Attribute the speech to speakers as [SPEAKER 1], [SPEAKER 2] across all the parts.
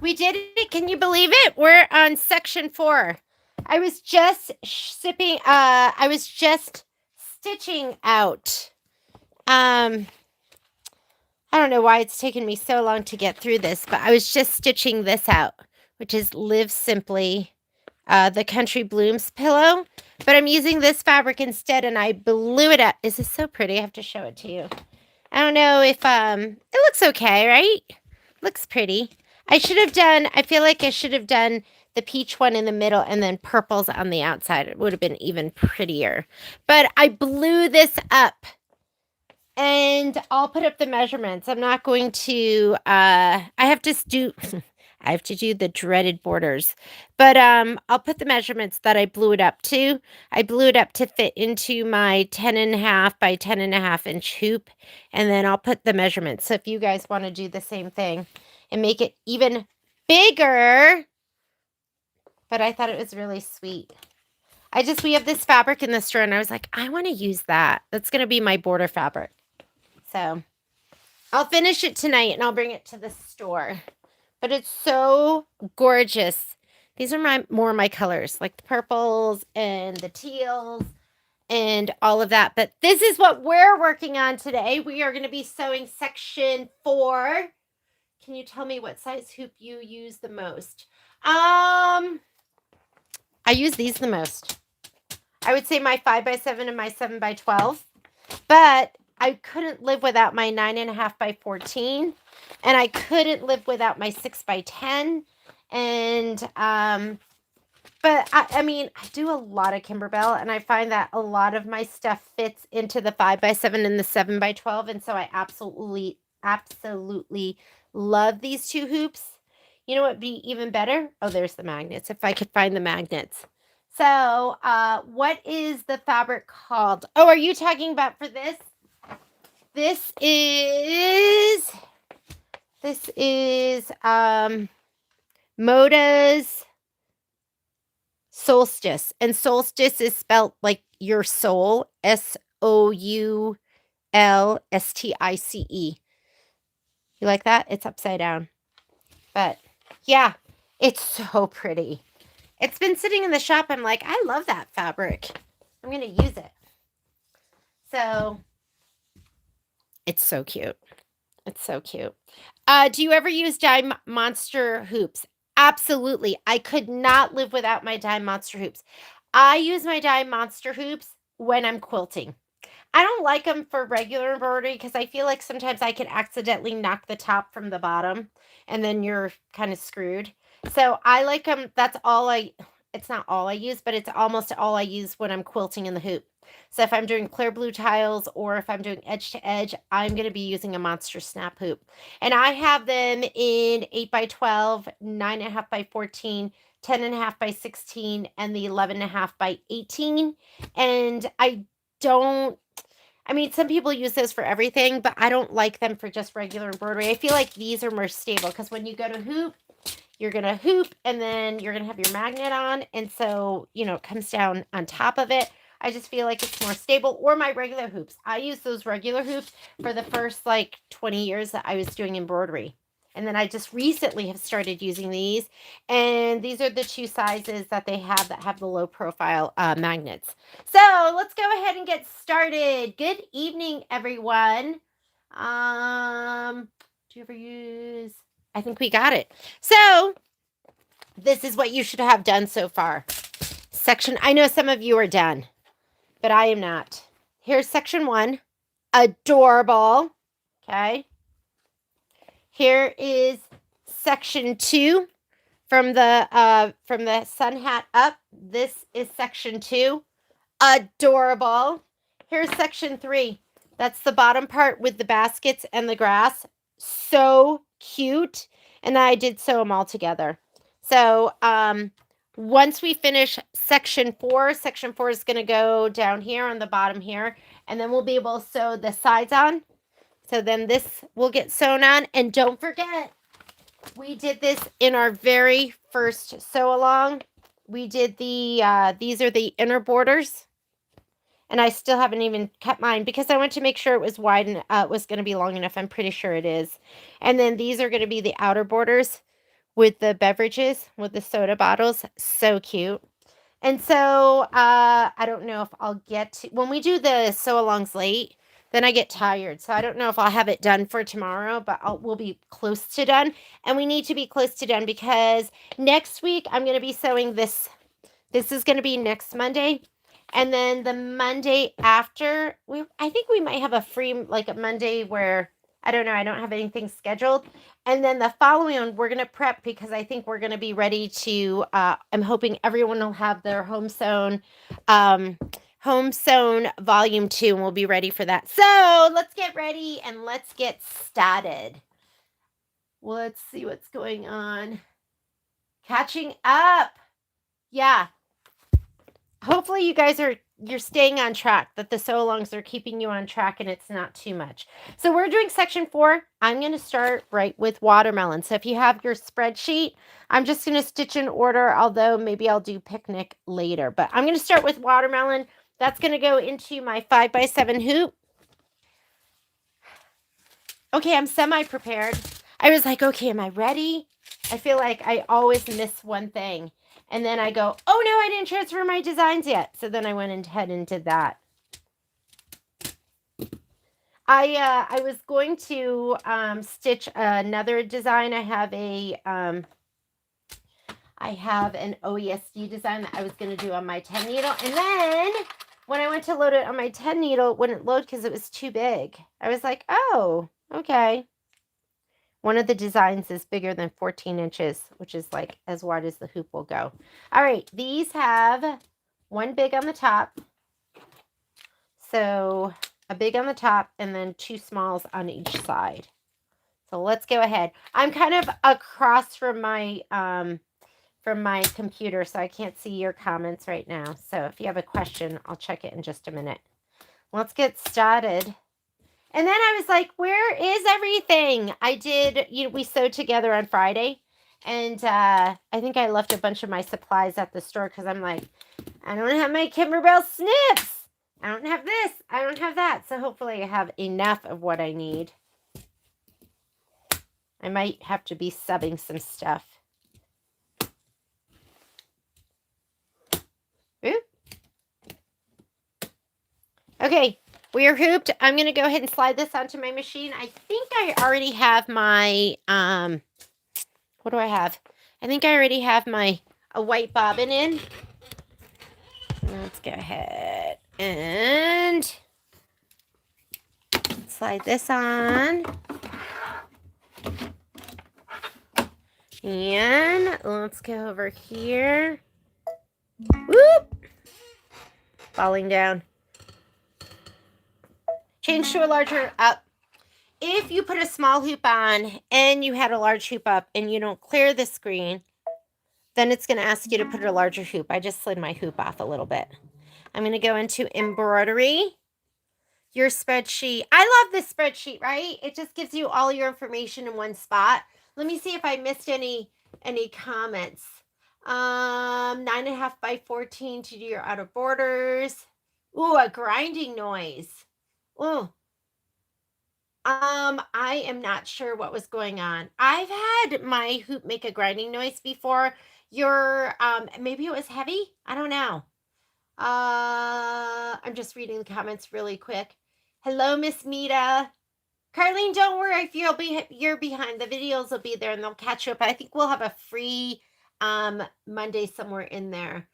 [SPEAKER 1] We did it. Can you believe it? We're on section 4. I was just I was just stitching out. I don't know why it's taken me so long to get through this, but I was just stitching this out, which is Live Simply, the Country Blooms pillow. But I'm using this fabric instead, and I blew it up. Is this so pretty? I have to show it to you. I don't know if it looks okay, right? Looks pretty. I feel like I should have done the peach one in the middle and then purples on the outside. It would have been even prettier. But I blew this up. And I'll put up the measurements. I'm not going to I have to do I have to do the dreaded borders. But I'll put the measurements that I blew it up to. I blew it up to fit into my 10.5 by 10.5 inch hoop. And then I'll put the measurements. So if you guys want to do the same thing and make it even bigger. But I thought it was really sweet. We have this fabric in the store and I was like, I want to use that. That's going to be my border fabric. So I'll finish it tonight and I'll bring it to the store. But it's so gorgeous. These are more my colors, like the purples and the teals and all of that. But this is what we're working on today. We are going to be sewing section 4. Can you tell me what size hoop you use the most? I use these the most. I would say my 5x7 and my 7x12. But I couldn't live without my 9.5 by 14, and I couldn't live without my 6 by 10. And but I mean, I do a lot of Kimberbell, and I find that a lot of my stuff fits into the 5x7 and the 7x12, and so I absolutely love these two hoops. You know what would be even better? Oh, there's the magnets. If I could find the magnets. So, what is the fabric called? Oh, are you talking about for this? This is Moda's Solstice. And solstice is spelled like your soul, Soulstice. You like that? It's upside down. But yeah, it's so pretty. It's been sitting in the shop. I'm like, I love that fabric. I'm going to use it. So it's so cute. It's so cute. Do you ever use Dye Monster hoops? Absolutely. I could not live without my Dye Monster hoops. I use my Dye Monster hoops when I'm quilting. I don't like them for regular embroidery because I feel like sometimes I can accidentally knock the top from the bottom and then you're kind of screwed. So I like them. It's not all I use, but it's almost all I use when I'm quilting in the hoop. So if I'm doing clear blue tiles or if I'm doing edge to edge, I'm going to be using a Monster Snap hoop. And I have them in 8x12, 9.5 by 14, 10.5 by 16, and the 11.5 by 18. And some people use those for everything, but I don't like them for just regular embroidery. I feel like these are more stable because when you go to hoop, you're going to hoop and then you're going to have your magnet on. And so, it comes down on top of it. I just feel like it's more stable. Or my regular hoops. I use those regular hoops for the first 20 years that I was doing embroidery. And then I just recently have started using these. And these are the two sizes that they have that have the low profile magnets. So let's go ahead and get started. Good evening, everyone. Do you ever use... I think we got it. So this is what you should have done so far. I know some of you are done, but I am not. Here's section 1. Adorable. Okay. Here is section 2 from the sun hat up. This is section 2. Adorable. Here's section 3. That's the bottom part with the baskets and the grass. So cute. And I did sew them all together. So once we finish section 4 is going to go down here on the bottom here, and then we'll be able to sew the sides on. So then this will get sewn on. And don't forget, we did this in our very first sew along. We did these are the inner borders. And I still haven't even cut mine because I want to make sure it was wide and was going to be long enough. I'm pretty sure it is. And then these are going to be the outer borders, with the beverages, with the soda bottles. So cute. And so I don't know if I'll get to, when we do the sew-alongs late, then I get tired. So I don't know if I'll have it done for tomorrow, but we'll be close to done. And we need to be close to done because next week I'm going to be sewing this. This is going to be next Monday. And then the Monday after, I think we might have a free, like a Monday where, I don't know, I don't have anything scheduled. And then the following one, we're going to prep because I think we're going to be ready to, I'm hoping everyone will have their home sewn volume 2, and we'll be ready for that. So let's get ready and let's get started. Let's see what's going on. Catching up. Yeah. Hopefully you guys you're staying on track, that the sew-alongs are keeping you on track and it's not too much. So we're doing section 4. I'm going to start right with watermelon. So if you have your spreadsheet, I'm just going to stitch in order, although maybe I'll do picnic later. But I'm going to start with watermelon. That's going to go into my 5x7 hoop. Okay, I'm semi-prepared. I was like, okay, am I ready? I feel like I always miss one thing. And then I go, oh no, I didn't transfer my designs yet. So then I went ahead and did that. I was going to stitch another design. I have an OESD design that I was going to do on my 10 needle. And then when I went to load it on my 10 needle, it wouldn't load because it was too big. I was like, oh, okay. One of the designs is bigger than 14 inches, which is like as wide as the hoop will go. All right, these have one big on the top. So a big on the top and then 2 smalls on each side. So let's go ahead. I'm kind of across from my computer, so I can't see your comments right now. So if you have a question, I'll check it in just a minute. Let's get started. And then I was like, where is everything? We sewed together on Friday. And I think I left a bunch of my supplies at the store because I'm like, I don't have my Kimberbell snips. I don't have this. I don't have that. So hopefully I have enough of what I need. I might have to be subbing some stuff. Ooh. Okay. We are hooped. I'm going to go ahead and slide this onto my machine. I think I already have my, what do I have? I think I already have a white bobbin in. Let's go ahead and slide this on. And let's go over here. Whoop! Falling down. Change to a larger up. If you put a small hoop on and you had a large hoop up and you don't clear the screen, then it's going to ask you to put a larger hoop. I just slid my hoop off a little bit. I'm going to go into embroidery. Your spreadsheet. I love this spreadsheet, right? It just gives you all your information in one spot. Let me see if I missed any comments. 9.5 by 14 to do your outer borders. Ooh, a grinding noise. Ooh. I am not sure what was going on. I've had my hoop make a grinding noise before. Maybe it was heavy. I don't know. I'm just reading the comments really quick. Hello, Miss Mita. Carlene, don't worry if you're behind. The videos will be there and they'll catch you up. I think we'll have a free Monday somewhere in there.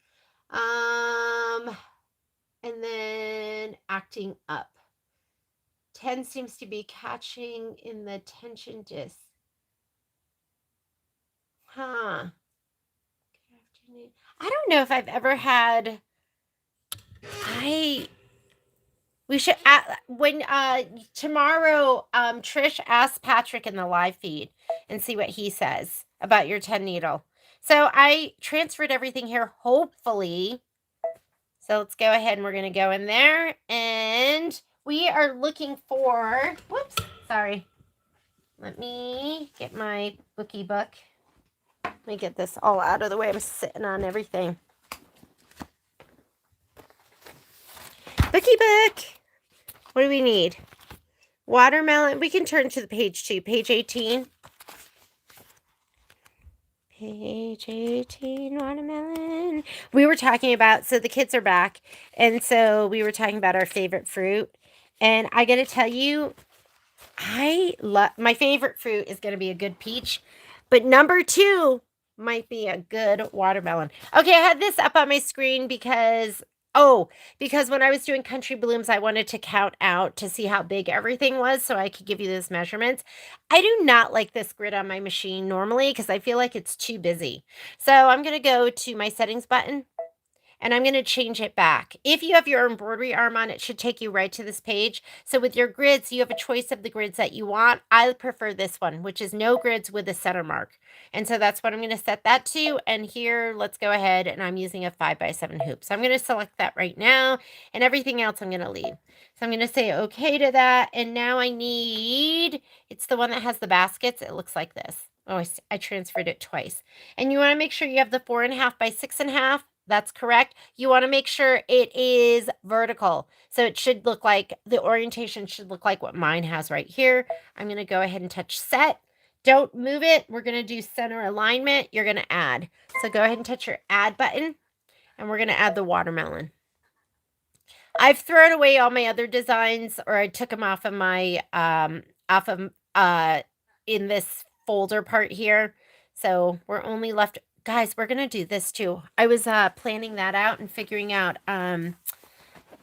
[SPEAKER 1] And then acting up. 10 seems to be catching in the tension disc. Huh. Good afternoon. I don't know if I've ever had. We should when tomorrow. Trish asked Patrick in the live feed and see what he says about your 10 needle. So I transferred everything here. Hopefully. So let's go ahead and we're going to go in there and. We are looking for, whoops, sorry. Let me get my bookie book. Let me get this all out of the way. I'm sitting on everything. Bookie book. What do we need? Watermelon. We can turn to the page 2, page 18. Page 18, watermelon. We were talking about, so the kids are back, and so we were talking about our favorite fruit. And I got to tell you, I love, my favorite fruit is going to be a good peach, but number 2 might be a good watermelon. Okay, I had this up on my screen because, because when I was doing country blooms, I wanted to count out to see how big everything was so I could give you those measurements. I do not like this grid on my machine normally because I feel like it's too busy. So I'm going to go to my settings button and I'm going to change it back. If you have your embroidery arm on, it should take you right to this page. So with your grids, you have a choice of the grids that you want. I prefer this one, which is no grids with a center mark. And so that's what I'm going to set that to. And here, let's go ahead, and I'm using a 5x7 hoop. So I'm going to select that right now, and everything else I'm going to leave. So I'm going to say okay to that. And now I need, it's the one that has the baskets. It looks like this. Oh, I transferred it twice. And you want to make sure you have the 4.5 by 6.5. That's correct. You want to make sure it is vertical. So it should look like, the orientation should look like what mine has right here. I'm going to go ahead and touch set. Don't move it. We're going to do center alignment. You're going to add. So go ahead and touch your add button, and we're going to add the watermelon. I've thrown away all my other designs, or I took them off of my, in this folder part here. So we're only left, guys, we're going to do this too. I was planning that out and figuring out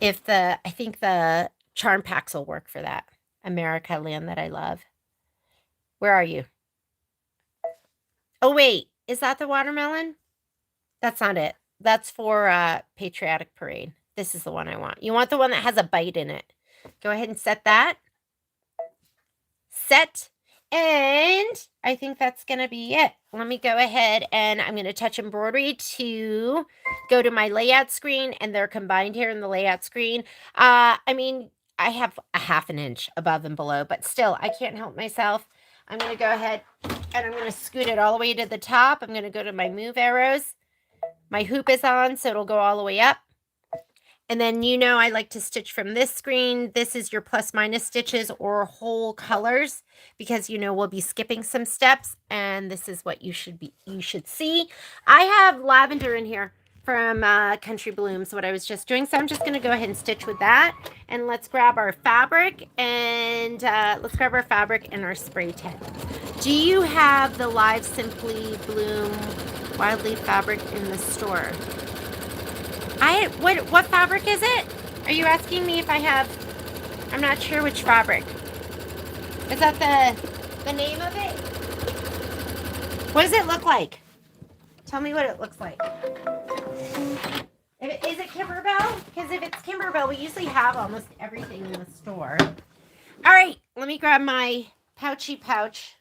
[SPEAKER 1] if I think the charm packs will work for that. America Land that I love. Where are you? Oh, wait. Is that the watermelon? That's not it. That's for Patriotic Parade. This is the one I want. You want the one that has a bite in it. Go ahead and set that. Set. And I think that's going to be it. Let me go ahead and I'm going to touch embroidery to go to my layout screen, and they're combined here in the layout screen. I mean, I have a 1/2 inch above and below, but still, I can't help myself. I'm going to go ahead and I'm going to scoot it all the way to the top. I'm going to go to my move arrows. My hoop is on, so it'll go all the way up. And then, you know, I like to stitch from this screen. This is your plus minus stitches or whole colors, because, you know, we'll be skipping some steps, and this is what you should see. I have lavender in here from Country Blooms, what I was just doing. So I'm just going to go ahead and stitch with that. And let's grab our fabric, and our spray tan. Do you have the Live Simply Bloom Wildleaf fabric in the store? What fabric is it? Are you asking me if I have? I'm not sure which fabric. Is that the name of it? What does it look like? Tell me what it looks like. Is it Kimberbell? Because if it's Kimberbell, we usually have almost everything in the store. All right, let me grab my pouchy pouch.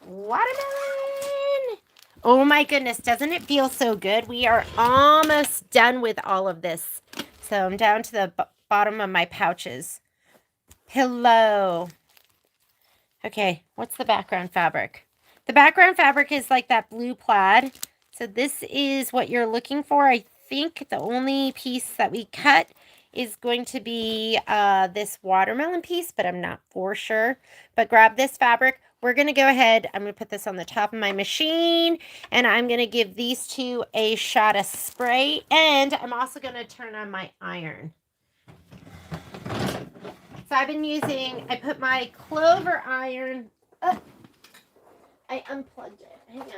[SPEAKER 1] Watermelon! Oh my goodness, doesn't it feel so good? We are almost done with all of this. So I'm down to the bottom of my pouches. Hello. Okay, what's the background fabric? The background fabric is like that blue plaid. So this is what you're looking for. I think the only piece that we cut is going to be this watermelon piece, but I'm not for sure. But grab this fabric. We're going to go ahead. I'm going to put this on the top of my machine, and I'm going to give these two a shot of spray. And I'm also going to turn on my iron. So I've been I put my clover iron. Oh, I unplugged it. Hang on.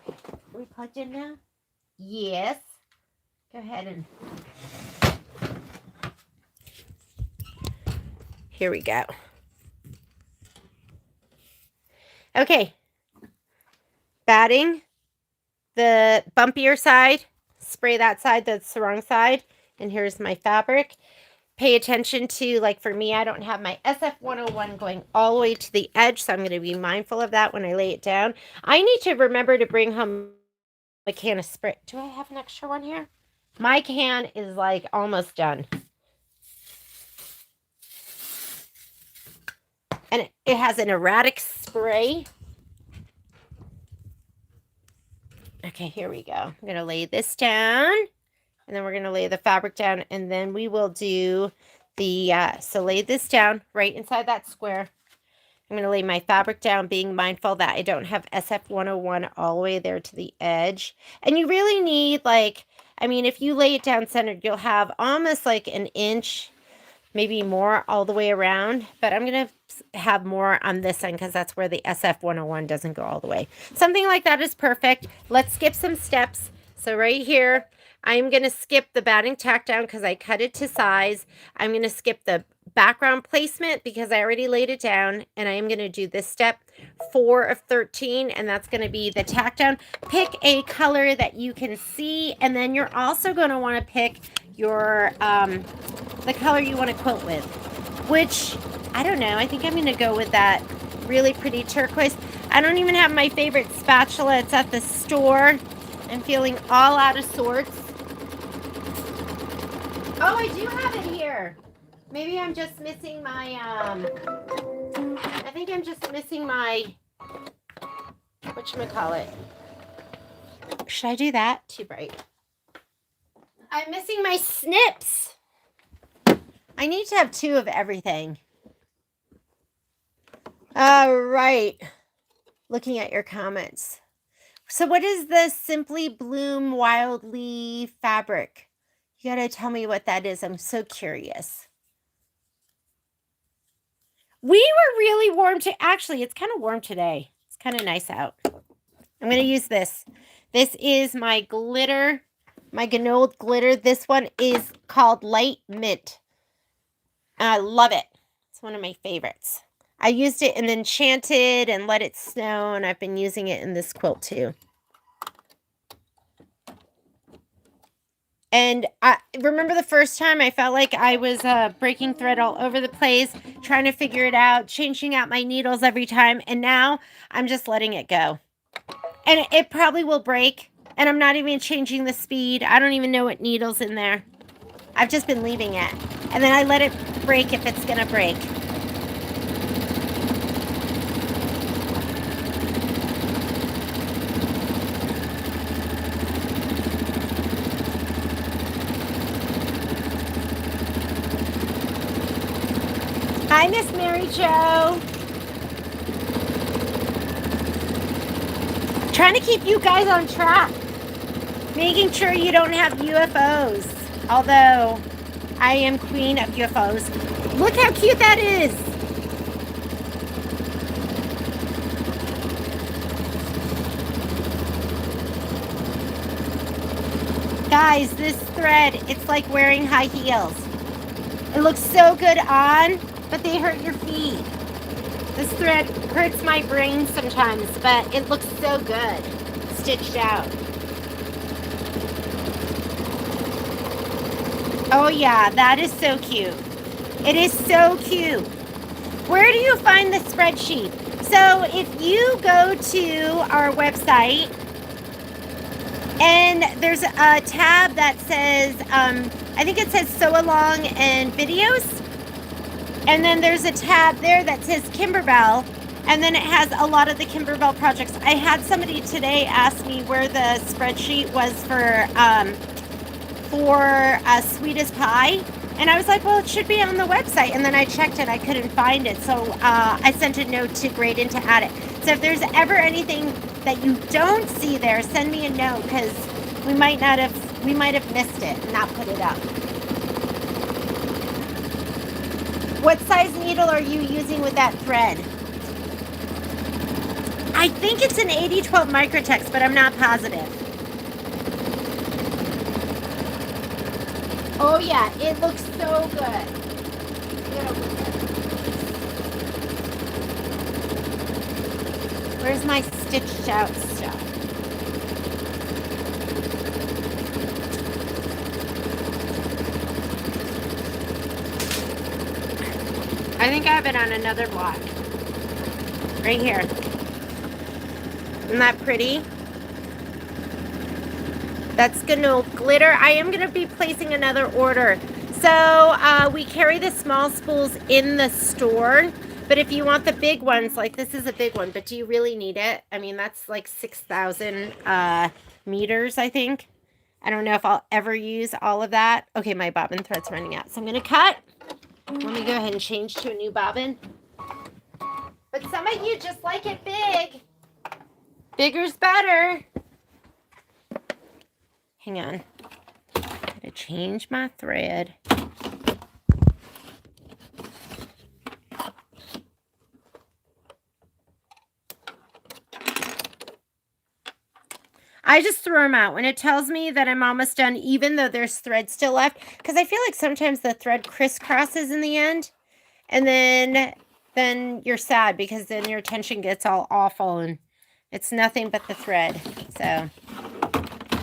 [SPEAKER 1] Are we plugged in now? Yes. Go ahead and. Here we go. Okay. Batting the bumpier side. Spray that side that's the wrong side. And here's my fabric. Pay attention to, like for me, I don't have my SF101 going all the way to the edge, so I'm going to be mindful of that when I lay it down. I need to remember to bring home a can of spray. Do I have an extra one here? My can is like almost done. And it has an erratic spray. Okay, here we go. I'm going to lay this down. And then we're going to lay the fabric down. And then we will do the, so lay this down right inside that square. I'm going to lay my fabric down, being mindful that I don't have SF101 all the way there to the edge. And you really need, like, I mean, if you lay it down centered, you'll have almost like an inch, maybe more all the way around. But I'm going to have more on this end because that's where the SF101 doesn't go all the way. Something like that is perfect. Let's skip some steps. So right here, I'm going to skip the batting tack down because I cut it to size. I'm going to skip the background placement because I already laid it down, and I am going to do this step 4 of 13, and that's going to be the tack down. Pick a color that you can see, and then you're also going to want to pick your the color you want to quilt with, which I don't know. I think I'm going to go with that really pretty turquoise. I don't even have my favorite spatula. It's at the store. I'm feeling all out of sorts. Oh, I do have it here. Maybe I'm just missing my, I think I'm just missing my, whatchamacallit. Should I do that? Too bright. I'm missing my snips. I need to have 2 of everything. All right. Looking at your comments. So what is the Simply Bloom Wildly fabric? You got to tell me what that is. I'm so curious. We were really warm actually, it's kind of warm today. It's kind of nice out. I'm going to use this. This is my glitter, my Ganold glitter. This one is called Light Mint. I love it. It's one of my favorites. I used it in Enchanted and Let It Snow, and I've been using it in this quilt too. And I remember the first time I felt like I was breaking thread all over the place, trying to figure it out, changing out my needles every time. And now I'm just letting it go. And it probably will break. And I'm not even changing the speed. I don't even know what needle's in there. I've just been leaving it. And then I let it break if it's going to break. Hi, Miss Mary Jo. Trying to keep you guys on track. Making sure you don't have UFOs. Although, I am queen of UFOs. Look how cute that is. Guys, this thread, it's like wearing high heels. It looks so good on, but they hurt your feet. This thread hurts my brain sometimes, but it looks so good stitched out. Oh yeah, that is so cute. It is so cute. Where do you find the spreadsheet? So if you go to our website, and there's a tab that says, I think it says Sew Along and Videos. And then there's a tab there that says Kimberbell. And then it has a lot of the Kimberbell projects. I had somebody today ask me where the spreadsheet was for Sweet as Pie. And I was like, well, it should be on the website. And then I checked it. I couldn't find it. So I sent a note to Graydon to add it. So if there's ever anything that you don't see there, send me a note, because we might have missed it and not put it up. What size needle are you using with that thread? I think it's an 8012 Microtex, but I'm not positive. Oh yeah, it looks so good. Where's my stitched out stuff? I think I have it on another block. Right here. Isn't that pretty? That's Ganold glitter. I am going to be placing another order. So we carry the small spools in the store. But if you want the big ones, like this is a big one, but do you really need it? I mean, that's like 6,000 meters, I think. I don't know if I'll ever use all of that. Okay, my bobbin thread's running out. So I'm going to cut. Let me go ahead and change to a new bobbin. But some of you just like it big. Bigger's better. Hang on. Gotta change my thread. I just throw them out when it tells me that I'm almost done, even though there's thread still left. Because I feel like sometimes the thread crisscrosses in the end. And then you're sad because then your tension gets all awful and it's nothing but the thread. So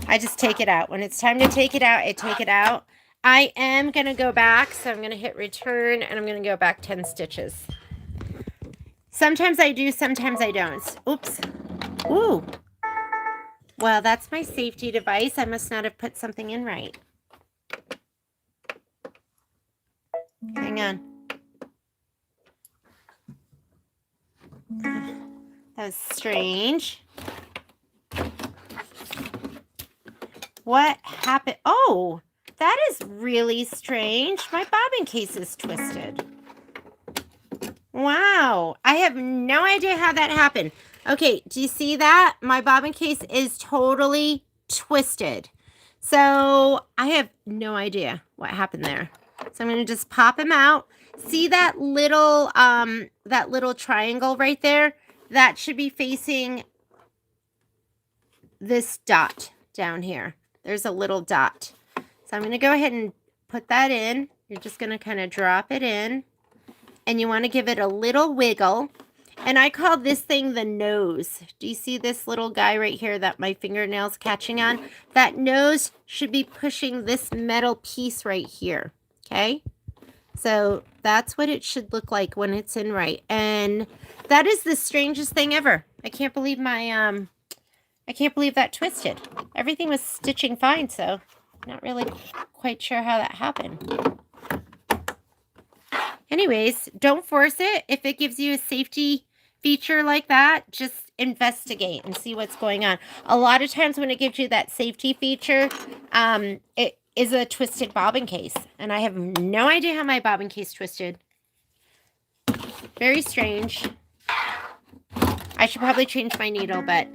[SPEAKER 1] I just take it out. When it's time to take it out, I take it out. I am going to go back. So I'm going to hit return and I'm going to go back 10 stitches. Sometimes I do, sometimes I don't. Oops. Ooh. Well, that's my safety device. I must not have put something in right. Hang on. That was strange. What happened? Oh, that is really strange. My bobbin case is twisted. Wow. I have no idea how that happened. Okay, do you see that? My bobbin case is totally twisted. So I have no idea what happened there. So I'm going to just pop them out. See that little triangle right there? That should be facing this dot down here. There's a little dot. So I'm going to go ahead and put that in. You're just going to kind of drop it in. And you want to give it a little wiggle. And I call this thing the nose. Do you see this little guy right here that my fingernail's catching on? That nose should be pushing this metal piece right here. Okay? So that's what it should look like when it's in right. And that is the strangest thing ever. I can't believe I can't believe that twisted. Everything was stitching fine, so not really quite sure how that happened. Anyways, don't force it. If it gives you a safety feature like that, just investigate and see what's going on. A lot of times when it gives you that safety feature, it is a twisted bobbin case. And I have no idea how my bobbin case twisted. Very strange. I should probably change my needle, but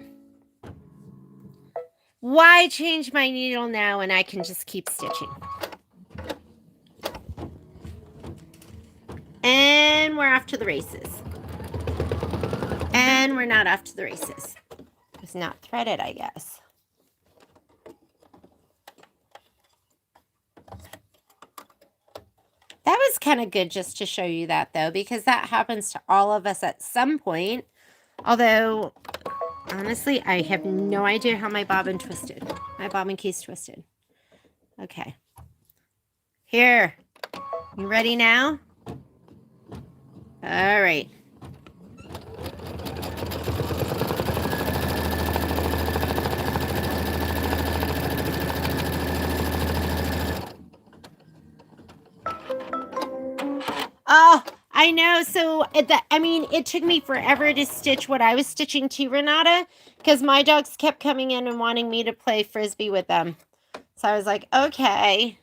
[SPEAKER 1] why change my needle now when I can just keep stitching? And we're off to the races. And we're not off to the races. It's not threaded, I guess. That was kind of good just to show you that, though, because that happens to all of us at some point. Although, honestly, I have no idea how my bobbin twisted. My bobbin case twisted. Okay. Here. You ready now? All right. Oh, I know. So, it took me forever to stitch what I was stitching to, Renata, because my dogs kept coming in and wanting me to play Frisbee with them. So I was like, okay.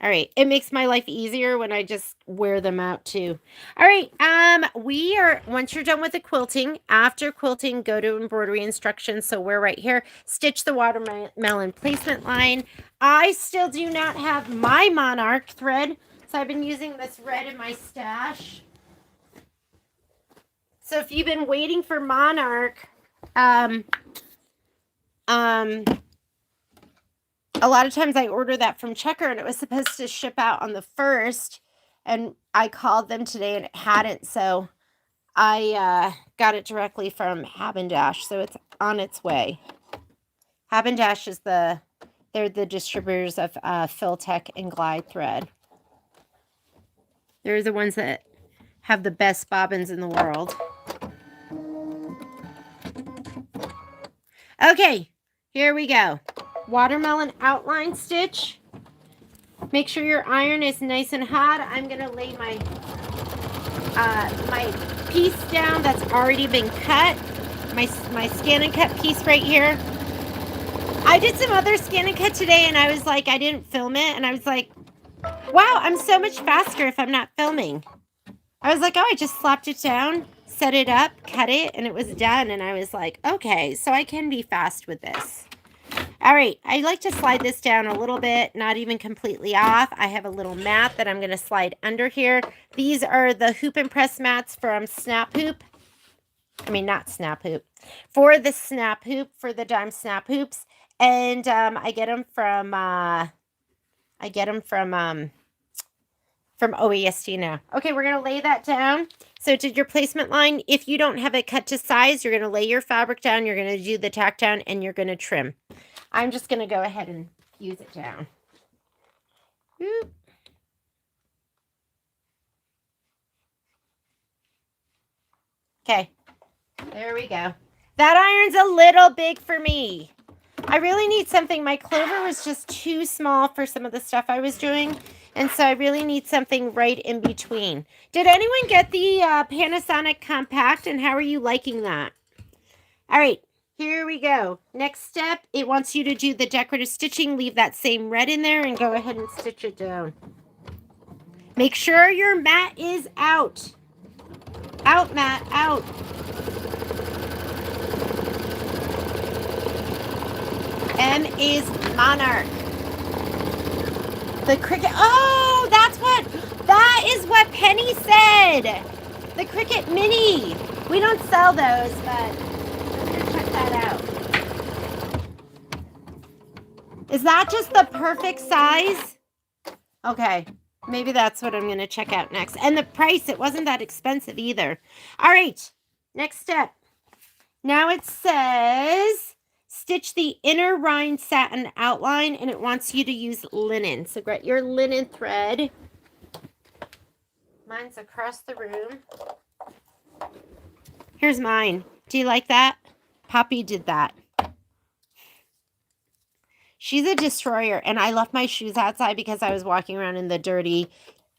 [SPEAKER 1] All right. It makes my life easier when I just wear them out too. All right. Once you're done with the quilting, after quilting, go to embroidery instructions. So we're right here. Stitch the watermelon placement line. I still do not have my Monarch thread. So I've been using this red in my stash. So if you've been waiting for Monarch, a lot of times I order that from Checker and it was supposed to ship out on the 1st, and I called them today and it hadn't, so I got it directly from Habendash, so it's on its way. Habendash is they're the distributors of Filtech and Glide thread. They're the ones that have the best bobbins in the world. Okay, here we go. Watermelon outline stitch. Make sure your iron is nice and hot. I'm going to lay my my piece down that's already been cut. My scan and cut piece right here. I did some other scan and cut today and I was like, I didn't film it. And I was like, wow, I'm so much faster if I'm not filming. I was like, oh, I just slapped it down, set it up, cut it, and it was done. And I was like, okay, so I can be fast with this. All right, I like to slide this down a little bit, not even completely off. I have a little mat that I'm going to slide under here. These are the Hoop and Press mats from Snap Hoop. I mean, not Snap Hoop. For the Snap Hoop, for the dime Snap Hoops. And I get them from OEST now. Okay, we're going to lay that down. So did your placement line, if you don't have it cut to size, you're going to lay your fabric down, you're going to do the tack down, and you're going to trim. I'm just going to go ahead and fuse it down. Oop. Okay, there we go. That iron's a little big for me. I really need something. My clover was just too small for some of the stuff I was doing. And so I really need something right in between. Did anyone get the Panasonic Compact? And how are you liking that? All right, here we go. Next step, it wants you to do the decorative stitching. Leave that same red in there and go ahead and stitch it down. Make sure your mat is out. Out, mat, out. M is Monarch. The Cricut. Oh, that is what Penny said. The Cricut Mini. We don't sell those, but I'm going to check that out. Is that just the perfect size? Okay. Maybe that's what I'm going to check out next. And the price, it wasn't that expensive either. All right. Next step. Now it says stitch the inner rind satin outline, and it wants you to use linen. So get your linen thread. Mine's across the room. Here's mine. Do you like that? Poppy did that. She's a destroyer, and I left my shoes outside because I was walking around in the dirty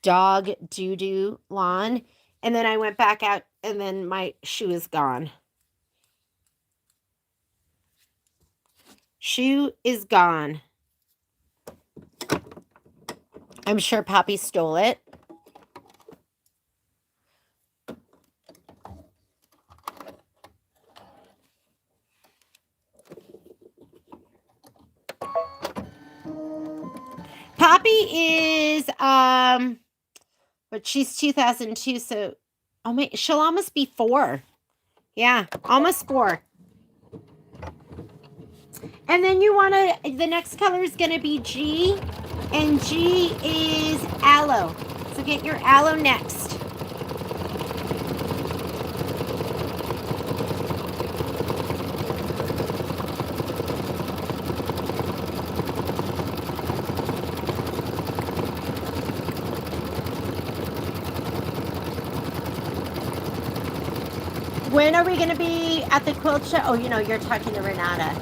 [SPEAKER 1] dog doo-doo lawn, and then I went back out, and then my shoe is gone. Shoe is gone. I'm sure Poppy stole it. Poppy is, but she's 2002, so, oh my, she'll almost be 4. Yeah, almost 4. And then you want to, the next color is going to be G, and G is aloe. So get your aloe next. When are we going to be at the quilt show? Oh, you know, you're talking to Renata.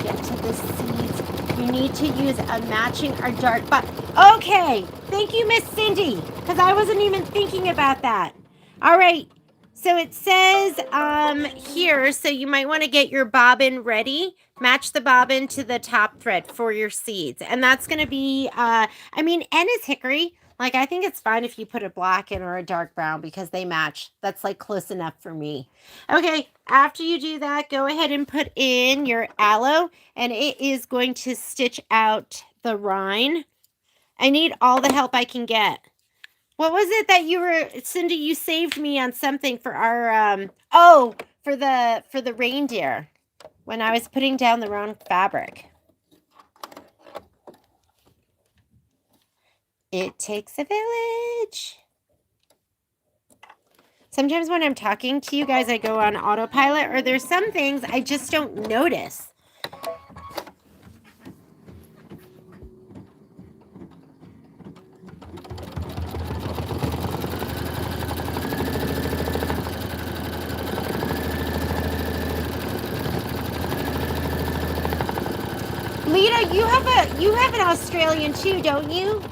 [SPEAKER 1] Get to the seeds. You need to use a matching or dark but okay. Thank you, Miss Cindy, because I wasn't even thinking about that. All right. So it says here, so you might want to get your bobbin ready. Match the bobbin to the top thread for your seeds. And that's going to be, I mean, N is hickory. Like, I think it's fine if you put a black in or a dark brown because they match. That's, like, close enough for me. Okay, after you do that, go ahead and put in your aloe, and it is going to stitch out the rind. I need all the help I can get. What was it that you were, Cindy, you saved me on something for our, for the reindeer when I was putting down the wrong fabric. It takes a village. Sometimes when I'm talking to you guys, I go on autopilot, or there's some things I just don't notice. Lita, you have an Australian too, don't you?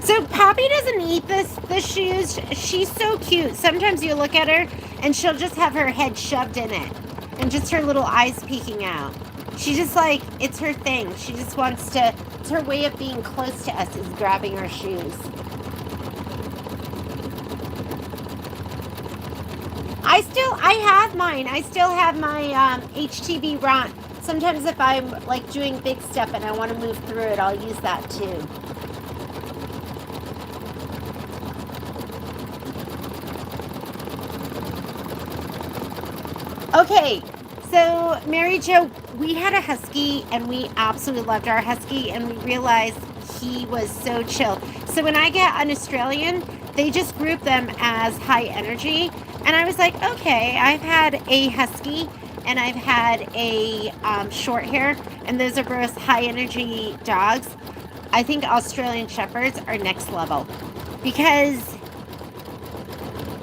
[SPEAKER 1] So Poppy doesn't eat the shoes. She's so cute. Sometimes you look at her and she'll just have her head shoved in it. And just her little eyes peeking out. She just like, it's her thing. She just wants to, it's her way of being close to us is grabbing our shoes. I have mine. I still have my HTV run. Sometimes if I'm like doing big stuff and I want to move through it, I'll use that too. Okay, so Mary Jo, we had a husky and we absolutely loved our husky and we realized he was so chill. So when I get an Australian, they just group them as high energy. And I was like, okay, I've had a husky and I've had a short hair, and those are both high energy dogs. I think Australian Shepherds are next level because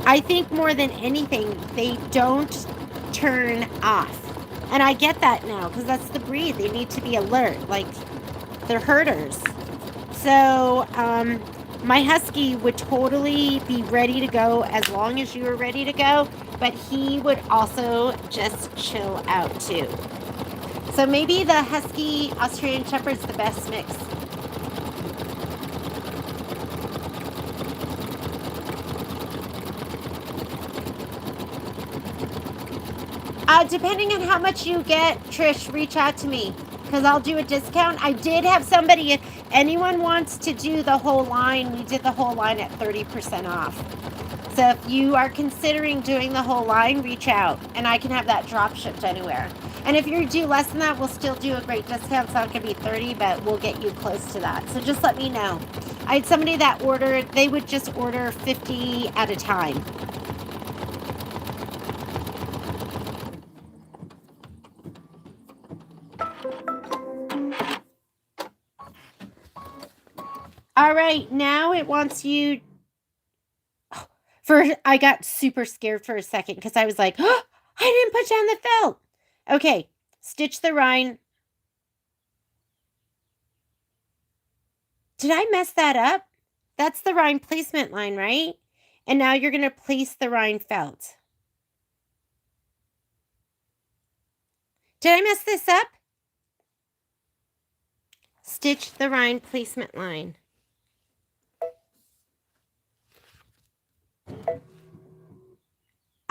[SPEAKER 1] I think more than anything, they don't turn off. And I get that now because that's the breed. They need to be alert, like they're herders. So my husky would totally be ready to go as long as you were ready to go, but he would also just chill out too. So maybe the husky Australian Shepherd's the best mix. Depending on how much you get, Trish, reach out to me because I'll do a discount. I did have somebody, if anyone wants to do the whole line, we did the whole line at 30% off. So if you are considering doing the whole line, reach out and I can have that drop shipped anywhere. And if you do less than that, we'll still do a great discount. It's not going to be 30, but we'll get you close to that. So just let me know. I had somebody that ordered, they would just order 50 at a time. All right, now it wants you. I got super scared for a second because I was like, oh, I didn't put down the felt. Okay, stitch the rind. Did I mess that up? That's the rind placement line, right? And now you're going to place the rind felt. Did I mess this up? Stitch the rind placement line.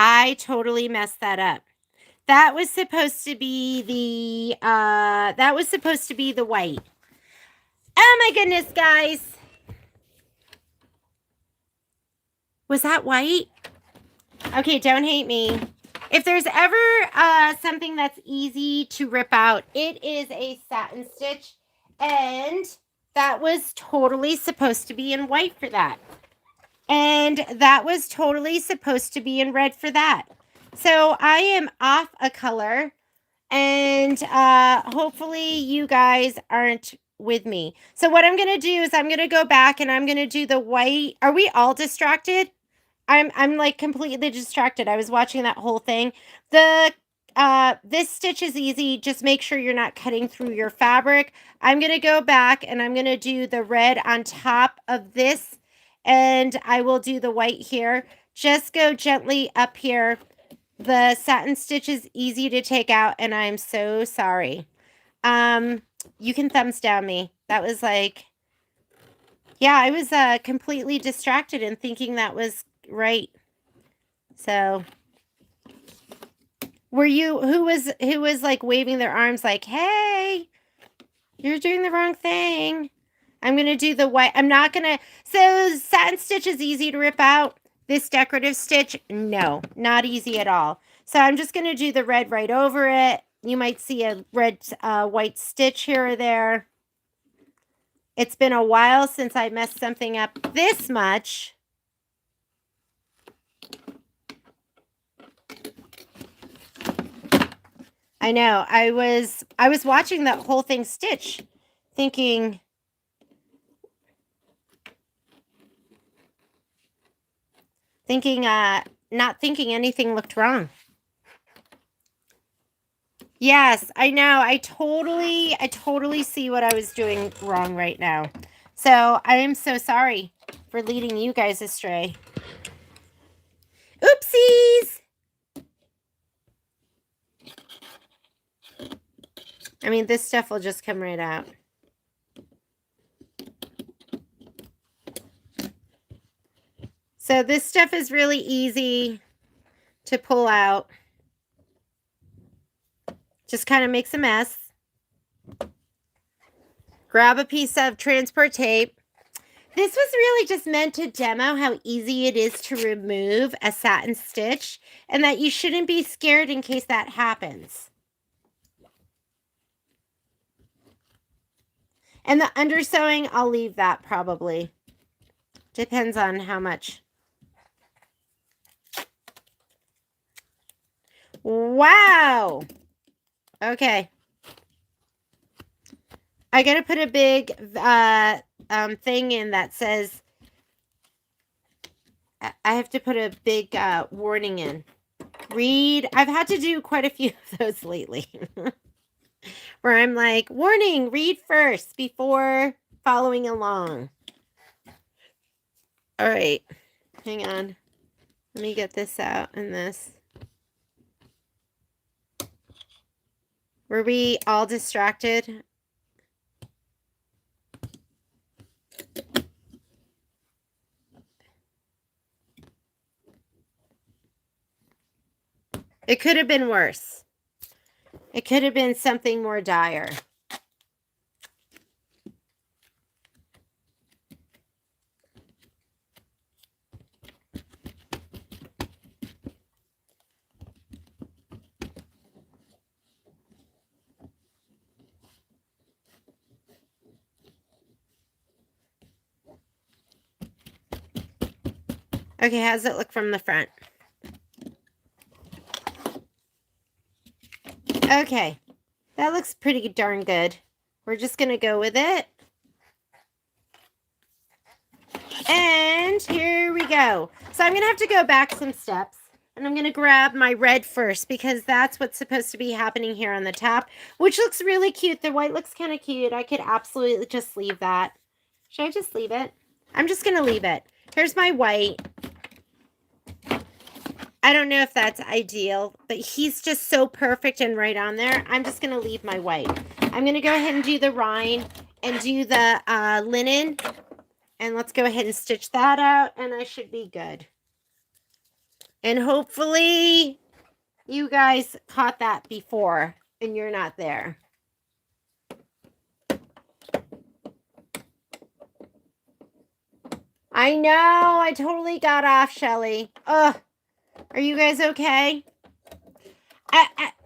[SPEAKER 1] I totally messed that up. That was supposed to be the white. Oh my goodness, guys. Was that white? Okay, don't hate me. If there's ever something that's easy to rip out, it is a satin stitch. And that was totally supposed to be in white for that. And that was totally supposed to be in red for that. So I am off a color. And hopefully you guys aren't with me. So what I'm going to do is I'm going to go back and I'm going to do the white. Are we all distracted? I'm like completely distracted. I was watching that whole thing. This stitch is easy. Just make sure you're not cutting through your fabric. I'm going to go back and I'm going to do the red on top of this, and I will do the white here. Just go gently up here. The satin stitch is easy to take out, and I'm so sorry. You can thumbs down me. That was like, yeah, I was completely distracted and thinking that was right. So were you, who was like waving their arms like, hey, you're doing the wrong thing. I'm going to do the white. I'm not going to. So satin stitch is easy to rip out. This decorative stitch, no, not easy at all. So I'm just going to do the red right over it. You might see a red, white stitch here or there. It's been a while since I messed something up this much. I know. I was watching that whole thing stitch, thinking, not thinking anything looked wrong. Yes, I know. I totally see what I was doing wrong right now. So I am so sorry for leading you guys astray. Oopsies! I mean, this stuff will just come right out. So this stuff is really easy to pull out. Just kind of makes a mess. Grab a piece of transport tape. This was really just meant to demo how easy it is to remove a satin stitch and that you shouldn't be scared in case that happens. And the undersewing, I'll leave that probably. Depends on how much. Wow. Okay. I got to put a big thing in that says, I have to put a big warning in. Read. I've had to do quite a few of those lately. Where I'm like, warning, read first before following along. All right. Hang on. Let me get this out and this. Were we all distracted? It could have been worse. It could have been something more dire. Okay, how does it look from the front? Okay, that looks pretty darn good. We're just going to go with it. And here we go. So I'm going to have to go back some steps. And I'm going to grab my red first because that's what's supposed to be happening here on the top, which looks really cute. The white looks kind of cute. I could absolutely just leave that. Should I just leave it? I'm just going to leave it. Here's my white. I don't know if that's ideal, but he's just so perfect and right on there. I'm just going to leave my white. I'm going to go ahead and do the rind and do the linen. And let's go ahead and stitch that out, and I should be good. And hopefully you guys caught that before and you're not there. I know, I totally got off, Shelly. Ugh. Are you guys okay?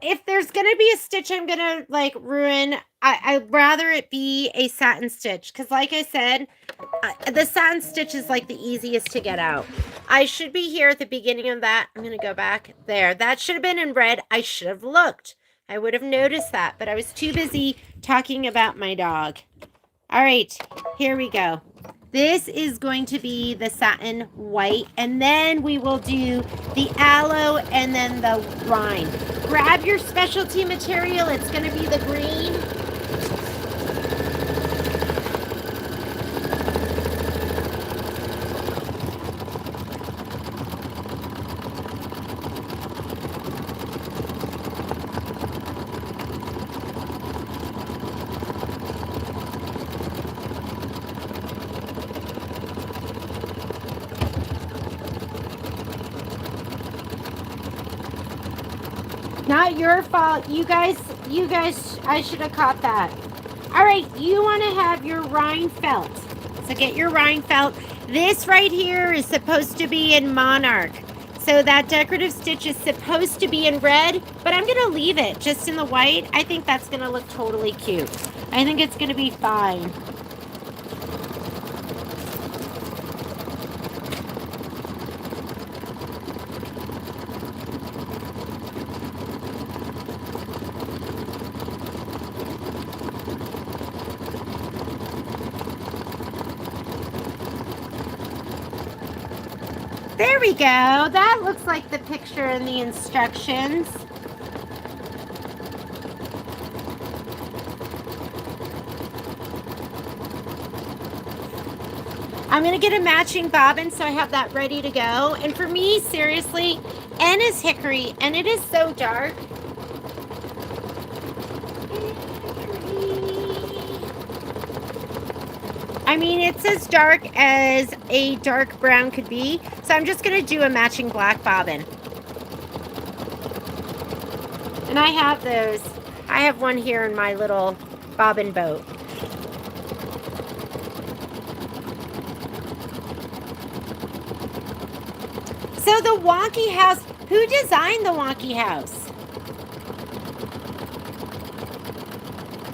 [SPEAKER 1] If there's going to be a stitch I'm going to, like, ruin, I'd rather it be a satin stitch. Because, like I said, the satin stitch is, like, the easiest to get out. I should be here at the beginning of that. I'm going to go back there. That should have been in red. I should have looked. I would have noticed that. But I was too busy talking about my dog. All right. Here we go. This is going to be the satin white, and then we will do the aloe and then the rind. Grab your specialty material. It's going to be the green. Not your fault. You guys, I should have caught that. All right, you want to have your rind felt. So get your rind felt. This right here is supposed to be in Monarch. So that decorative stitch is supposed to be in red, but I'm going to leave it just in the white. I think that's going to look totally cute. I think it's going to be fine. There we go. That looks like the picture in the instructions. I'm going to get a matching bobbin so I have that ready to go. And for me, seriously, N is hickory and it is so dark. I mean, it's as dark as a dark brown could be. So I'm just going to do a matching black bobbin. And I have those. I have one here in my little bobbin boat. So the wonky house, who designed the wonky house?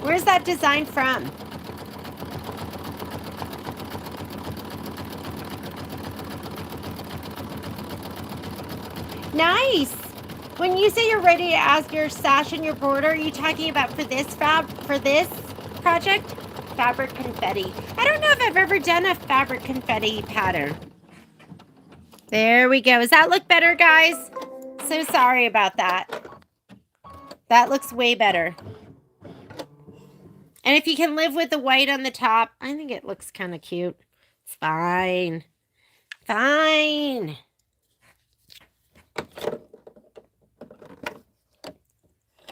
[SPEAKER 1] Where's that design from? Nice. When you say you're ready to ask your sash and your border, are you talking about for this project? Fabric confetti. I don't know if I've ever done a fabric confetti pattern. There we go. Does that look better, guys? So sorry about that. That looks way better. And if you can live with the white on the top, I think it looks kind of cute. It's fine. Fine.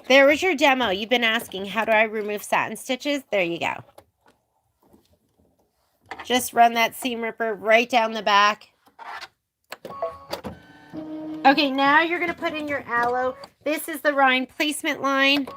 [SPEAKER 1] There was your demo. You've been asking, how do I remove satin stitches? There you go. Just run that seam ripper right down the back. Okay, now you're going to put in your aloe. This is the rind placement line.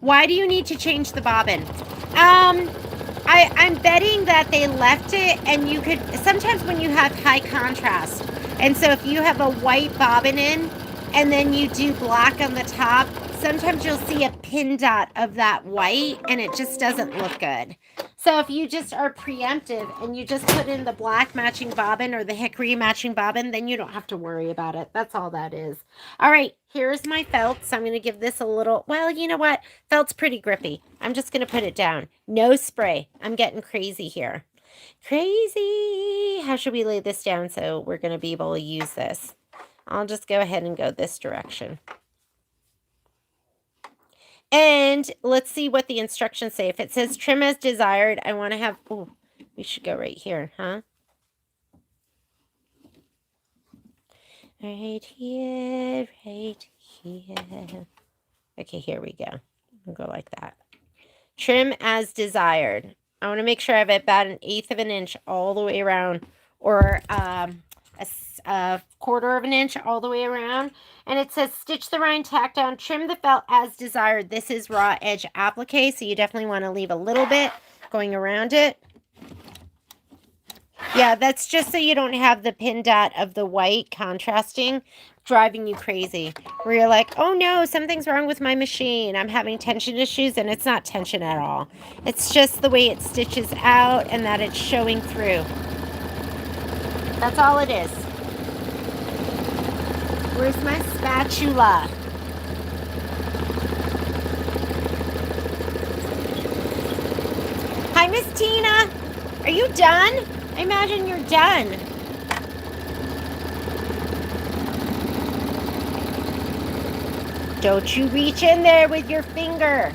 [SPEAKER 1] Why do you need to change the bobbin? I'm betting that they left it, and you could, sometimes when you have high contrast, and so if you have a white bobbin in, and then you do black on the top, sometimes you'll see a pin dot of that white, and it just doesn't look good. So if you just are preemptive, and you just put in the black matching bobbin, or the hickory matching bobbin, then you don't have to worry about it. That's all that is. All right, here's my felt. So I'm going to give this a little, well, you know what? Felt's pretty grippy. I'm just going to put it down. No spray. I'm getting crazy here. Crazy. How should we lay this down so we're going to be able to use this? I'll just go ahead and go this direction. And let's see what the instructions say. If it says trim as desired, I want to have, oh, we should go right here, huh? Right here, right here. Okay, here we go. We'll go like that. Trim as desired. I want to make sure I have about 1/8 of an inch all the way around, or a 1/4 of an inch all the way around. And it says stitch the rind, tack down, trim the felt as desired. This is raw edge applique, so you definitely want to leave a little bit going around it. Yeah, that's just so you don't have the pin dot of the white contrasting driving you crazy, where you're like, oh no, something's wrong with my machine. I'm having tension issues, and it's not tension at all. It's just the way it stitches out and that it's showing through. That's all it is. Where's my spatula? Hi, Miss Tina. Are you done? I imagine you're done. Don't you reach in there with your finger.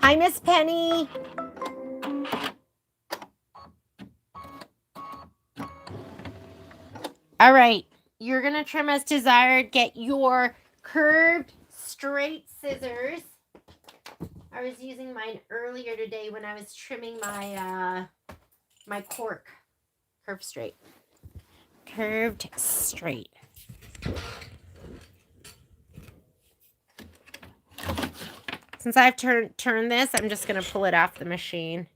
[SPEAKER 1] Hi, Miss Penny. All right, you're going to trim as desired. Get your curved straight scissors. I was using mine earlier today when I was trimming my my cork. Curved straight. Curved straight. Since I've turned this, I'm just going to pull it off the machine.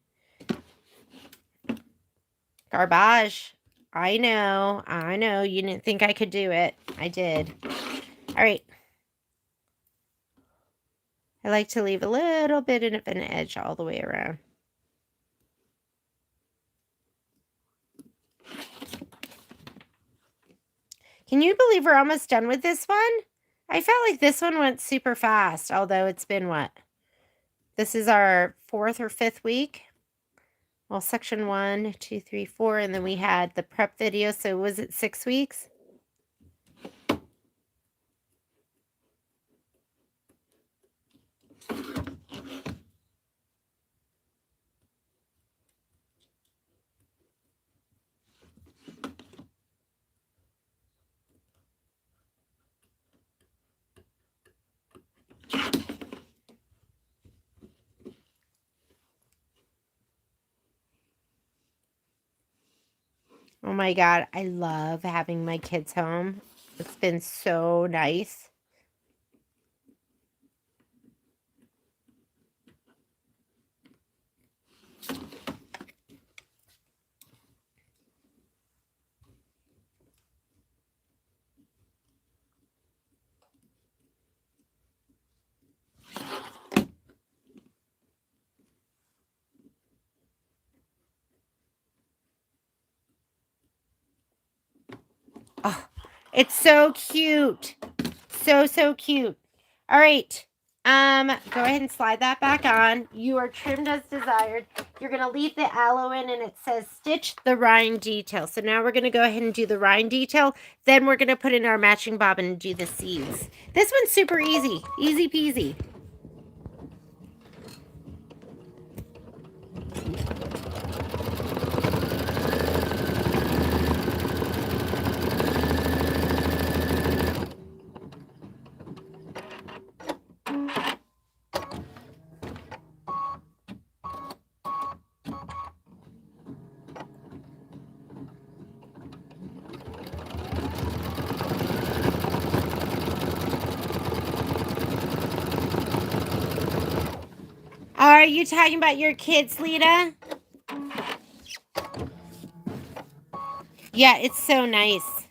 [SPEAKER 1] Garbage. I know. You didn't think I could do it. I did. All right. I like to leave a little bit of an edge all the way around. Can you believe we're almost done with this one? I felt like this one went super fast, although it's been what? This is our 4th or 5th week. Well, section 1, 2, 3, 4, and then we had the prep video, so was it 6 weeks? Oh my God, I love having my kids home. It's been so nice. Oh, it's so cute. So cute. All right. Go ahead and slide that back on. You are trimmed as desired. You're going to leave the aloe in, and it says stitch the rind detail. So now we're going to go ahead and do the rind detail. Then we're going to put in our matching bobbin and do the seams. This one's super easy. Easy peasy. Are you talking about your kids, Lita? Yeah, it's so nice.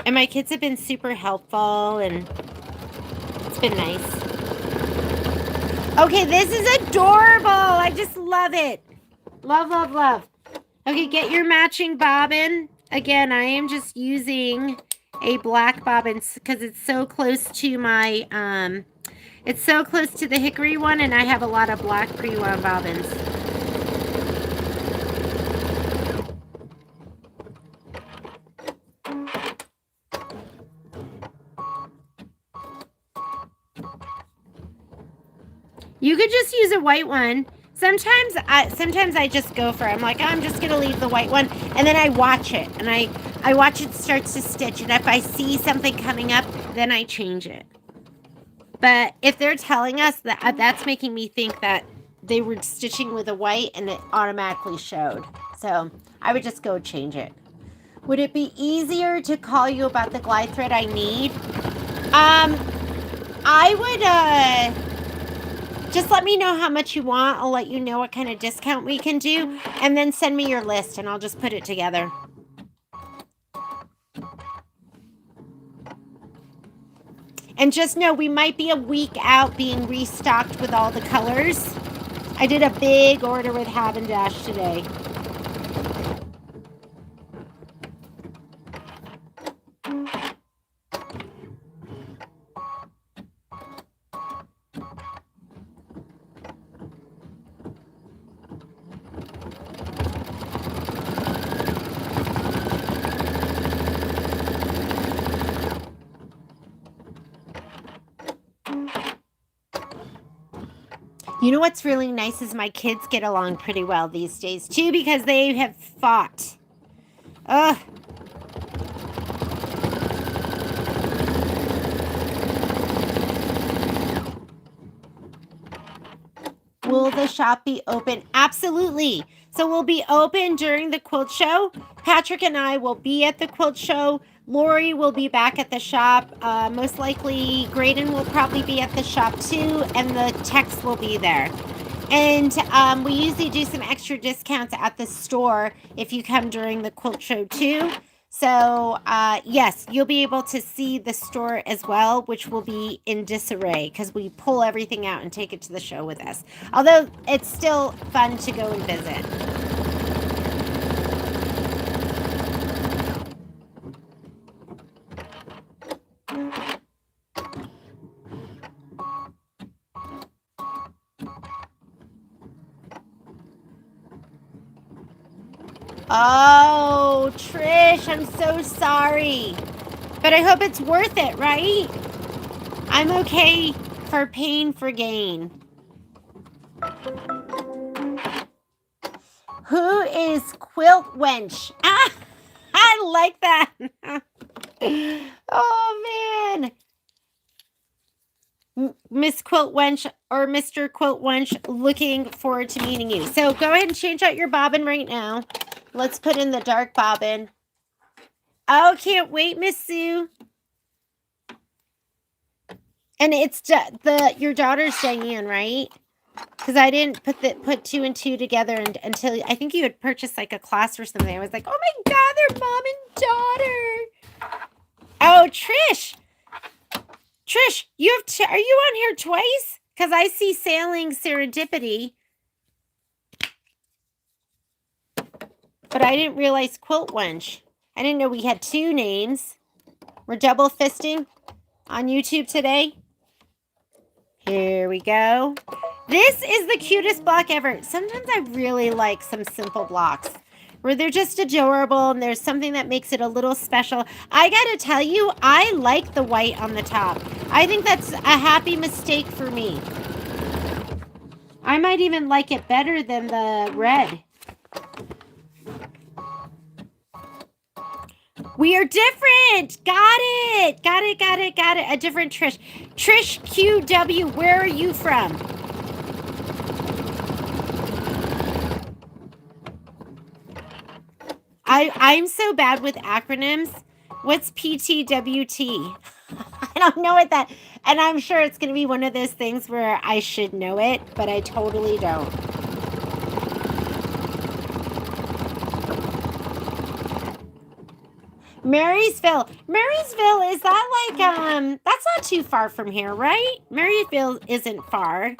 [SPEAKER 1] And my kids have been super helpful, and it's been nice. Okay, this is adorable. I just love it. Love, love, love. Okay, get your matching bobbin. Again, I am just using a black bobbin because it's so close to my, it's so close to the hickory one, and I have a lot of black pre-wound bobbins. You could just use a white one. Sometimes I just go for it. I'm like, I'm just gonna leave the white one, and then I watch it, and I watch it starts to stitch, and if I see something coming up, then I change it. But if they're telling us that, that's making me think that they were stitching with a white and it automatically showed. So I would just go change it. Would it be easier to call you about the glide thread I need? I would just let me know how much you want. I'll let you know what kind of discount we can do, and then send me your list and I'll just put it together. And just know we might be a week out being restocked with all the colors. I did a big order with Haagen Dash today. You know what's really nice is my kids get along pretty well these days too, because they have fought. Ugh. Will the shop be open? Absolutely. So we'll be open during the quilt show. Patrick and I will be at the quilt show. Lori will be back at the shop. Most likely Graydon will probably be at the shop too, and the techs will be there. And we usually do some extra discounts at the store if you come during the quilt show too. So yes, you'll be able to see the store as well, which will be in disarray because we pull everything out and take it to the show with us. Although it's still fun to go and visit. Oh, Trish, I'm so sorry. But I hope it's worth it, right? I'm okay for pain for gain. Who is Quilt Wench? Ah, I like that. Oh, man. Miss Quilt Wench or Mr. Quilt Wench, looking forward to meeting you. So go ahead and change out your bobbin right now. Let's put in the dark bobbin. Oh, can't wait, Miss Sue. And it's your daughter's Jeanne, right? Because I didn't put two and two together until I think you had purchased like a class or something. I was like, oh my God, they're mom and daughter. Oh, Trish, are you on here twice? Because I see Sailing Serendipity, but I didn't realize Quilt Wench. I didn't know we had two names. We're double fisting on YouTube today. Here we go. This is the cutest block ever. Sometimes I really like some simple blocks where they're just adorable and there's something that makes it a little special. I gotta tell you, I like the white on the top. I think that's a happy mistake for me. I might even like it better than the red. We are different. Got it. Got it. Got it. Got it. A different Trish. Trish QW, where are you from? I'm so bad with acronyms. What's PTWT? I don't know what that, and I'm sure it's going to be one of those things where I should know it, but I totally don't. Marysville. Marysville, is that like, that's not too far from here, right? Marysville isn't far.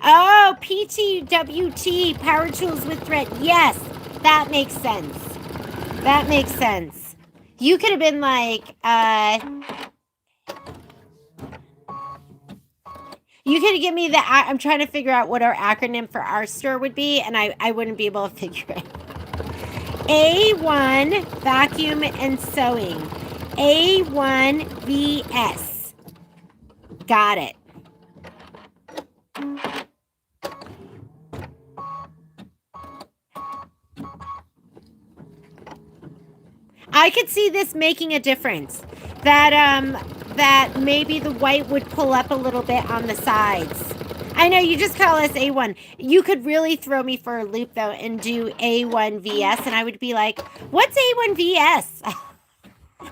[SPEAKER 1] Oh, PTWT, Power Tools with Thread. Yes, that makes sense. That makes sense. You could have been like, you could have given me the, I'm trying to figure out what our acronym for our store would be, and I wouldn't be able to figure it. A1 Vacuum and Sewing. A1VS. Got it. I could see this making a difference. That maybe the white would pull up a little bit on the sides. I know you just call us A1. You could really throw me for a loop though and do A1VS, and I would be like, what's A1VS?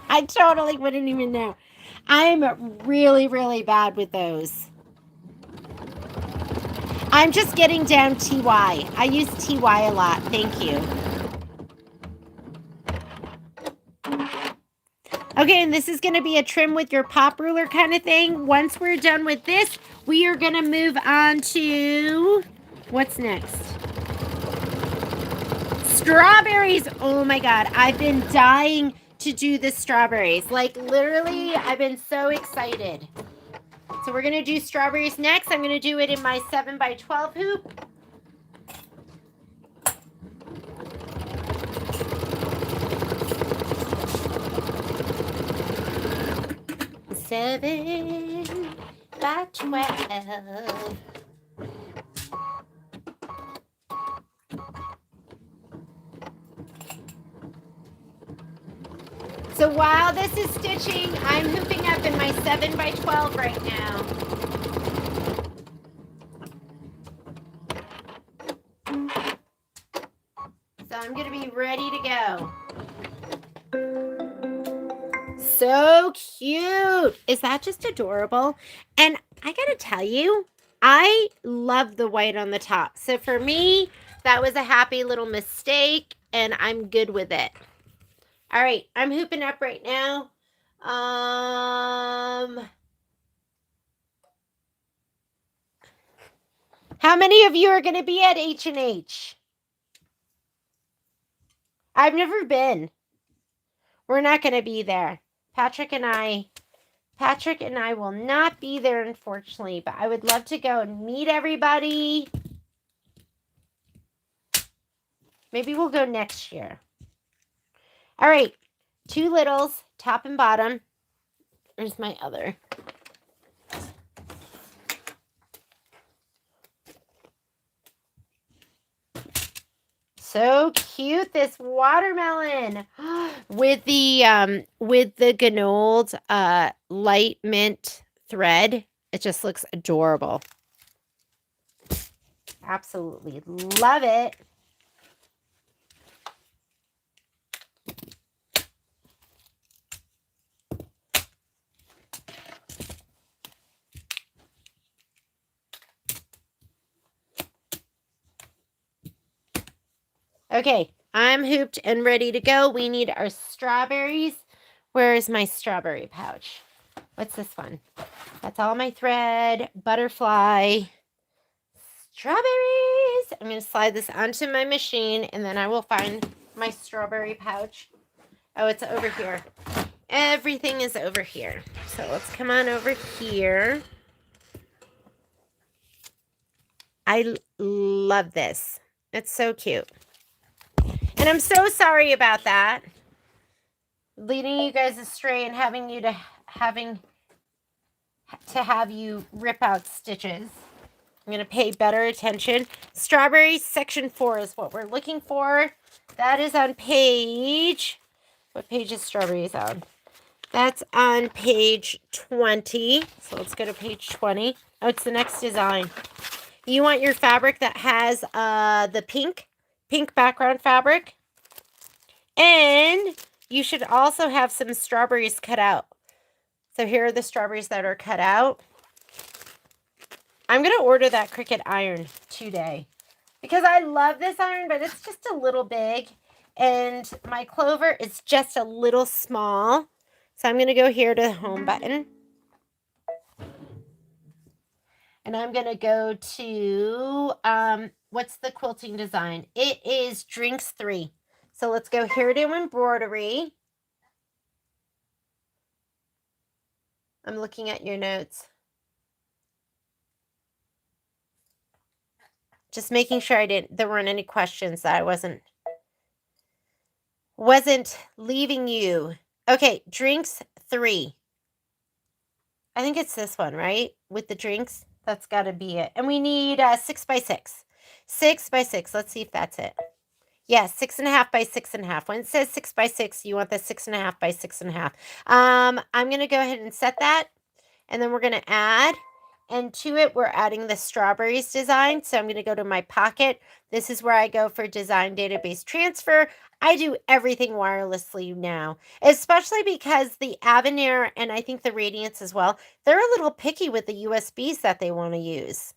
[SPEAKER 1] I totally wouldn't even know. I'm really, really bad with those. I'm just getting down TY. I use TY a lot. Thank you. Okay, and this is going to be a trim with your pop ruler kind of thing. Once we're done with this, we are going to move on to, what's next? Strawberries. Oh my God, I've been dying to do the strawberries. Like literally, I've been so excited. So we're going to do strawberries next. I'm going to do it in my 7x12 hoop. Seven by 12. So while this is stitching, I'm hooping up in my 7x12 right now. So I'm going to be ready to go. So cute. Is that just adorable? And I gotta tell you, I love the white on the top. So for me, that was a happy little mistake, and I'm good with it. All right, I'm hooping up right now. How many of you are going to be at H&H? I've never been. We're not going to be there. Patrick and I will not be there, unfortunately, but I would love to go and meet everybody. Maybe we'll go next year. All right, two littles, top and bottom. Where's my other? So so cute, this watermelon with the Ganold light mint thread. It just looks adorable. Absolutely love it. Okay, I'm hooped and ready to go. We need our strawberries. Where is my strawberry pouch? What's this one? That's all my thread, butterfly, strawberries. I'm going to slide this onto my machine, and then I will find my strawberry pouch. Oh, it's over here. Everything is over here. So let's come on over here. I love this. It's so cute. And I'm so sorry about that. Leading you guys astray and having to have you rip out stitches. I'm going to pay better attention. Strawberries section 4 is what we're looking for. That is on page... What page is strawberries on? That's on page 20. So let's go to page 20. Oh, it's the next design. You want your fabric that has the pink background fabric. And you should also have some strawberries cut out. So here are the strawberries that are cut out. I'm going to order that Cricut iron today because I love this iron, but it's just a little big. And my clover is just a little small. So I'm going to go here to the home button. And I'm going to go to, what's the quilting design? It is Drinks 3. So let's go here to embroidery. I'm looking at your notes. Just making sure there weren't any questions that I wasn't leaving you. Okay, Drinks 3. I think it's this one, right? With the drinks. That's got to be it. And we need 6 by 6. 6 by 6. Let's see if that's it. Yes, 6.5 by 6.5. When it says 6 by 6, you want the 6.5 by 6.5. I'm going to go ahead and set that. And then we're going to add. And to it, we're adding the strawberries design. So I'm going to go to my pocket. This is where I go for design database transfer. I do everything wirelessly now, especially because the Avenir and I think the Radiance as well, they're a little picky with the USBs that they want to use.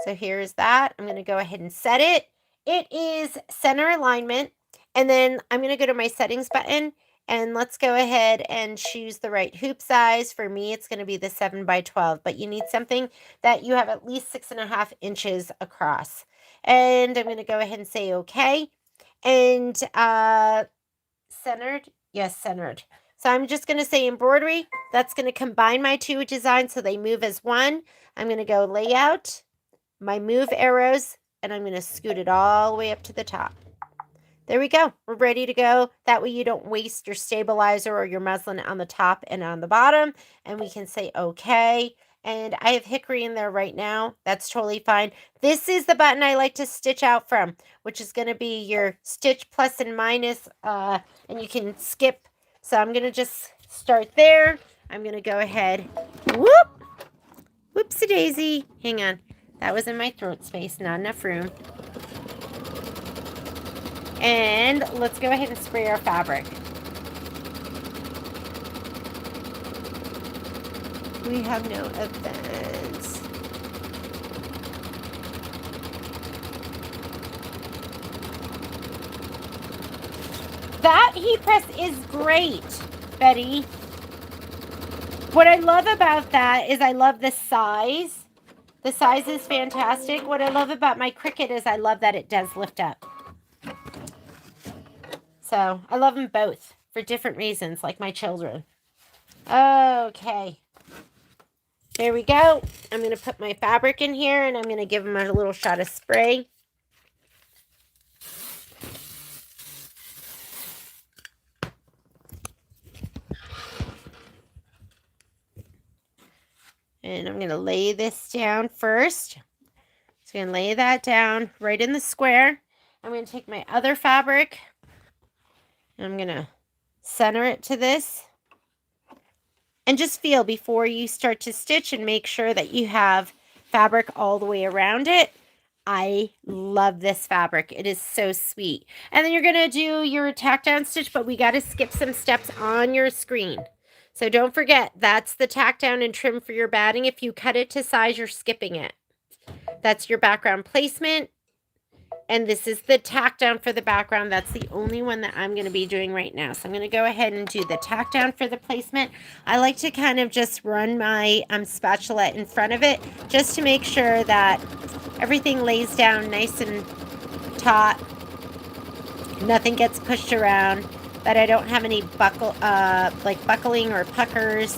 [SPEAKER 1] So here's that. I'm going to go ahead and set it. It is center alignment. And then I'm going to go to my settings button. And let's go ahead and choose the right hoop size. For me, it's going to be the 7 by 12. But you need something that you have at least 6.5 inches across. And I'm going to go ahead and say OK. And centered. Yes, centered. So I'm just going to say embroidery. That's going to combine my two designs so they move as one. I'm going to go layout, my move arrows, and I'm going to scoot it all the way up to the top. There we go. We're ready to go. That way you don't waste your stabilizer or your muslin on the top and on the bottom. And we can say OK. And I have hickory in there right now. That's totally fine. This is the button I like to stitch out from, which is going to be your stitch plus and minus. And you can skip. So I'm going to just start there. I'm going to go ahead. Whoop! Whoopsie daisy. Hang on. That was in my throat space. Not enough room. And let's go ahead and spray our fabric. We have no events. That heat press is great, Betty. What I love about that is I love the size. The size is fantastic. What I love about my Cricut is I love that it does lift up. So I love them both for different reasons, like my children. Okay. There we go. I'm going to put my fabric in here and I'm going to give them a little shot of spray. And I'm going to lay this down first. So I'm going to lay that down right in the square. I'm going to take my other fabric and I'm going to center it to this. And just feel before you start to stitch and make sure that you have fabric all the way around it. I love this fabric. It is so sweet. And then you're going to do your tack down stitch, but we got to skip some steps on your screen. So don't forget, that's the tack down and trim for your batting. If you cut it to size, you're skipping it. That's your background placement. And this is the tack down for the background. That's the only one that I'm going to be doing right now. So I'm going to go ahead and do the tack down for the placement. I like to kind of just run my spatula in front of it just to make sure that everything lays down nice and taut. Nothing gets pushed around. That I don't have any buckling or puckers.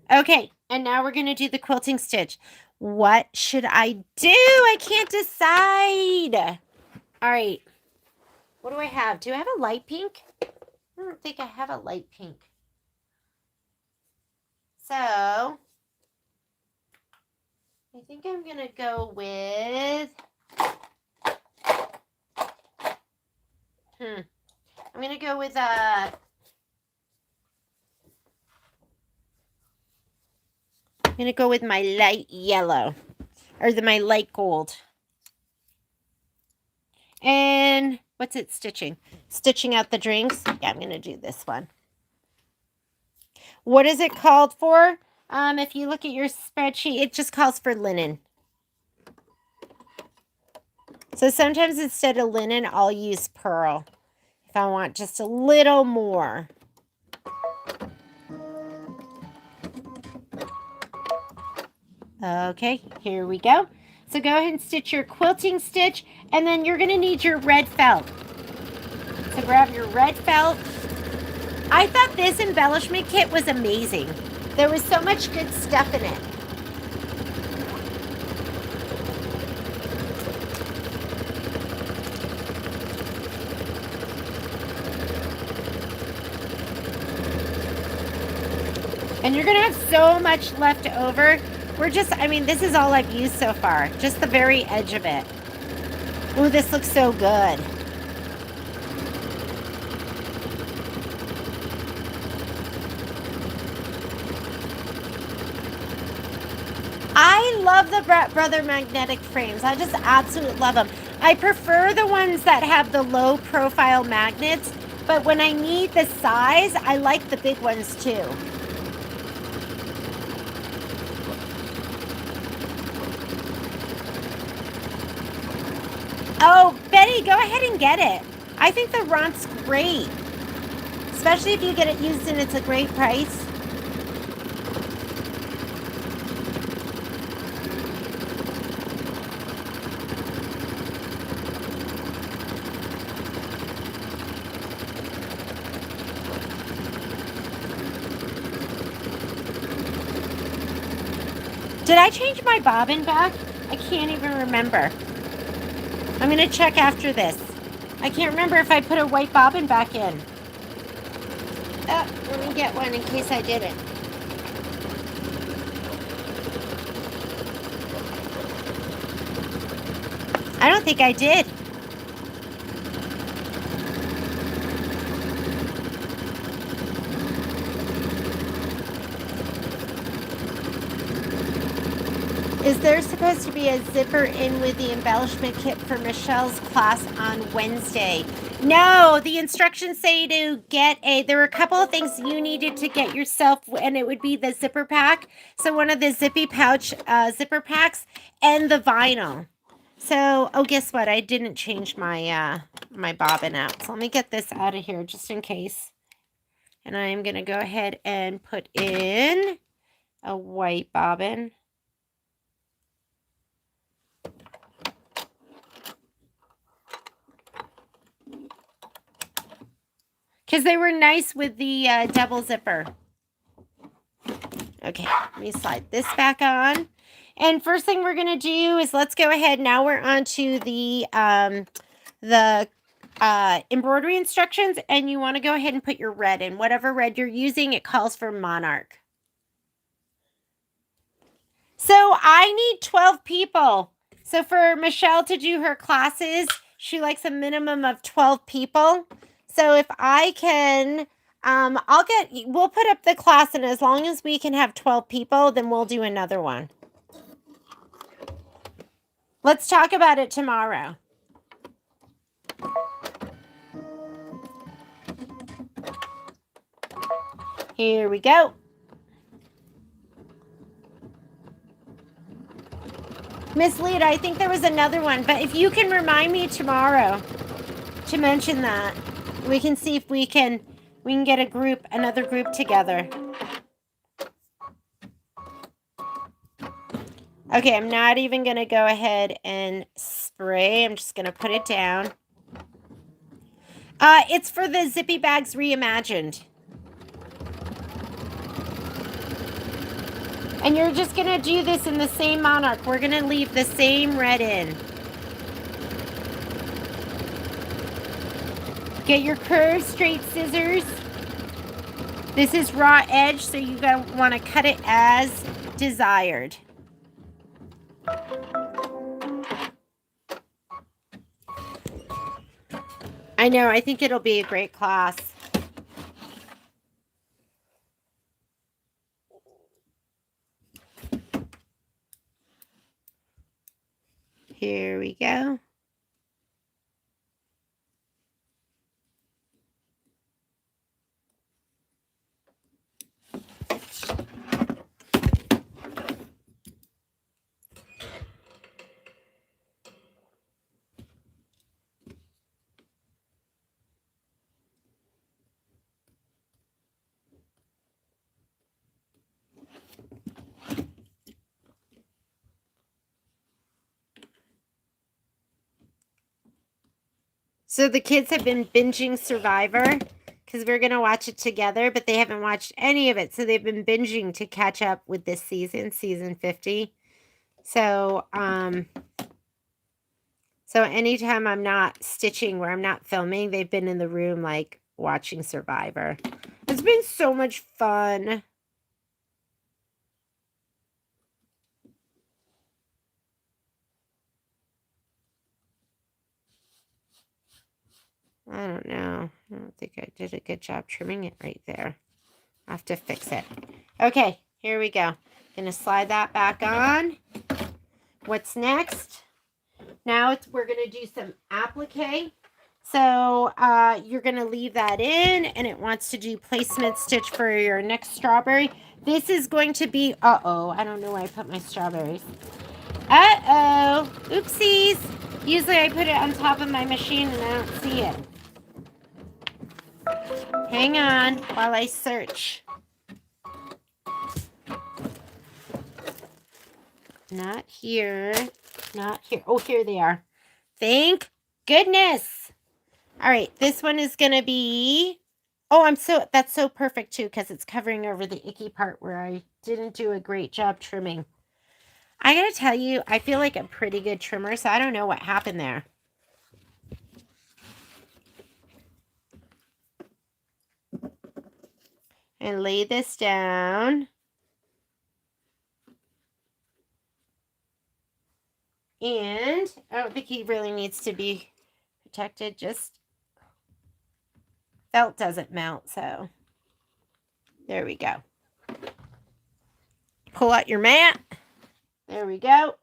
[SPEAKER 1] Okay, and now we're going to do the quilting stitch. What should I do? I can't decide. All right. What do I have? Do I have a light pink? I don't think I have a light pink. So, I think I'm going to go with... I'm going to go with I'm going to go with my light yellow, or my light gold. And what's it stitching? Stitching out the drinks. Yeah, I'm going to do this one. What is it called for? If you look at your spreadsheet, it just calls for linen. So sometimes instead of linen, I'll use pearl if I want just a little more. Okay, here we go. So go ahead and stitch your quilting stitch, and then you're going to need your red felt. So grab your red felt. I thought this embellishment kit was amazing. There was so much good stuff in it. And you're going to have so much left over. This is all I've used so far. Just the very edge of it. Ooh, this looks so good. I love the Brother magnetic frames. I just absolutely love them. I prefer the ones that have the low profile magnets, but when I need the size, I like the big ones too. Oh, Betty, go ahead and get it. I think the romp's great, especially if you get it used and it's a great price. Did I change my bobbin back? I can't even remember. I'm going to check after this. I can't remember if I put a white bobbin back in. Let me get one in case I didn't. I don't think I did. Is there supposed to be a zipper in with the embellishment kit for Michelle's class on Wednesday? No, the instructions say to get there were a couple of things you needed to get yourself, and it would be the zipper pack. So one of the zippy pouch zipper packs and the vinyl. So, oh, guess what? I didn't change my my bobbin out. So let me get this out of here just in case. And I'm going to go ahead and put in a white bobbin. Because they were nice with the double zipper. Okay, let me slide this back on. And first thing we're going to do is let's go ahead. Now we're on to the embroidery instructions, and you want to go ahead and put your red in. Whatever red you're using, it calls for monarch. So I need 12 people. So for Michelle to do her classes, she likes a minimum of 12 people. So if I can, we'll put up the class, and as long as we can have 12 people, then we'll do another one. Let's talk about it tomorrow. Here we go. Miss Lita, I think there was another one, but if you can remind me tomorrow to mention that, we can see if we can get another group together. Okay, I'm not even going to go ahead and spray. I'm just going to put it down. It's for the Zippy Bags Reimagined. And you're just going to do this in the same monarch. We're going to leave the same red in. Get your curved straight scissors. This is raw edge, so you want to cut it as desired. I know, I think it'll be a great class. Here we go. So the kids have been binging Survivor because we're going to watch it together, but they haven't watched any of it. So they've been binging to catch up with this season 50. So, so anytime I'm not stitching, where I'm not filming, they've been in the room like watching Survivor. It's been so much fun. I don't know. I don't think I did a good job trimming it right there. I have to fix it. Okay, here we go. Gonna slide that back on. What's next? Now we're gonna do some applique. So you're gonna leave that in, and it wants to do placement stitch for your next strawberry. This is going to be, uh-oh, I don't know where I put my strawberries. Uh-oh, oopsies. Usually I put it on top of my machine and I don't see it. Hang on while I search. Not here. Not here. Oh, here they are. Thank goodness. All right, this one is going to be... Oh, that's so perfect too, because it's covering over the icky part where I didn't do a great job trimming. I gotta tell you, I feel like a pretty good trimmer, so I don't know what happened there. And lay this down. And I don't think he really needs to be protected. Just felt doesn't melt, so there we go. Pull out your mat. There we go.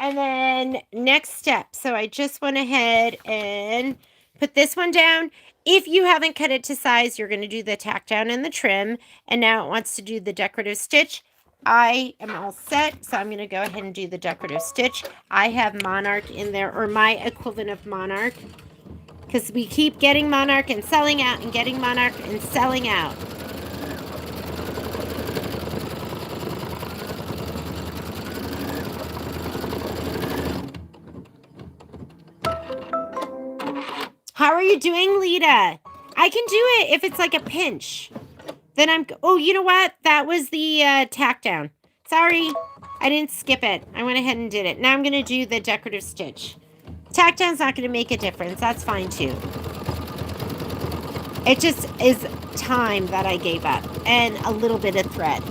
[SPEAKER 1] And then next step. So I just went ahead and put this one down. If you haven't cut it to size, you're going to do the tack down and the trim. And now it wants to do the decorative stitch. I am all set, so I'm going to go ahead and do the decorative stitch. I have Monarch in there, or my equivalent of Monarch, because we keep getting Monarch and selling out and getting Monarch and selling out. How are you doing, Lita? I can do it if it's like a pinch. Then I'm... Oh, you know what? That was the tack down. Sorry, I didn't skip it. I went ahead and did it. Now I'm going to do the decorative stitch. Tack down's not going to make a difference. That's fine, too. It just is time that I gave up and a little bit of thread.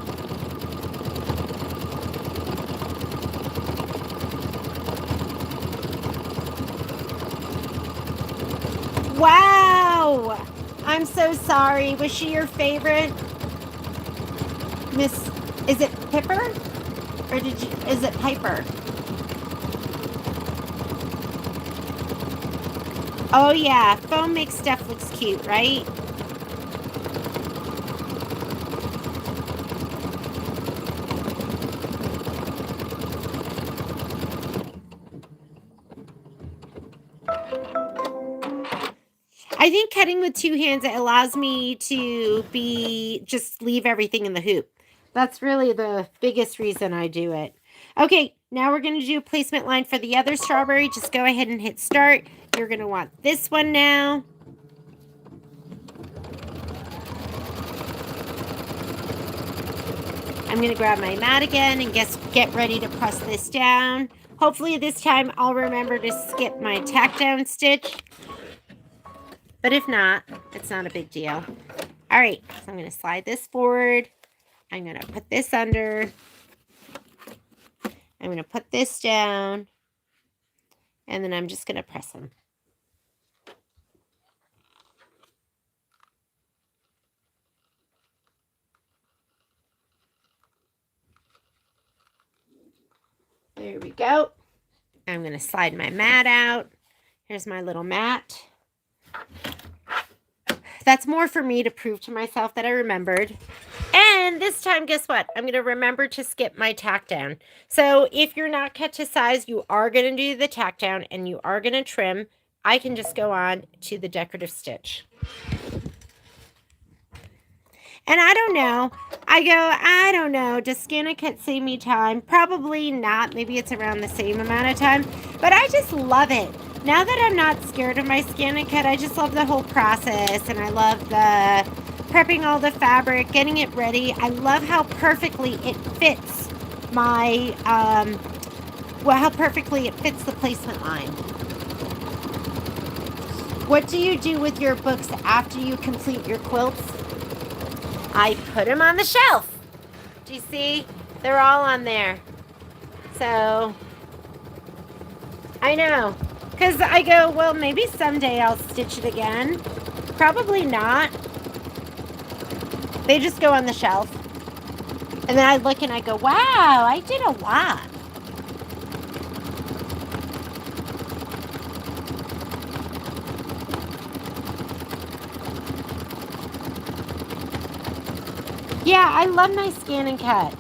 [SPEAKER 1] Wow! I'm so sorry. Was she your favorite? Miss, is it Pipper? Or is it Piper? Oh yeah, foam makes stuff looks cute, right? I think cutting with two hands, it allows me to just leave everything in the hoop. That's really the biggest reason I do it. Okay, now we're going to do a placement line for the other strawberry. Just go ahead and hit start. You're going to want this one now. I'm going to grab my mat again and get ready to press this down. Hopefully this time I'll remember to skip my tack down stitch. But if not, it's not a big deal. All right, so I'm going to slide this forward. I'm going to put this under. I'm going to put this down. And then I'm just going to press them. There we go. I'm going to slide my mat out. Here's my little mat. That's more for me to prove to myself that I remembered. And this time, guess what? I'm going to remember to skip my tack down. So if you're not cut to size, you are going to do the tack down and you are going to trim. I can just go on to the decorative stitch. And I don't know. I don't know. Does Scan-A-Cut save me time? Probably not. Maybe it's around the same amount of time. But I just love it. Now that I'm not scared of my Scan-A-Cut, I just love the whole process. And I love the prepping all the fabric, getting it ready. I love how perfectly it fits my, how perfectly it fits the placement line. What do you do with your books after you complete your quilts? I put them on the shelf. Do you see? They're all on there. So, I know. Because I go, well, maybe someday I'll stitch it again. Probably not. They just go on the shelf. And then I look and I go, wow, I did a lot. Yeah, I love my Scan-A-Cut.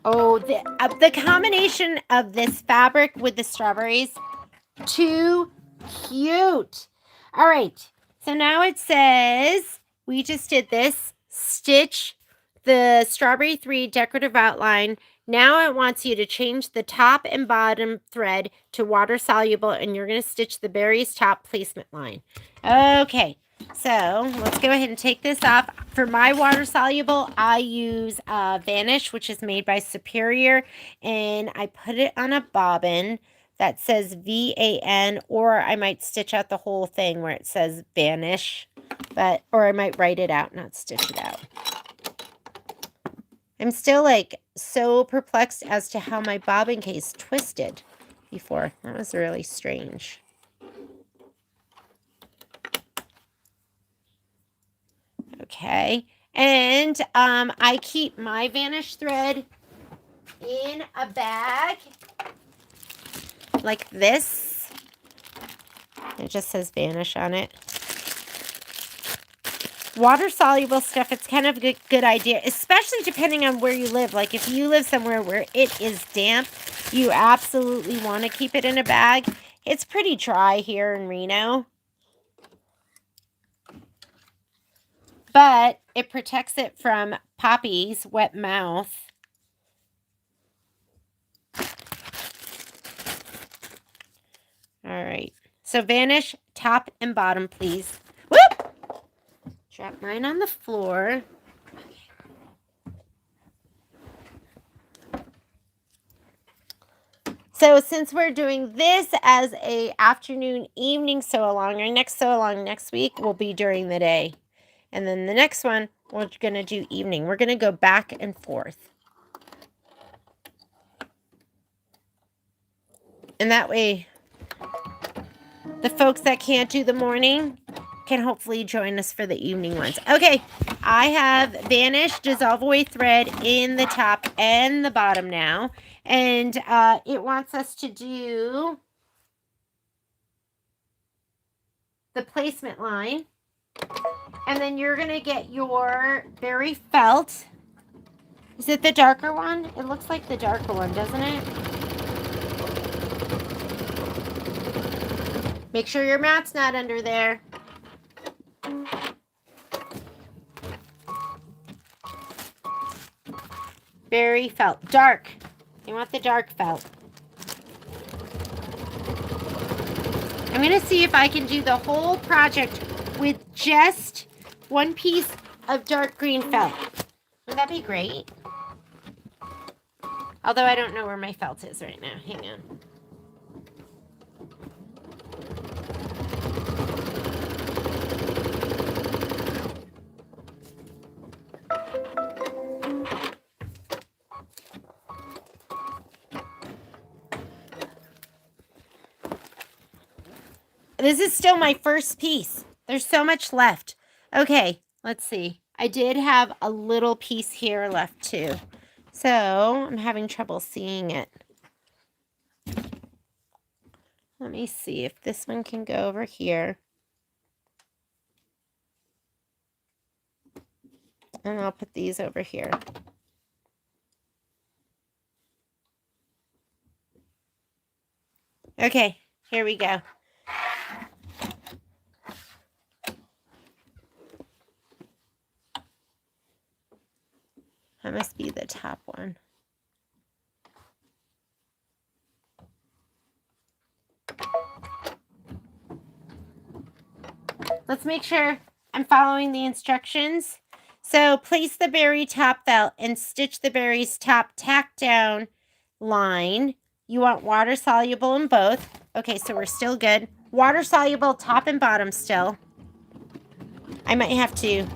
[SPEAKER 1] Oh, the combination of this fabric with the strawberries, too cute. All right, so now it says, we just did this, stitch the strawberry 3 decorative outline. Now it wants you to change the top and bottom thread to water soluble, and you're going to stitch the berries top placement line. Okay, so let's go ahead and take this off. For my water soluble, I use Vanish, which is made by Superior, and I put it on a bobbin that says VAN, or I might stitch out the whole thing where it says Vanish, or I might write it out, not stitch it out. I'm still like so perplexed as to how my bobbin case twisted before. That was really strange. Okay, and I keep my Vanish thread in a bag like this. It just says Vanish on it. Water soluble stuff, it's kind of a good idea, especially depending on where you live. Like if you live somewhere where it is damp, you absolutely want to keep it in a bag. It's pretty dry here in Reno, but it protects it from Poppy's wet mouth. All right, so Vanish top and bottom, please. Whoop! Drop mine on the floor. So since we're doing this as a afternoon evening sew along, our next sew along next week will be during the day. And then the next one, we're going to do evening. We're going to go back and forth. And that way, the folks that can't do the morning can hopefully join us for the evening ones. Okay, I have Vanish Dissolve Away thread in the top and the bottom now. And it wants us to do the placement line. And then you're going to get your berry felt. Is it the darker one? It looks like the darker one, doesn't it? Make sure your mat's not under there. Berry felt. Dark. You want the dark felt. I'm going to see if I can do the whole project with just one piece of dark green felt. Would that be great? Although I don't know where my felt is right now. Hang on. This is still my first piece. There's so much left. Okay, let's see. I did have a little piece here left too. So I'm having trouble seeing it. Let me see if this one can go over here. And I'll put these over here. Okay, here we go. That must be the top one. Let's make sure I'm following the instructions. So place the berry top felt and stitch the berry's top tack down line. You want water soluble in both. Okay, so we're still good. Water soluble top and bottom still. I might have to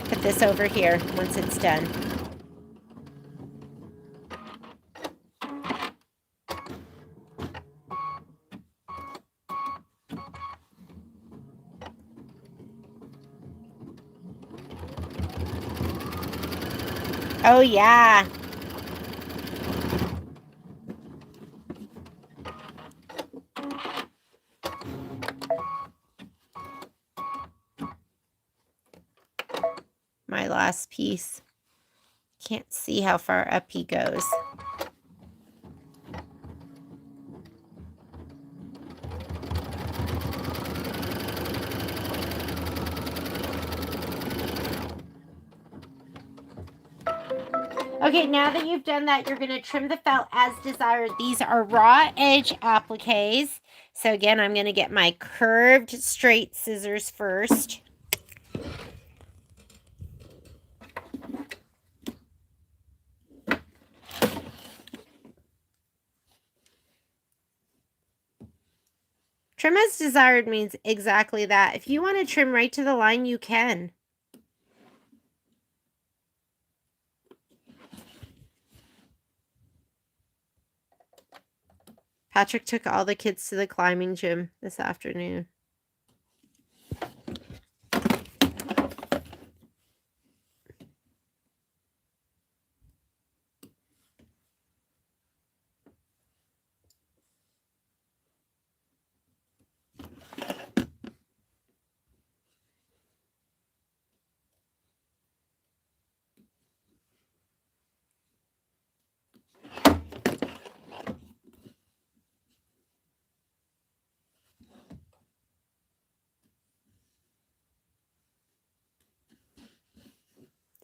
[SPEAKER 1] put this over here once it's done. Oh yeah. My last piece. Can't see how far up he goes. Okay, now that you've done that, you're going to trim the felt as desired. These are raw edge appliques. So again, I'm going to get my curved straight scissors first. Trim as desired means exactly that. If you want to trim right to the line, you can. Patrick took all the kids to the climbing gym this afternoon.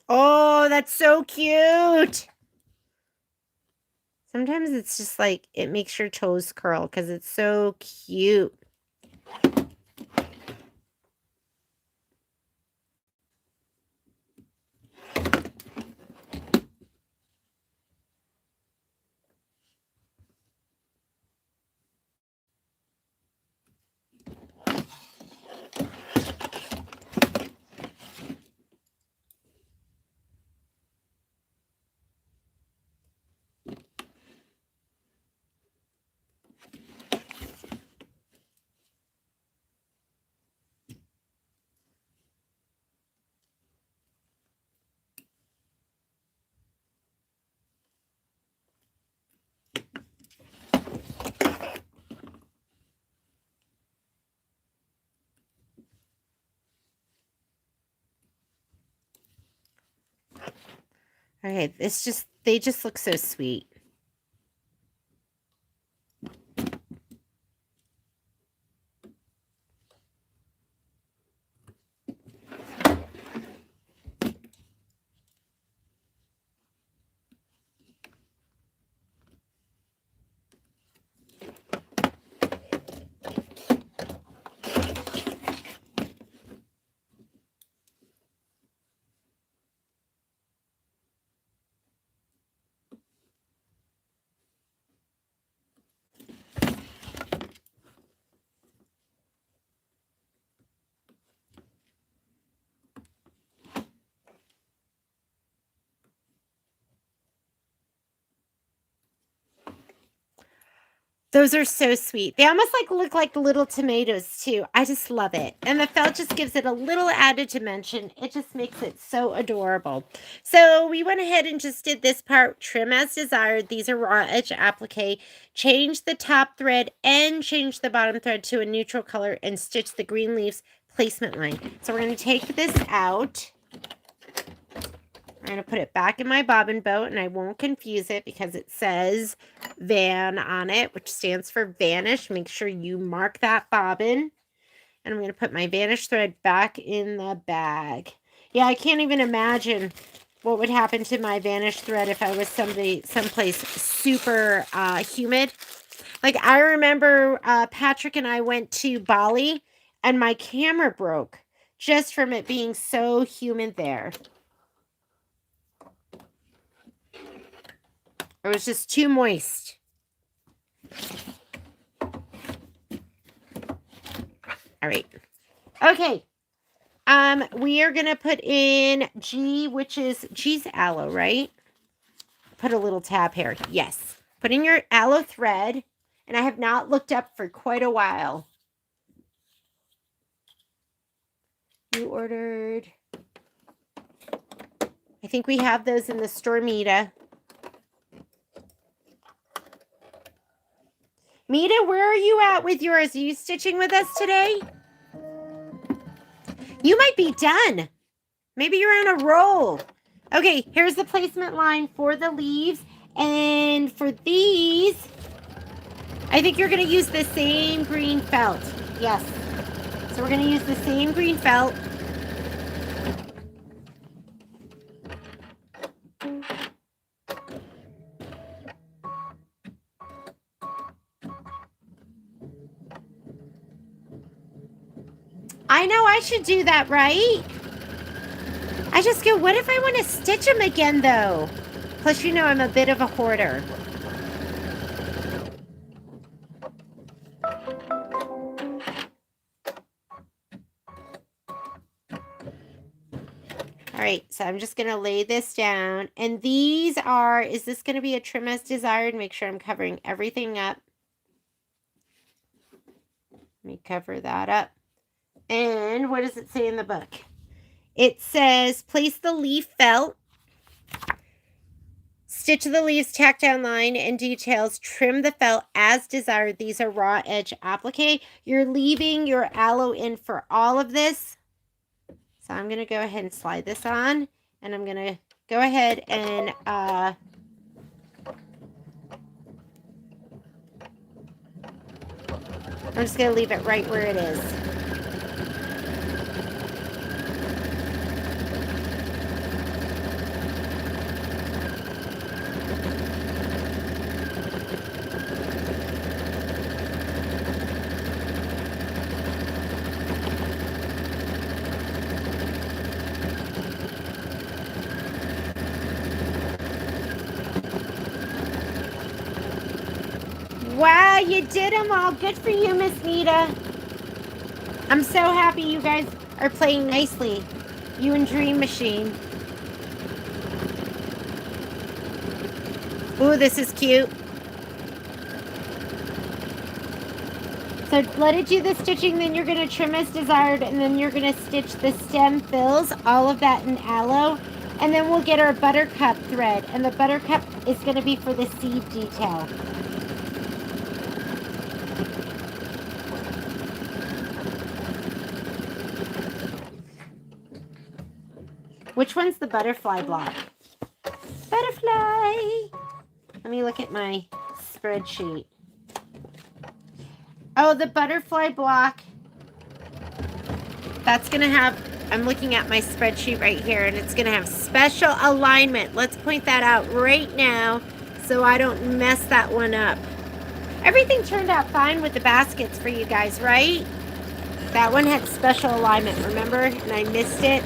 [SPEAKER 1] Oh, that's so cute. Sometimes it's just like, it makes your toes curl because it's so cute. Okay, they just look so sweet. Those are so sweet. They almost look like little tomatoes too. I just love it. And the felt just gives it a little added dimension. It just makes it so adorable. So we went ahead and just did this part. Trim as desired. These are raw edge applique. Change the top thread and change the bottom thread to a neutral color and stitch the green leaves placement line. So we're going to take this out. I'm going to put it back in my bobbin boat, and I won't confuse it because it says Van on it, which stands for vanish. Make sure you mark that bobbin. And I'm going to put my vanish thread back in the bag. Yeah, I can't even imagine what would happen to my vanish thread if I was someplace super humid. Like, I remember Patrick and I went to Bali, and my camera broke just from it being so humid there. It was just too moist. All right. Okay. We are going to put in G, which is G's aloe, right? Put a little tab here. Yes. Put in your aloe thread. And I have not looked up for quite a while. You ordered... I think we have those in the store, Mita. Mita, where are you at with yours? Are you stitching with us today? You might be done. Maybe you're on a roll. Okay, here's the placement line for the leaves. And for these, I think you're going to use the same green felt. Yes. So we're going to use the same green felt. I know I should do that, right? I just go, what if I want to stitch them again, though? Plus, you know, I'm a bit of a hoarder. All right, so I'm just going to lay this down. And these are, is this going to be a trim as desired? Make sure I'm covering everything up. Let me cover that up. And what does it say in the book? It says, place the leaf felt, stitch the leaves, tack down line and details, trim the felt as desired. These are raw edge applique. You're leaving your aloe in for all of this. So I'm going to go ahead and slide this on, and I'm going to go ahead and I'm just going to leave it right where it is. Wow, you did them all. Good for you, Miss Nita. I'm so happy you guys are playing nicely. You and Dream Machine. Ooh, this is cute. So let it do the stitching, then you're going to trim as desired, and then you're going to stitch the stem fills, all of that in aloe. And then we'll get our buttercup thread, and the buttercup is going to be for the seed detail. Which one's the butterfly block? butterfly. Let me look at my spreadsheet. Oh, the butterfly block. That's going to have, I'm looking at my spreadsheet right here, and it's going to have special alignment. Let's point that out right now so I don't mess that one up. Everything turned out fine with the baskets for you guys, right? That one had special alignment, remember? And I missed it.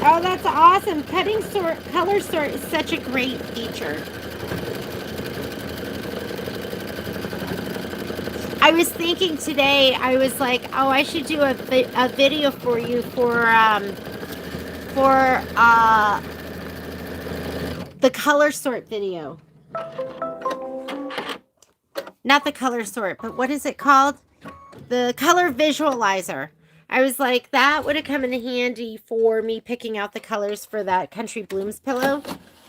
[SPEAKER 1] Oh, that's awesome. Cutting sort, color sort is such a great feature. I was thinking today, I was like, oh, I should do a video for you for the color sort video. Not the color sort, but what is it called? The color visualizer. I was like, that would have come in handy for me picking out the colors for that Country Blooms pillow.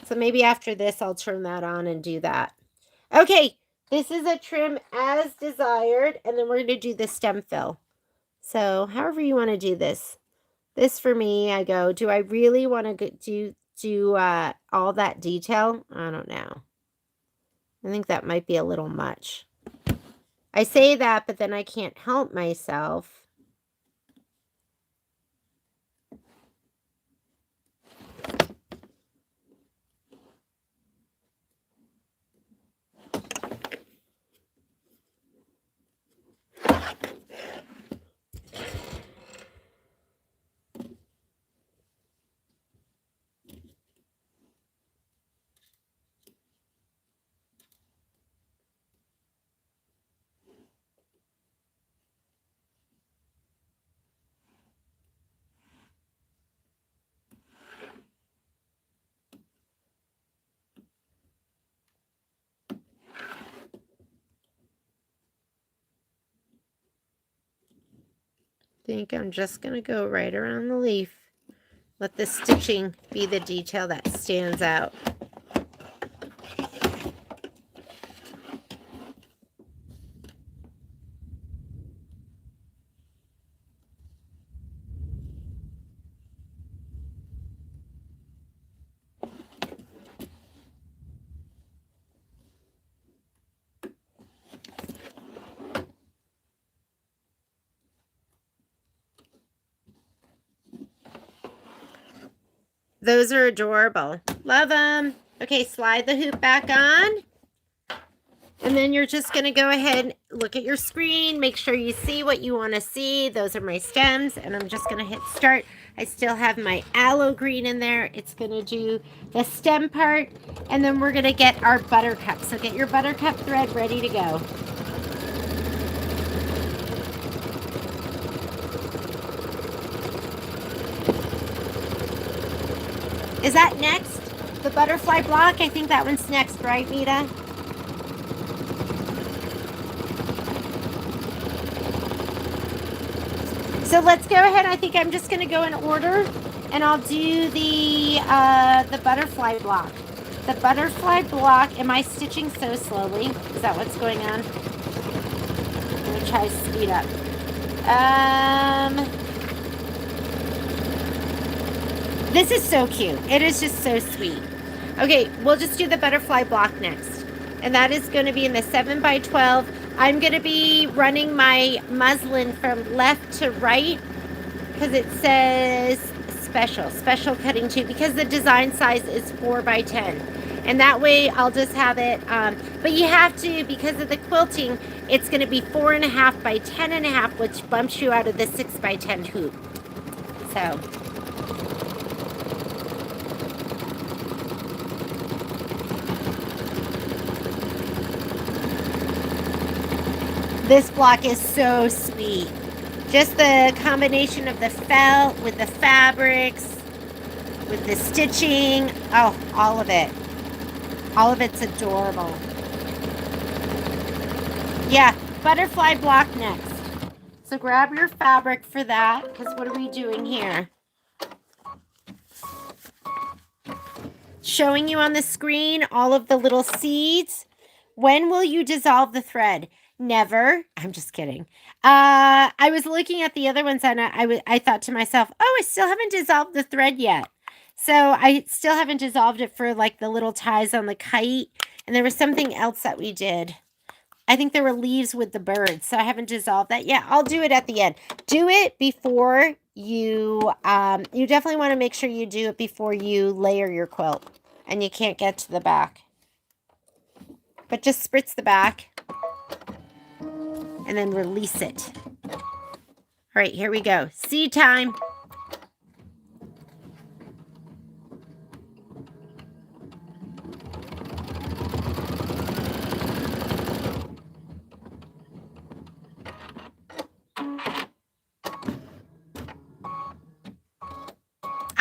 [SPEAKER 1] So maybe after this, I'll turn that on and do that. Okay, this is a trim as desired, and then we're going to do the stem fill. So however you want to do this. This for me, I go, do I really want to do all that detail? I don't know. I think that might be a little much. I say that, but then I can't help myself. Think I'm just going to go right around the leaf. Let the stitching be the detail that stands out. Those are adorable. Love them. Okay, slide the hoop back on. And then you're just going to go ahead and look at your screen. Make sure you see what you want to see. Those are my stems. And I'm just going to hit start. I still have my aloe green in there. It's going to do the stem part. And then we're going to get our buttercup. So get your buttercup thread ready to go. Is that next? The butterfly block? I think that one's next, right, Mita? So let's go ahead. I think I'm just going to go in order, and I'll do the butterfly block. The butterfly block. Am I stitching so slowly? Is that what's going on? Let me try to speed up. This is so cute. It is just so sweet. Okay, we'll just do the butterfly block next. And that is going to be in the 7x12. I'm going to be running my muslin from left to right because it says special cutting tube, because the design size is 4x10. And that way I'll just have it, but you have to, because of the quilting, it's going to be 4.5 by 10.5, which bumps you out of the 6x10 hoop. So... this block is so sweet. Just the combination of the felt with the fabrics, with the stitching. Oh, all of it. All of it's adorable. Yeah, butterfly block next. So grab your fabric for that, because what are we doing here? Showing you on the screen all of the little seeds. When will you dissolve the thread? Never. I'm just kidding. I was looking at the other ones and I thought to myself, oh, I still haven't dissolved the thread yet. So I still haven't dissolved it for like the little ties on the kite. And there was something else that we did. I think there were leaves with the birds, so I haven't dissolved that yet. I'll do it at the end. Do it before you, you definitely want to make sure you do it before you layer your quilt and you can't get to the back. But just spritz the back and then release it. All right, here we go. Seed time.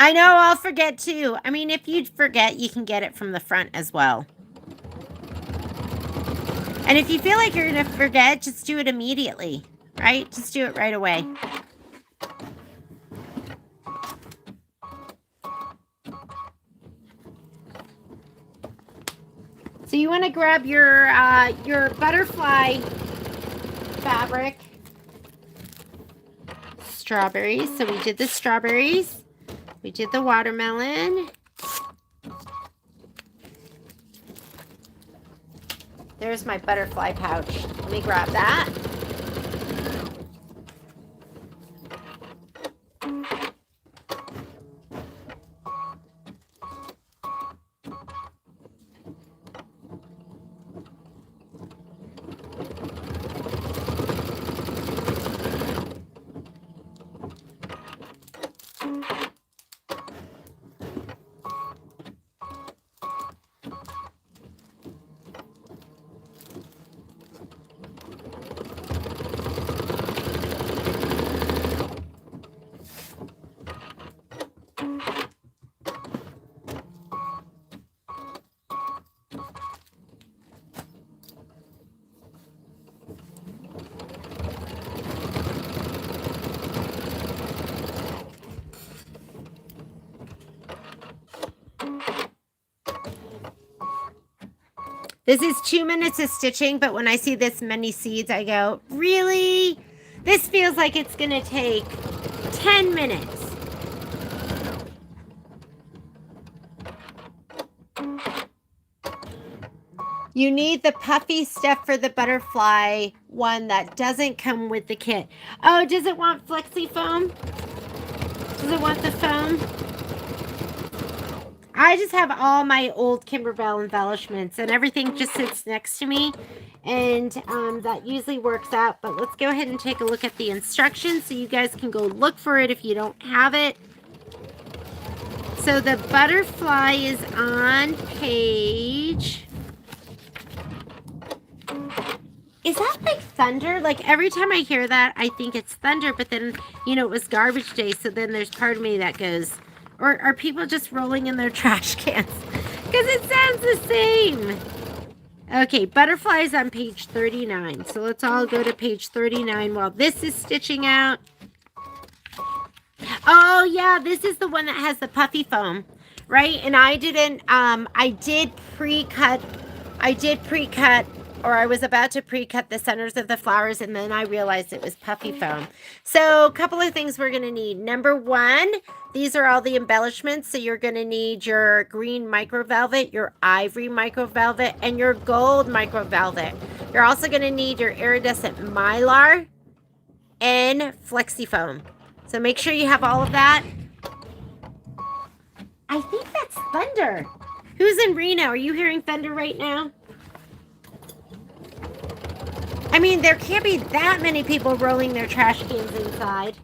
[SPEAKER 1] I know, I'll forget too. I mean, if you forget, you can get it from the front as well. And if you feel like you're going to forget, just do it immediately, right? Just do it right away. So you want to grab your butterfly fabric. Strawberries. So we did the strawberries. We did the watermelon. There's my butterfly pouch. Let me grab that. This is 2 minutes of stitching, but when I see this many seeds, I go, really? This feels like it's going to take 10 minutes. You need the puffy stuff for the butterfly one that doesn't come with the kit. Oh, does it want flexi foam? Does it want the foam? I just have all my old Kimberbell embellishments and everything just sits next to me, and that usually works out. But let's go ahead and take a look at the instructions so you guys can go look for it if you don't have it. So the butterfly is on page... Is that like thunder? Like every time I hear that, I think it's thunder, but then, you know, it was garbage day, so then there's part of me that goes... Or are people just rolling in their trash cans? Because it sounds the same. Okay, butterflies on page 39. So let's all go to page 39 while this is stitching out. Oh, yeah, this is the one that has the puffy foam, right? And I didn't, I did pre-cut, or I was about to pre-cut the centers of the flowers, and then I realized it was puffy foam. So a couple of things we're going to need. Number one, these are all the embellishments. So you're going to need your green micro velvet, your ivory micro velvet, and your gold micro velvet. You're also going to need your iridescent mylar and flexi foam. So make sure you have all of that. I think that's thunder. Who's in Reno? Are you hearing thunder right now? I mean, there can't be that many people rolling their trash cans inside.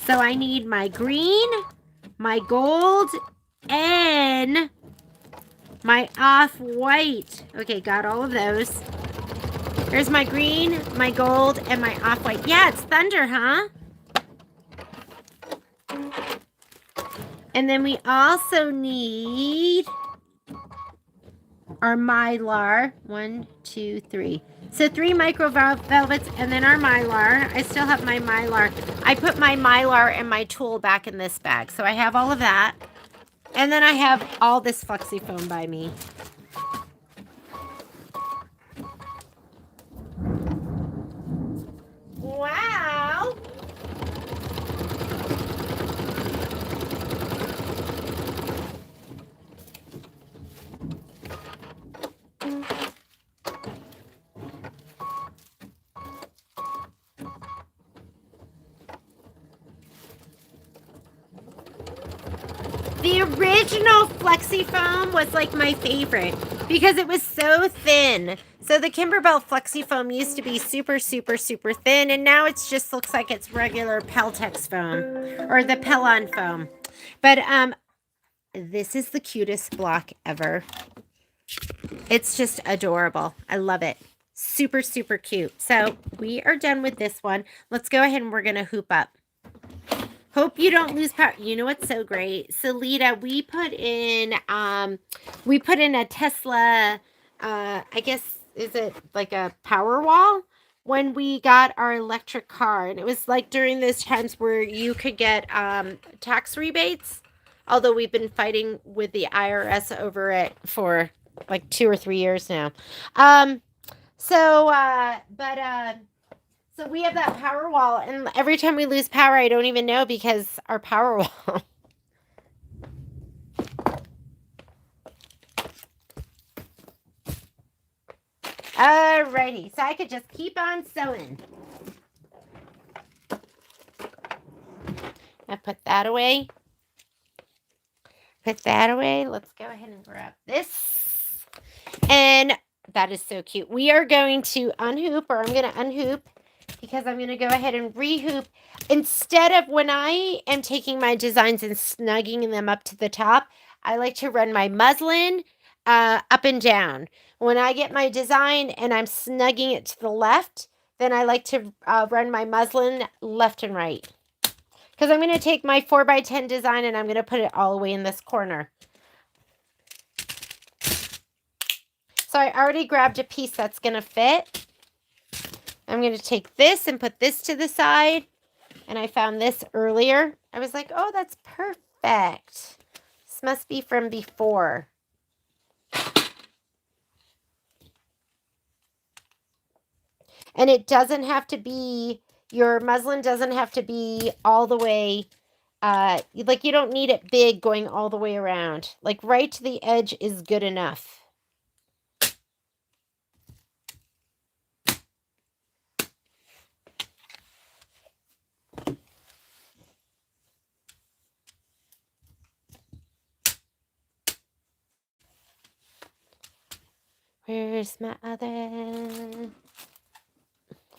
[SPEAKER 1] So I need my green, my gold, and my off-white. Okay, got all of those. There's my green, my gold, and my off-white. Yeah, it's thunder, huh? And then we also need our Mylar. 1, 2, 3. So 3 micro velvets and then our Mylar. I still have my Mylar. I put my Mylar and my tool back in this bag. So I have all of that. And then I have all this flexi foam by me. Wow. The original flexi foam was like my favorite because it was so thin. So the Kimberbell flexi foam used to be super, super, super thin, and now it just looks like it's regular Peltex foam or the Pellon foam. But this is the cutest block ever. It's just adorable. I love it. Super, super cute. So we are done with this one. Let's go ahead and we're going to hoop up. Hope you don't lose power. You know what's so great? Salita, we put in a Tesla, I guess, is it like a power wall? When we got our electric car. And it was like during those times where you could get tax rebates. Although we've been fighting with the IRS over it for like 2 or 3 years now. So we have that power wall, and every time we lose power, I don't even know because our power wall. Alrighty, so I could just keep on sewing. I put that away. Put that away. Let's go ahead and grab this. And that is so cute. We are going to unhoop, or I'm going to unhoop, because I'm going to go ahead and rehoop. Instead of when I am taking my designs and snugging them up to the top, I like to run my muslin up and down. When I get my design and I'm snugging it to the left, then I like to run my muslin left and right. Because I'm going to take my 4x10 design and I'm going to put it all the way in this corner. So I already grabbed a piece that's going to fit. I'm going to take this and put this to the side. And I found this earlier. I was like, oh, that's perfect. This must be from before. And it doesn't have to be, your muslin doesn't have to be all the way, like you don't need it big going all the way around. Like right to the edge is good enough. Where's my other?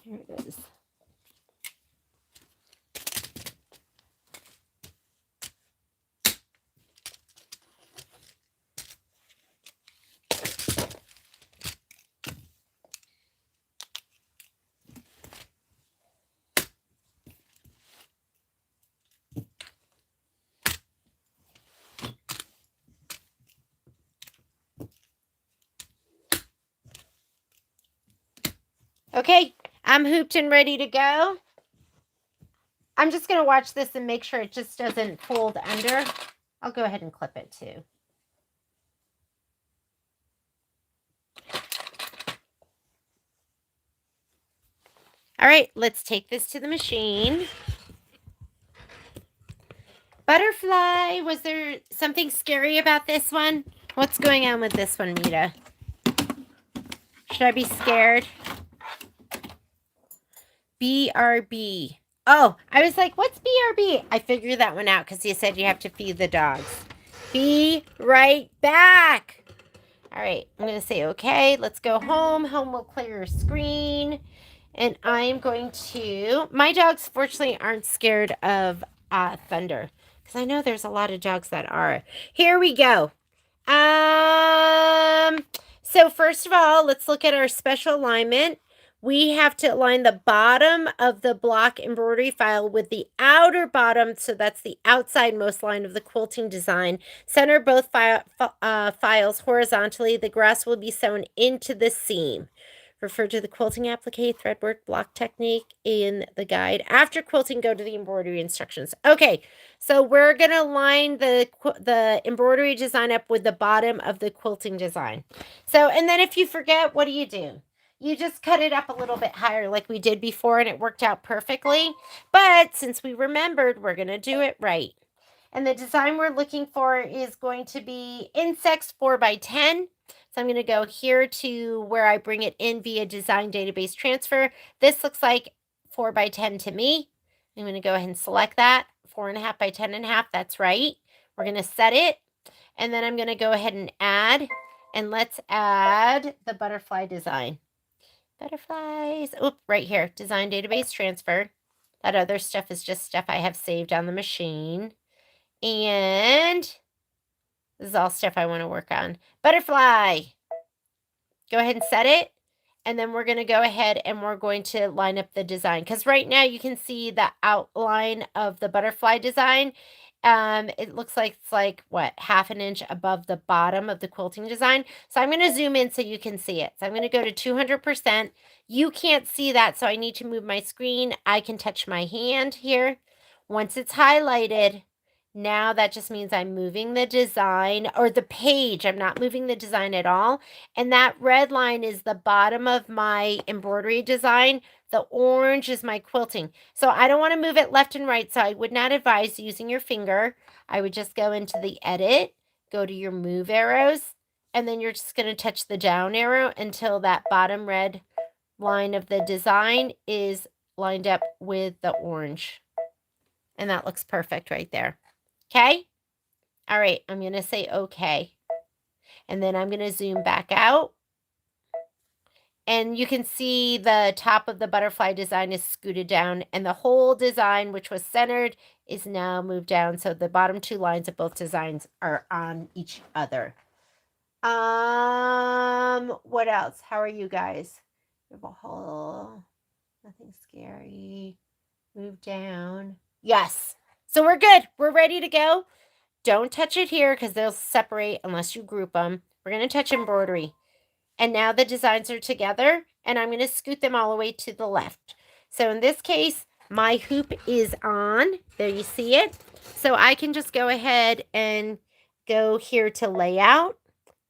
[SPEAKER 1] Here it is. Okay, I'm hooped and ready to go. I'm just going to watch this and make sure it just doesn't fold under. I'll go ahead and clip it too. All right, let's take this to the machine. Butterfly, was there something scary about this one? What's going on with this one, Mita? Should I be scared? BRB. Oh, I was like, what's BRB? I figured that one out because you said you have to feed the dogs. Be right back. All right, I'm going to say, okay, let's go home. Home will clear your screen. And I'm going to, my dogs fortunately aren't scared of thunder. Because I know there's a lot of dogs that are. Here we go. So first of all, let's look at our special alignment. we have to align the bottom of the block embroidery file with the outer bottom, so that's the outside most line of the quilting design. Center both files horizontally. The grass will be sewn into the seam. Refer to the quilting applique threadwork block technique in the guide. After quilting, go to the embroidery instructions. Okay, so we're going to line the embroidery design up with the bottom of the quilting design. So, and then if you forget, what do? You just cut it up a little bit higher like we did before, and it worked out perfectly. But since we remembered, we're going to do it right. And the design we're looking for is going to be insects 4x10. So I'm going to go here to where I bring it in via design database transfer. This looks like 4x10 to me. I'm going to go ahead and select that. 4.5 by 10.5. That's right. We're going to set it. And then I'm going to go ahead and add. And let's add the butterfly design. Butterflies. Oop, right here. Design database transfer. That other stuff is just stuff I have saved on the machine. And this is all stuff I want to work on. Butterfly. Go ahead and set it. And then we're going to go ahead and we're going to line up the design. Because right now you can see the outline of the butterfly design. It looks like it's like, what, 1/2 inch above the bottom of the quilting design. So I'm going to zoom in so you can see it. So I'm going to go to 200%. You can't see that, so I need to move my screen. I can touch my hand here. Once it's highlighted, now that just means I'm moving the design or the page. I'm not moving the design at all. And that red line is the bottom of my embroidery design. The orange is my quilting. So I don't want to move it left and right. So I would not advise using your finger. I would just go into the edit, go to your move arrows, and then you're just going to touch the down arrow until that bottom red line of the design is lined up with the orange. And that looks perfect right there. Okay? All right, I'm going to say okay. And then I'm going to zoom back out. And you can see the top of the butterfly design is scooted down. And the whole design, which was centered, is now moved down. So the bottom 2 lines of both designs are on each other. What else? How are you guys? We have a whole, nothing scary. Move down. Yes. So we're good. We're ready to go. Don't touch it here because they'll separate unless you group them. We're going to touch embroidery. And now the designs are together, and I'm going to scoot them all the way to the left. So in this case, my hoop is on. There you see it. So I can just go ahead and go here to layout,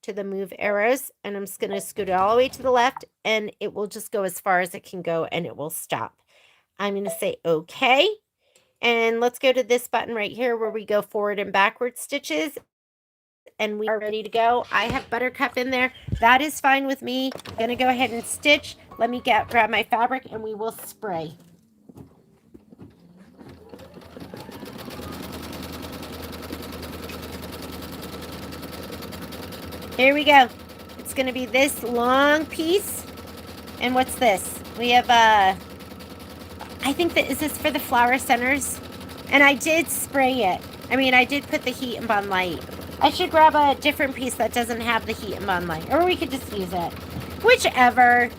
[SPEAKER 1] to the move arrows, and I'm just going to scoot it all the way to the left, and it will just go as far as it can go, and it will stop. I'm going to say okay. And let's go to this button right here where we go forward and backward stitches. And we are ready to go. I have Buttercup in there. That is fine with me. I'm going to go ahead and stitch. Let me grab my fabric and we will spray. Here we go. It's going to be this long piece. And what's this? We have I think that is this for the flower centers. And I did spray it. I mean, I did put the heat and bond light. I should grab a different piece that doesn't have the heat and bond light. Or we could just use it. Whichever.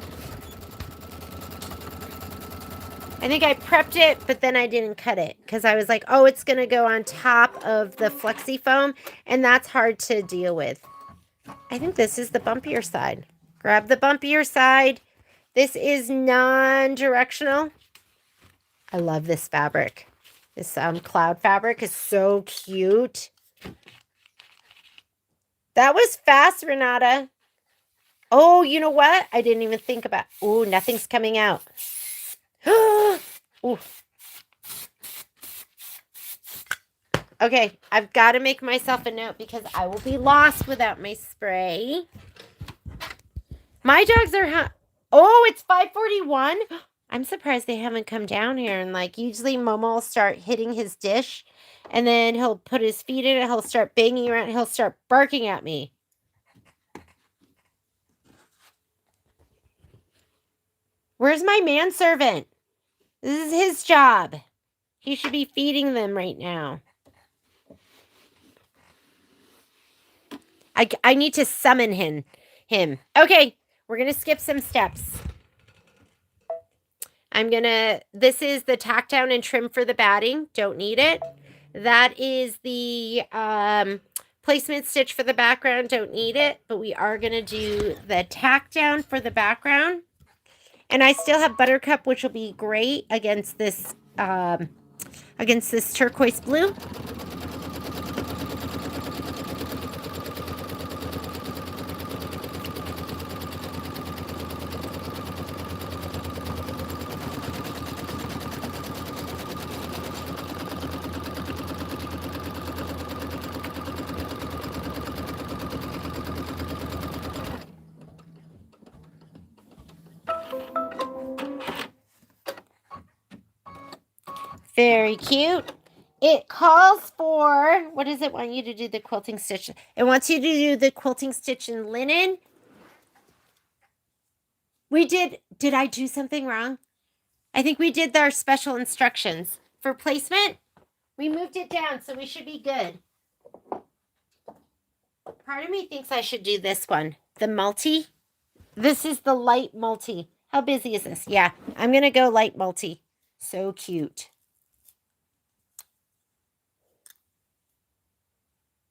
[SPEAKER 1] I think I prepped it, but then I didn't cut it. Because I was like, oh, it's going to go on top of the flexi foam. And that's hard to deal with. I think this is the bumpier side. Grab the bumpier side. This is non-directional. I love this fabric. This cloud fabric is so cute. That was fast, Renata. Oh, you know what? I didn't even think about. Ooh, nothing's coming out. Ooh. Okay, I've got to make myself a note because I will be lost without my spray. My dogs are... Oh, it's 5:41. I'm surprised they haven't come down here. And like usually Momo will start hitting his dish. And then he'll put his feet in it. He'll start banging around. He'll start barking at me. Where's my manservant? This is his job. He should be feeding them right now. I need to summon him. Okay, we're going to skip some steps. This is the tack down and trim for the batting. Don't need it. That is the placement stitch for the background. Don't need it. But we are going to do the tack down for the background. And I still have Buttercup, which will be great against this turquoise blue. Very cute. It calls for, what does it want you to do the quilting stitch? It wants you to do the quilting stitch in linen. Did I do something wrong? I think we did our special instructions. For placement, we moved it down, so we should be good. Part of me thinks I should do this one. The multi. This is the light multi. How busy is this? Yeah, I'm going to go light multi. So cute.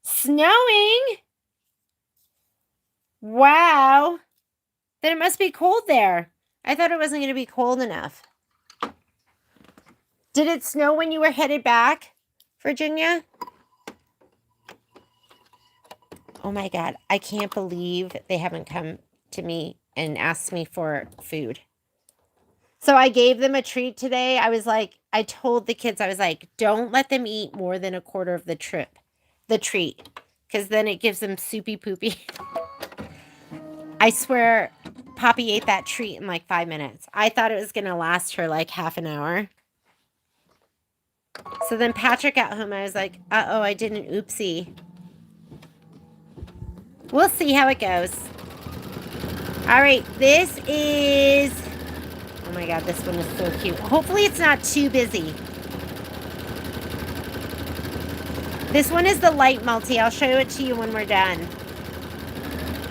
[SPEAKER 1] Snowing? Wow. Then it must be cold there. I thought it wasn't going to be cold enough. Did it snow when you were headed back, Virginia? Oh my God. I can't believe they haven't come to me and asked me for food. So I gave them a treat today. I told the kids, I was like, don't let them eat more than a quarter of the treat, because then it gives them soupy poopy. I swear, Poppy ate that treat in like 5 minutes. I thought it was going to last her like half an hour. So then Patrick got home. I was like, uh-oh, I did an oopsie. We'll see how it goes. All right, this is... Oh my God, this one is so cute. Hopefully it's not too busy. This one is the light multi. I'll show it to you when we're done.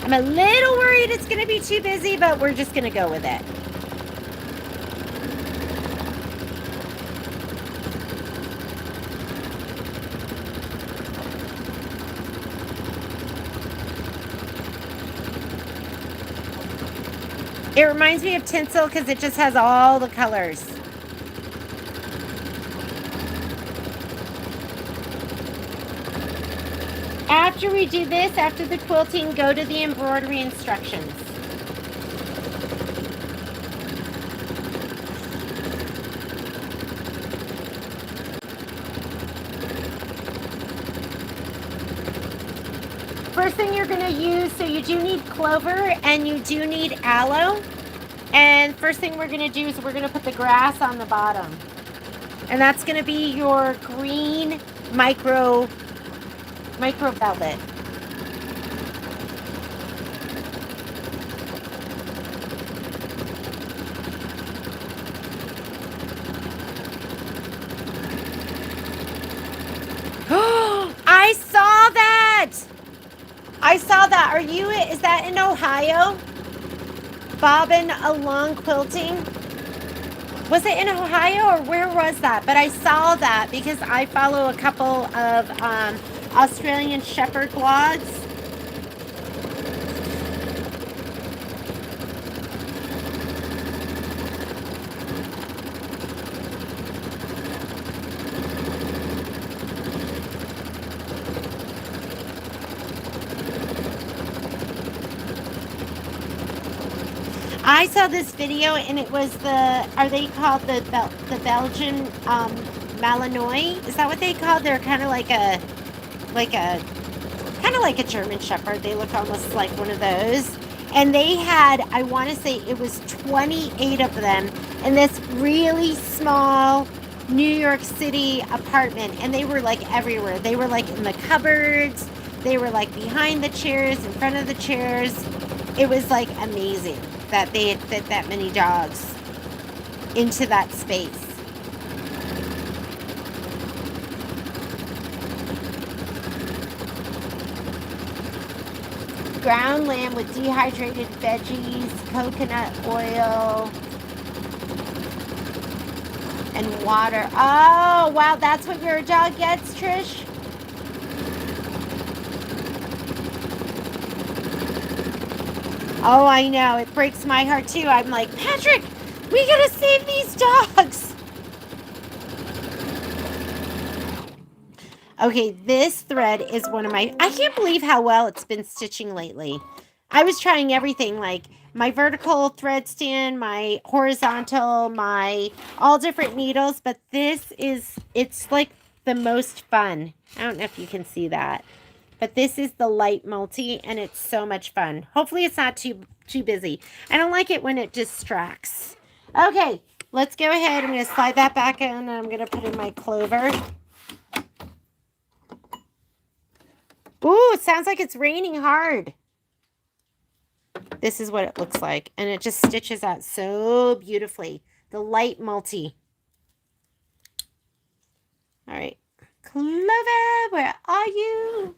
[SPEAKER 1] I'm a little worried it's going to be too busy, but we're just going to go with it. It reminds me of tinsel because it just has all the colors. After we do this, after the quilting, go to the embroidery instructions. First thing you're going to use, so you do need clover and you do need aloe. And first thing we're going to do is we're going to put the grass on the bottom. And that's going to be your green micro velvet. I saw that! I saw that. Is that in Ohio? Bobbin along quilting? Was it in Ohio or where was that? But I saw that because I follow a couple of Australian Shepherd blogs. I saw this video and it was are they called the Belgian Malinois? Is that what they called? They're kind of like a German Shepherd. They look almost like one of those. And they had, I want to say it was 28 of them in this really small New York City apartment. And they were like everywhere. They were like in the cupboards. They were like behind the chairs, in front of the chairs. It was like amazing that they had fit that many dogs into that space. Ground lamb with dehydrated veggies, coconut oil. And water. Oh, wow. That's what your dog gets, Trish? Oh, I know. It breaks my heart, too. I'm like, Patrick, we gotta save these dogs. Okay, this thread is one of my... I can't believe how well it's been stitching lately. I was trying everything, like my vertical thread stand, my horizontal, my all different needles, but this is... It's like the most fun. I don't know if you can see that. But this is the light multi, and it's so much fun. Hopefully it's not too busy. I don't like it when it distracts. Okay, let's go ahead. I'm going to slide that back in, and I'm going to put in my clover. Ooh, it sounds like it's raining hard. This is what it looks like, and it just stitches out so beautifully. The light multi. All right. Clover, where are you?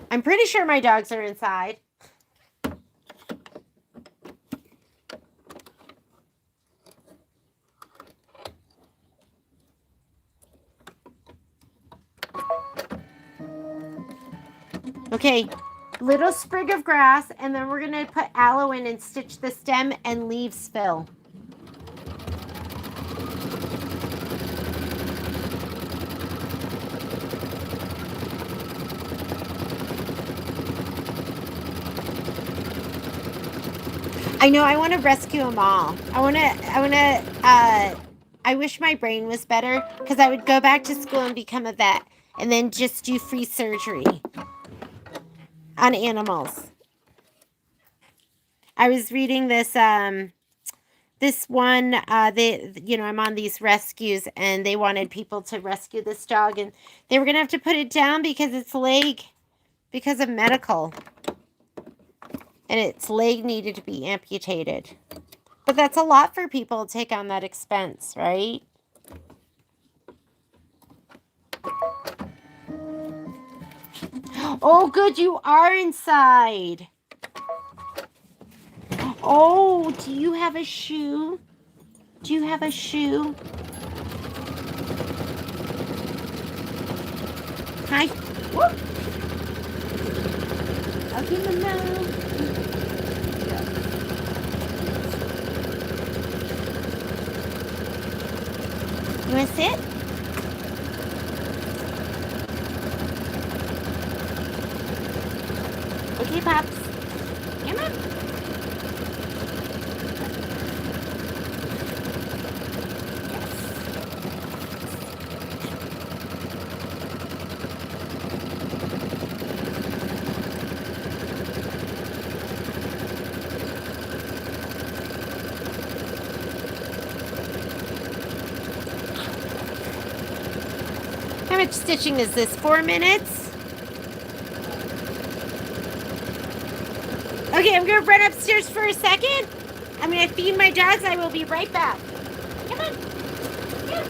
[SPEAKER 1] I'm pretty sure my dogs are inside. Okay, little sprig of grass, and then we're going to put aloe in and stitch the stem and leaves fill. I know, I want to rescue them all. I wish my brain was better, because I would go back to school and become a vet, and then just do free surgery on animals. I was reading this, this one, I'm on these rescues, and they wanted people to rescue this dog, and they were going to have to put it down because its leg, because of medical. And its leg needed to be amputated. But that's a lot for people to take on that expense, right? Oh, good, you are inside. Oh, do you have a shoe? Do you have a shoe? Hi. Whoop. Okay, Mama. You want to sit? Okay, Pops. Come on. How much stitching is this? 4 minutes? Okay, I'm going to run upstairs for a second. I'm going to feed my dogs. I will be right back. Come on. Yeah.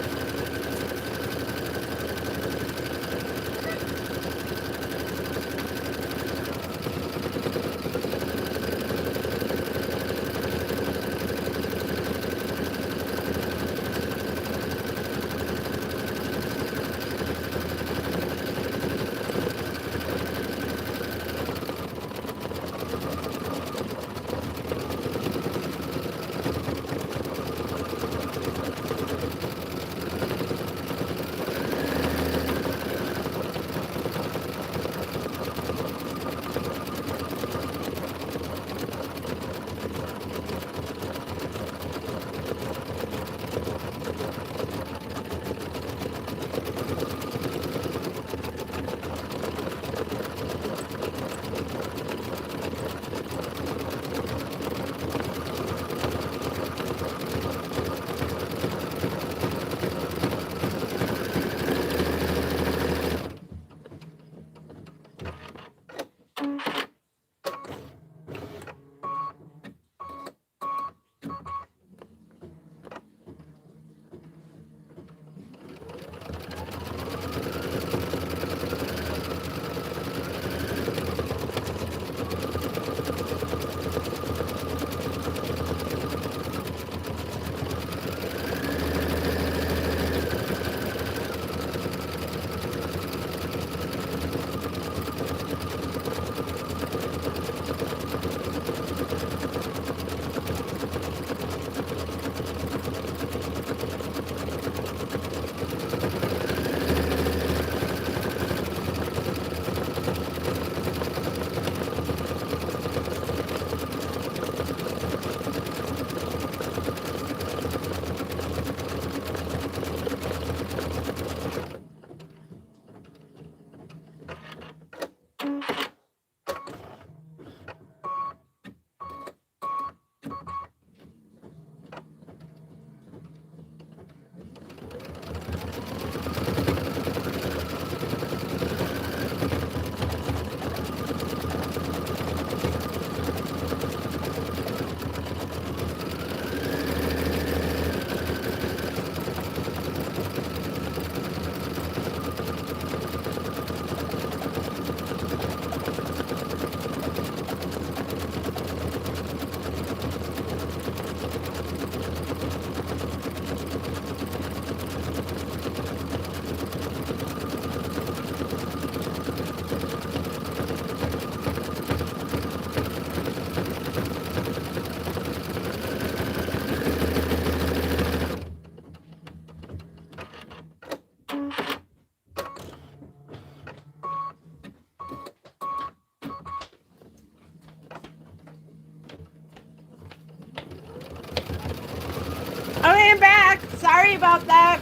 [SPEAKER 1] I'm back. Sorry about that.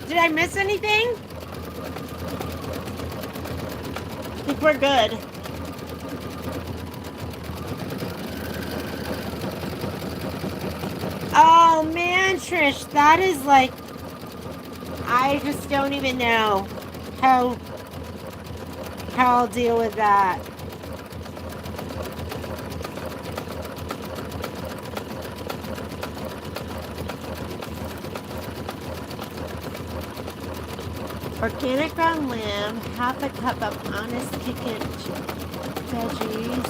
[SPEAKER 1] Did I miss anything? I think we're good. Oh man, Trish, that is like, I just don't even know how I'll deal with that. Organic ground lamb, half a cup of honest chicken veggies.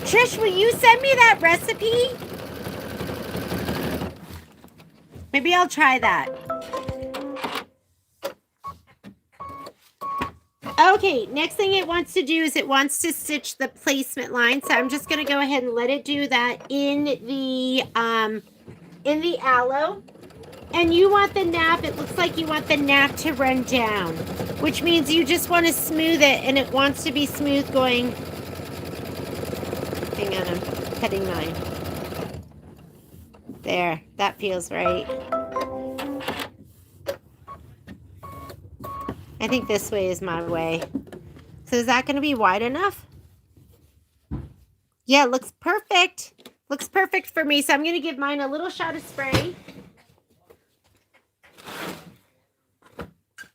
[SPEAKER 1] Trish, will you send me that recipe? Maybe I'll try that. Okay, next thing it wants to do is it wants to stitch the placement line. So I'm just going to go ahead and let it do that in the aloe. And you want the nap, it looks like you want the nap to run down, which means you just want to smooth it, and it wants to be smooth going. Hang on, I'm cutting mine. There, that feels right. I think this way is my way. So is that going to be wide enough? Yeah, it looks perfect. Looks perfect for me. So I'm going to give mine a little shot of spray.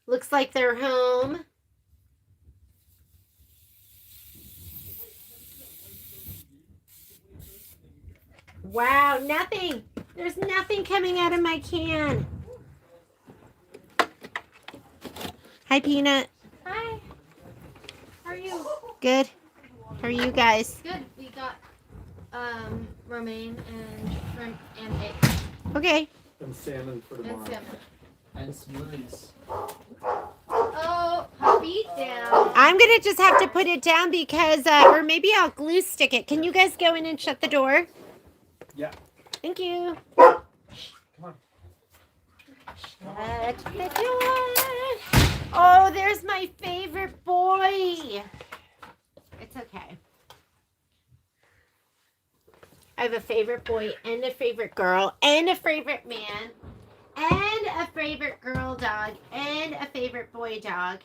[SPEAKER 1] Looks like they're home. Wow, nothing. There's nothing coming out of my can. Hi, Peanut.
[SPEAKER 2] Hi. How are you?
[SPEAKER 1] Good. How are you guys?
[SPEAKER 2] Good. We got romaine and shrimp and eggs.
[SPEAKER 1] Okay.
[SPEAKER 3] And salmon for tomorrow.
[SPEAKER 2] And salmon.
[SPEAKER 3] And smoothies.
[SPEAKER 2] Oh, puppy down.
[SPEAKER 1] I'm going to just have to put it down because, or maybe I'll glue stick it. Can you guys go in and shut the door?
[SPEAKER 3] Yeah.
[SPEAKER 1] Thank you.
[SPEAKER 3] Come on.
[SPEAKER 1] Shut the door. Oh, there's my favorite boy. It's okay. I have a favorite boy and a favorite girl and a favorite man and a favorite girl dog and a favorite boy dog.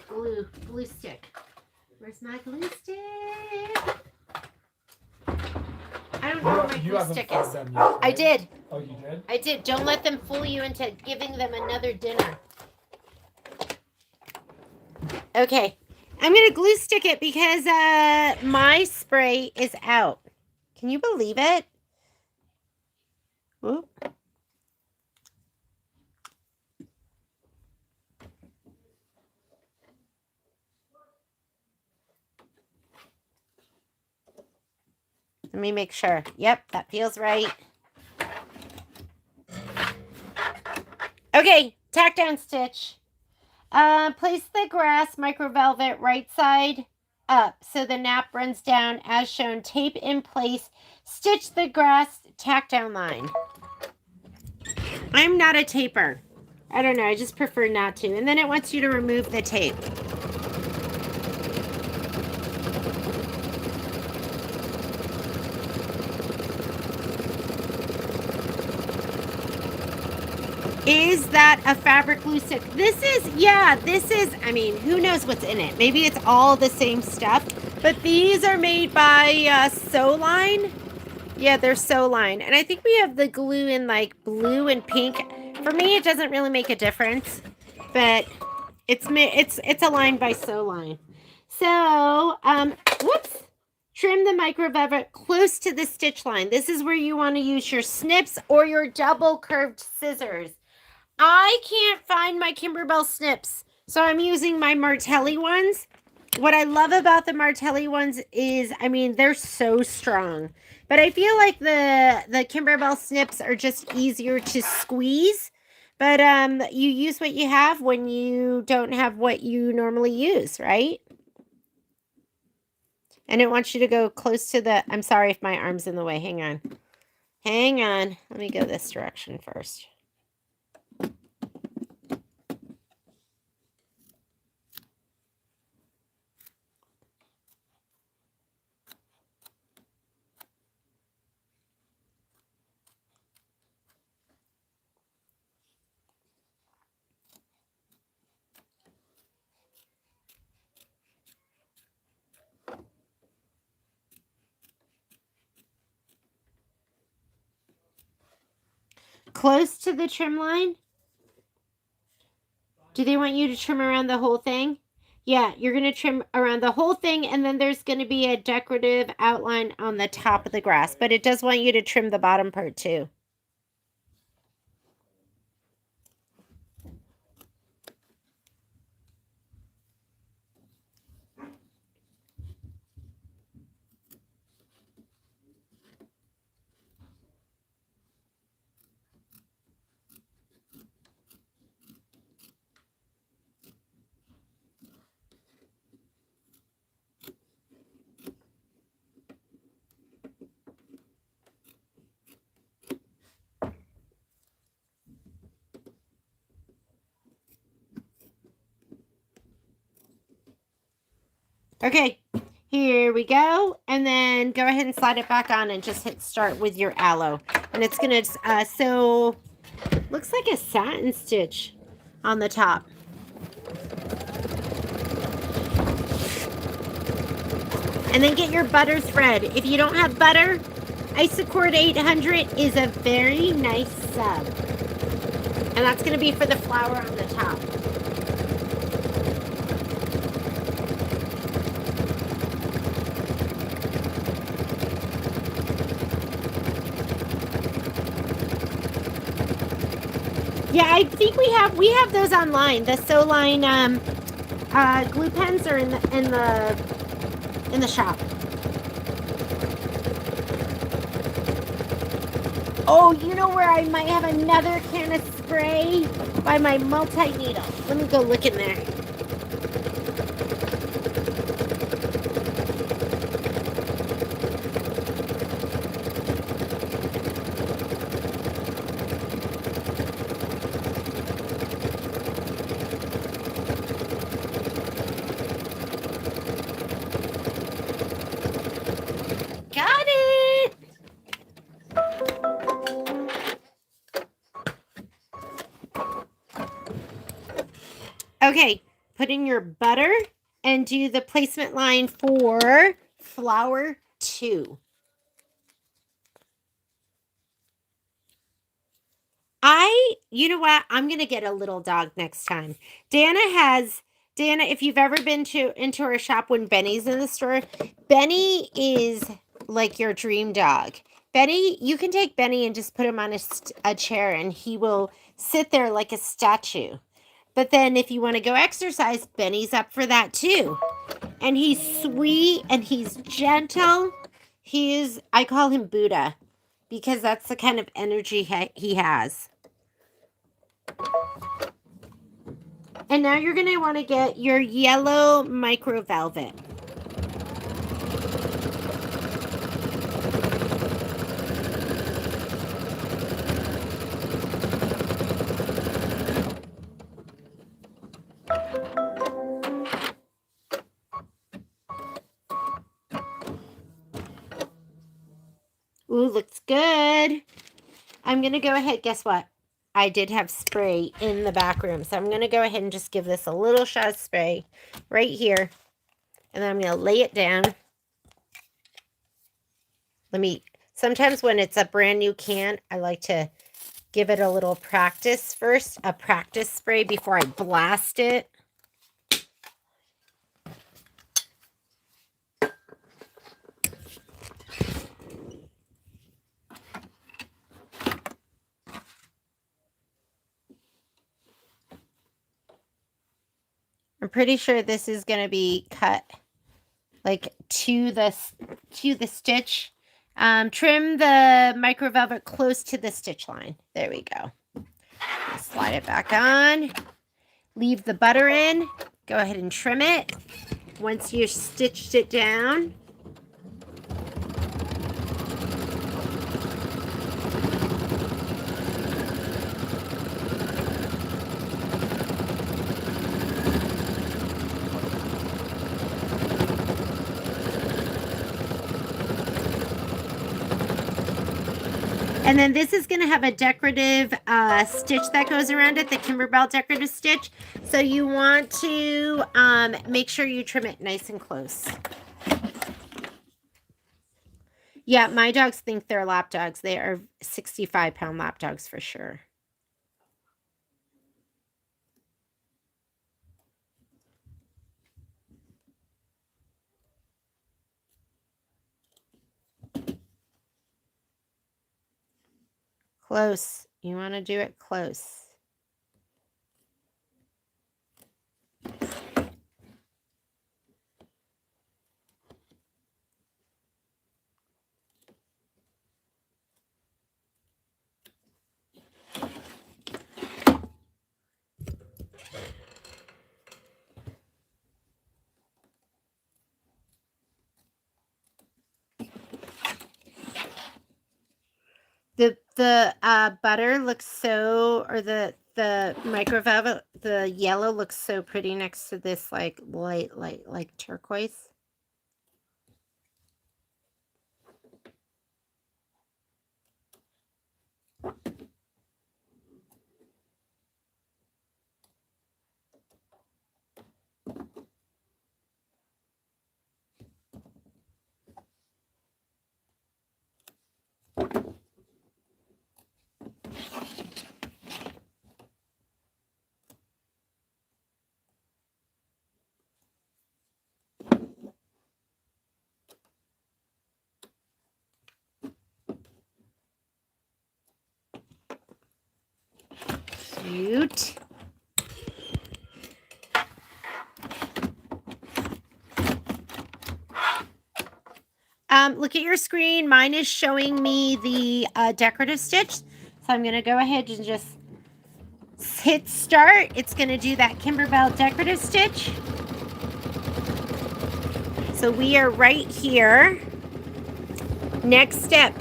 [SPEAKER 1] Glue stick. Where's my glue stick? I don't know where my glue stick is.
[SPEAKER 3] Them yet, right?
[SPEAKER 1] I did.
[SPEAKER 3] Oh, you did?
[SPEAKER 1] I did. Don't let them fool you into giving them another dinner. Okay. I'm going to glue stick it because my spray is out. Can you believe it? Oop. Let me make sure. Yep, that feels right. Okay, tack down stitch. Place the grass micro velvet right side up so the nap runs down as shown. Tape in place. Stitch the grass tack down line. I'm not a taper. I don't know. I just prefer not to. And then it wants you to remove the tape. Is that a fabric glue stick? This is, I mean, who knows what's in it? Maybe it's all the same stuff, but these are made by Soline. Yeah, they're Soline. And I think we have the glue in like blue and pink. For me, it doesn't really make a difference, but it's aligned by Soline. So, whoops. Trim the micro velvet close to the stitch line. This is where you want to use your snips or your double curved scissors. I can't find my Kimberbell snips, so I'm using my Martelli ones. What I love about the Martelli ones is, I mean, they're so strong. But I feel like the Kimberbell snips are just easier to squeeze. But you use what you have when you don't have what you normally use, right? And it wants you to go close to the... I'm sorry if my arm's in the way. Hang on. Hang on. Let me go this direction first. Close to the trim line? Do they want you to trim around the whole thing? Yeah, you're going to trim around the whole thing, and then there's going to be a decorative outline on the top of the grass. But it does want you to trim the bottom part too. Okay, here we go. And then go ahead and slide it back on and just hit start with your aloe. And it's going to, so looks like a satin stitch on the top. And then get your butter thread. If you don't have butter, Isocord 800 is a very nice sub. And that's going to be for the flower on the top. Yeah, I think we have those online. The Soline glue pens are in the shop. Oh, you know where I might have another can of spray? By my multi-needle. Let me go look in there. Got it! Okay, put in your butter and do the placement line for flower 2. You know what? I'm going to get a little dog next time. Dana, if you've ever been into her shop when Benny's in the store, Benny is like your dream dog. Benny, you can take Benny and just put him on a chair and he will sit there like a statue. But then if you want to go exercise, Benny's up for that too. And he's sweet and he's gentle. I call him Buddha because that's the kind of energy he has. And now you're going to want to get your yellow micro velvet. Ooh, looks good. I'm going to go ahead. Guess what? I did have spray in the back room. So I'm going to go ahead and just give this a little shot of spray right here. And then I'm going to lay it down. Sometimes when it's a brand new can, I like to give it a little practice first. A practice spray before I blast it. I'm pretty sure this is going to be cut like to the stitch. Trim the micro velvet close to the stitch line. There we go. Slide it back on. Leave the butter in. Go ahead and trim it. Once you've stitched it down. And then this is going to have a decorative stitch that goes around it, the Kimberbell decorative stitch. So you want to make sure you trim it nice and close. Yeah, my dogs think they're lap dogs. They are 65-pound lap dogs for sure. Close. You want to do it close. The butter looks so, or the micro velvet, the yellow looks so pretty next to this like light like turquoise. Cute. Look at your screen. Mine is showing me the decorative stitch. So I'm going to go ahead and just hit start. It's going to do that Kimberbell decorative stitch. So we are right here. Next step,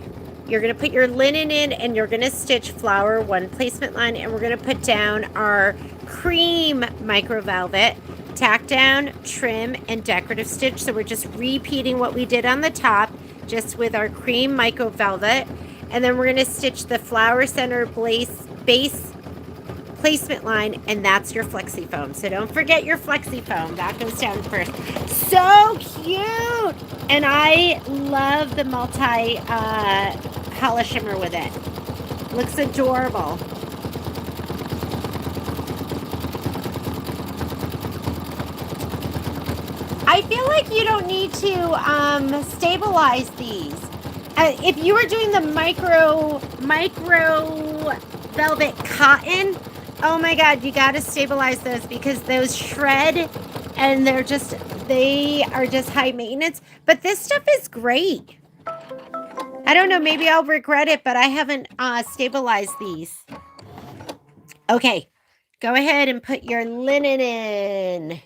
[SPEAKER 1] you're going to put your linen in and you're going to stitch flower 1 placement line, and we're going to put down our cream micro velvet, tack down, trim, and decorative stitch. So we're just repeating what we did on the top, just with our cream micro velvet. And then we're going to stitch the flower center base placement line, and that's your flexi foam. So don't forget your flexi foam. That goes down first. So cute! And I love the multi Hala shimmer with it. Looks adorable. I feel like you don't need to stabilize these. If you were doing the micro velvet cotton, oh my God, you got to stabilize those because those shred and they are just high maintenance. But this stuff is great. I don't know, maybe I'll regret it, but I haven't stabilized these. Okay, go ahead and put your linen in.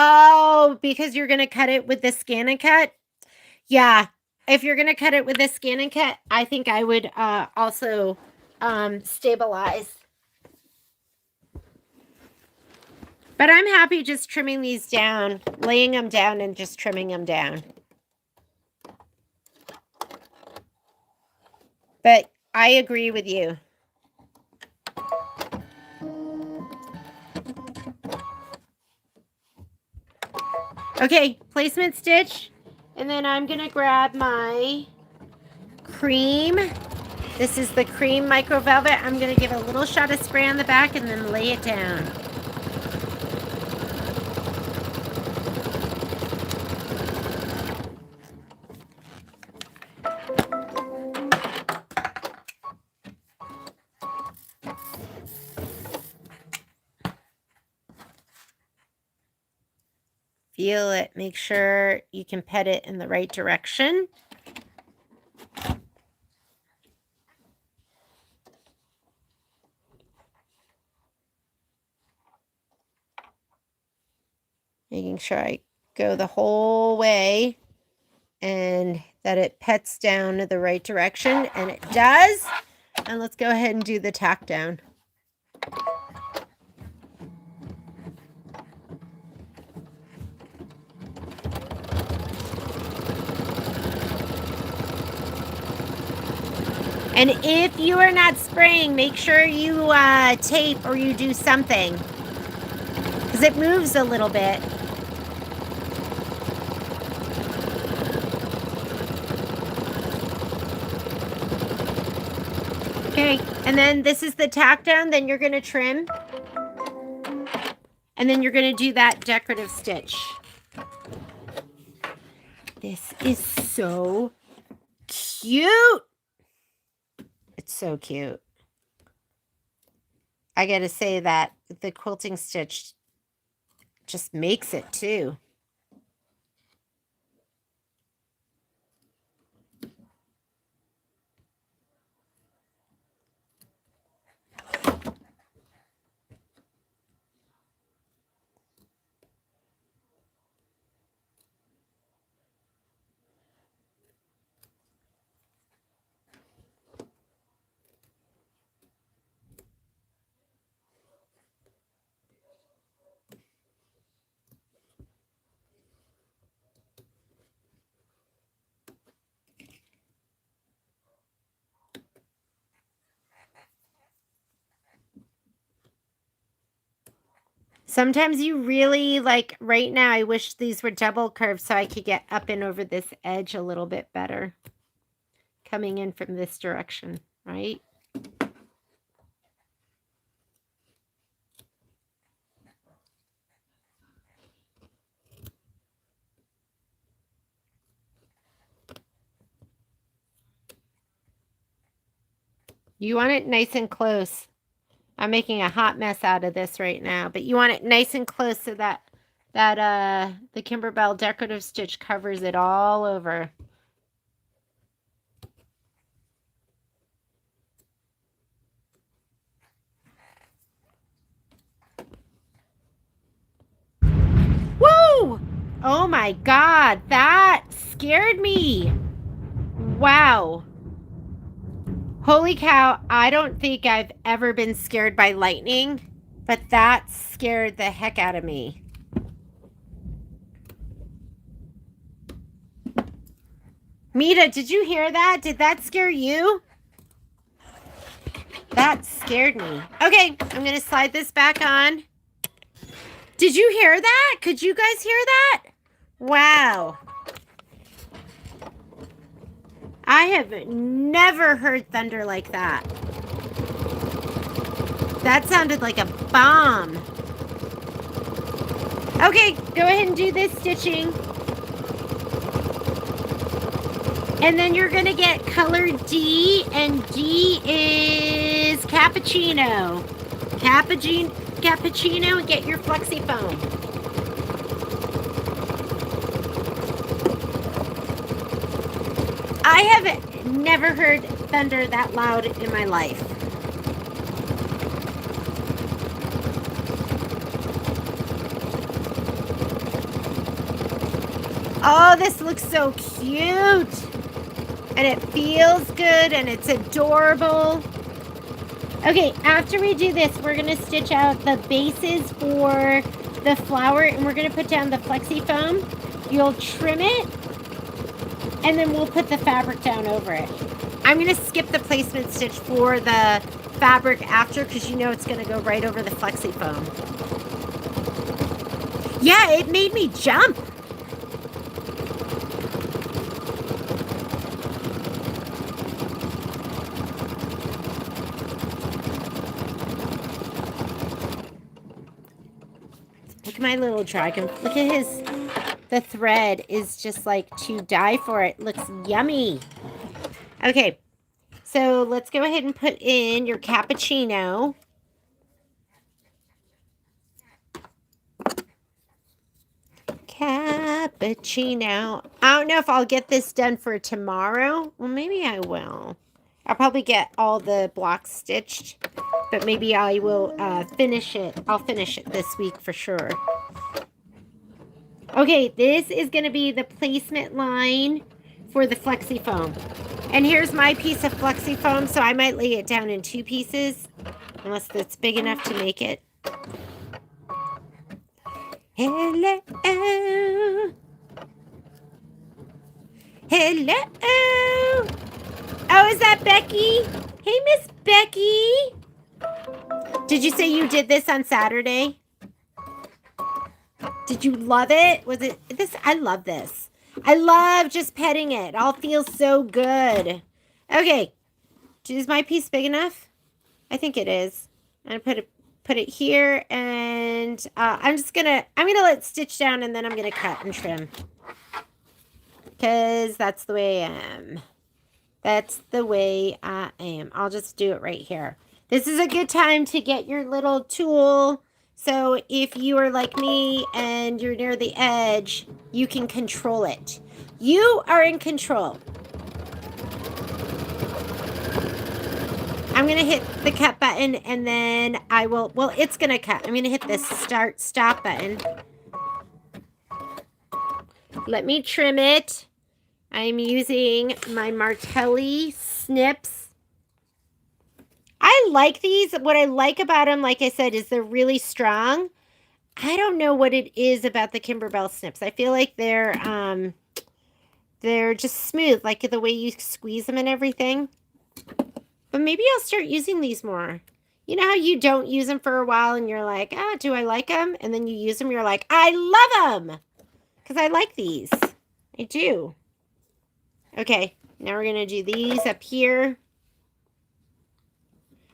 [SPEAKER 1] Oh, because you're going to cut it with the scan and cut? Yeah. If you're going to cut it with the scan and cut, I think I would also stabilize. But I'm happy just trimming these down, laying them down and just trimming them down. But I agree with you. Okay, placement stitch. And then I'm going to grab my cream. This is the cream micro velvet. I'm going to give a little shot of spray on the back and then lay it down. Feel it. Make sure you can pet it in the right direction. Making sure I go the whole way and that it pets down the right direction, and it does. And let's go ahead and do the tack down. And if you are not spraying, make sure you tape or you do something. Because it moves a little bit. Okay, and then this is the tack down, then you're going to trim. And then you're going to do that decorative stitch. This is so cute. It's so cute. I got to say that the quilting stitch just makes it too. Sometimes you really, like right now, I wish these were double curved so I could get up and over this edge a little bit better. Coming in from this direction, right? You want it nice and close. I'm making a hot mess out of this right now, but you want it nice and close so that the Kimberbell decorative stitch covers it all over. Woo! Oh my God, that scared me. Wow. Holy cow, I don't think I've ever been scared by lightning, but that scared the heck out of me. Mita, did you hear that? Did that scare you? That scared me. Okay, I'm going to slide this back on. Did you hear that? Could you guys hear that? Wow. I have never heard thunder like that. That sounded like a bomb. Okay, go ahead and do this stitching. And then you're going to get color D, and D is cappuccino. Cappuccino, and get your flexi foam. I have never heard thunder that loud in my life. Oh, this looks so cute. And it feels good and it's adorable. Okay, after we do this, we're going to stitch out the bases for the flower and we're going to put down the flexi foam. You'll trim it and then we'll put the fabric down over it. I'm going to skip the placement stitch for the fabric after because you know it's going to go right over the flexi foam. Yeah, it made me jump. Look at my little dragon. Look at his, the thread is just like to die for. It looks yummy. Okay, so let's go ahead and put in your cappuccino. Cappuccino. I don't know if I'll get this done for tomorrow. Well, maybe I will. I'll probably get all the blocks stitched, but maybe I will finish it. I'll finish it this week for sure. Okay, this is going to be the placement line for the flexi foam. And here's my piece of flexi foam, so I might lay it down in 2 pieces, unless it's big enough to make it. Hello. Hello. Oh, is that Becky? Hey, Miss Becky. Did you say you did this on Saturday? Did you love it? Was it this? I love this. I love just petting it. It all feels so good. Okay. Is my piece big enough? I think it is. I'm gonna put it here, and I'm gonna let it stitch down, and then I'm gonna cut and trim. Because that's the way I am. That's the way I am. I'll just do it right here. This is a good time to get your little tool. So if you are like me and you're near the edge, you can control it. You are in control. I'm going to hit the cut button, and then I will, well, it's going to cut. I'm going to hit the stop button. Let me trim it. I'm using my Martelli snips. I like these. What I like about them, like I said, is they're really strong. I don't know what it is about the Kimberbell snips. I feel like they're just smooth, like the way you squeeze them and everything. But maybe I'll start using these more. You know how you don't use them for a while and you're like, ah, do I like them? And then you use them, you're like, I love them. Because I like these. I do. Okay, now we're going to do these up here.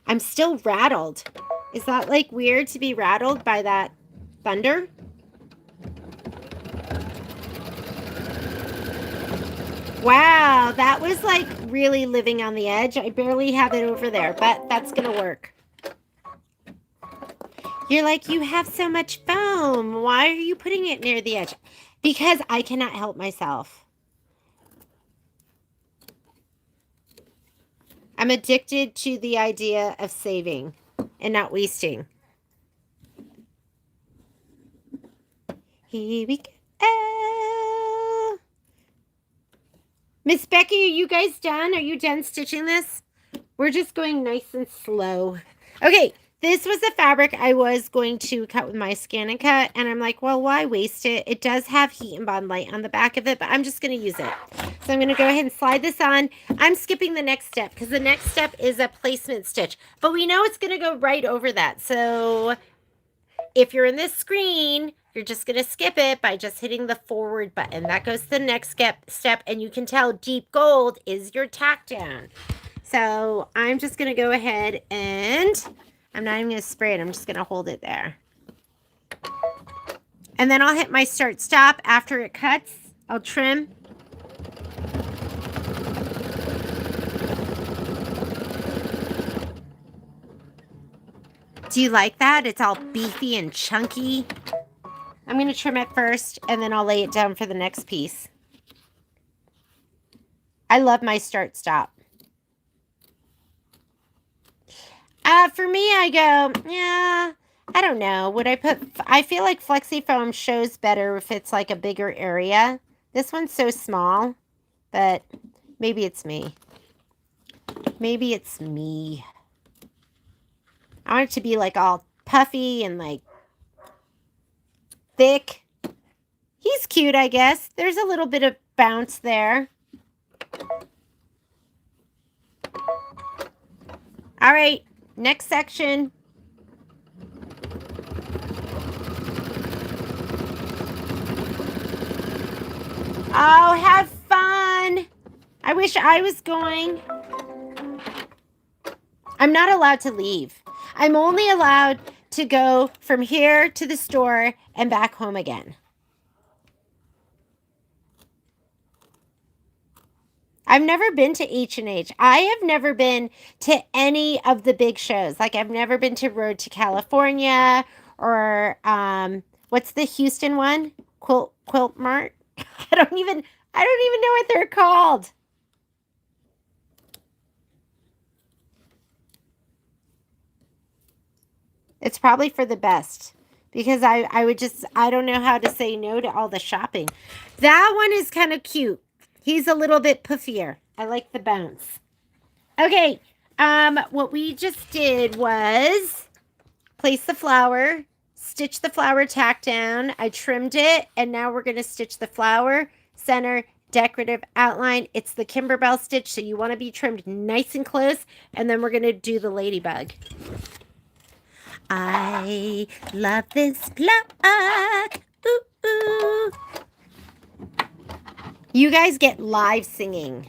[SPEAKER 1] I'm still rattled. Is that like weird to be rattled by that thunder? Wow, that was like really living on the edge. I barely have it over there, but that's going to work. You're like, you have so much foam. Why are you putting it near the edge? Because I cannot help myself. I'm addicted to the idea of saving and not wasting. Here we go. Miss Becky, are you guys done? Are you done stitching this? We're just going nice and slow. Okay, this was the fabric I was going to cut with my Scan and Cut, and I'm like, well, why waste it? It does have Heat and Bond Light on the back of it, but I'm just going to use it. So I'm going to go ahead and slide this on. I'm skipping the next step because the next step is a placement stitch, but we know it's going to go right over that. So if you're in this screen, you're just going to skip it by just hitting the forward button. That goes to the next step, and you can tell deep gold is your tack down. So I'm just going to go ahead and I'm not even going to spray it. I'm just going to hold it there. And then I'll hit my start stop after it cuts. I'll trim. Do you like that? It's all beefy and chunky. I'm going to trim it first, and then I'll lay it down for the next piece. I love my start stop. For me, I go, yeah, I don't know. Would I put, I feel like Flexi Foam shows better if it's like a bigger area. This one's so small, but maybe it's me. Maybe it's me. I want it to be like all puffy and like thick. He's cute, I guess. There's a little bit of bounce there. All right, next section. Oh, have fun. I wish I was going. I'm not allowed to leave. I'm only allowed to go from here to the store and back home again. I've never been to H&H. I have never been to any of the big shows. Like I've never been to Road to California or what's the Houston one? Quilt Mart. I don't even know what they're called. It's probably for the best because I don't know how to say no to all the shopping. That one is kind of cute. He's a little bit puffier. I like the bounce. Okay, what we just did was place the flower, stitch the flower tack down. I trimmed it, and now we're going to stitch the flower, center, decorative outline. It's the Kimberbell stitch, so you want to be trimmed nice and close. And then we're going to do the ladybug. I love this plug. Ooh, ooh. You guys get live singing.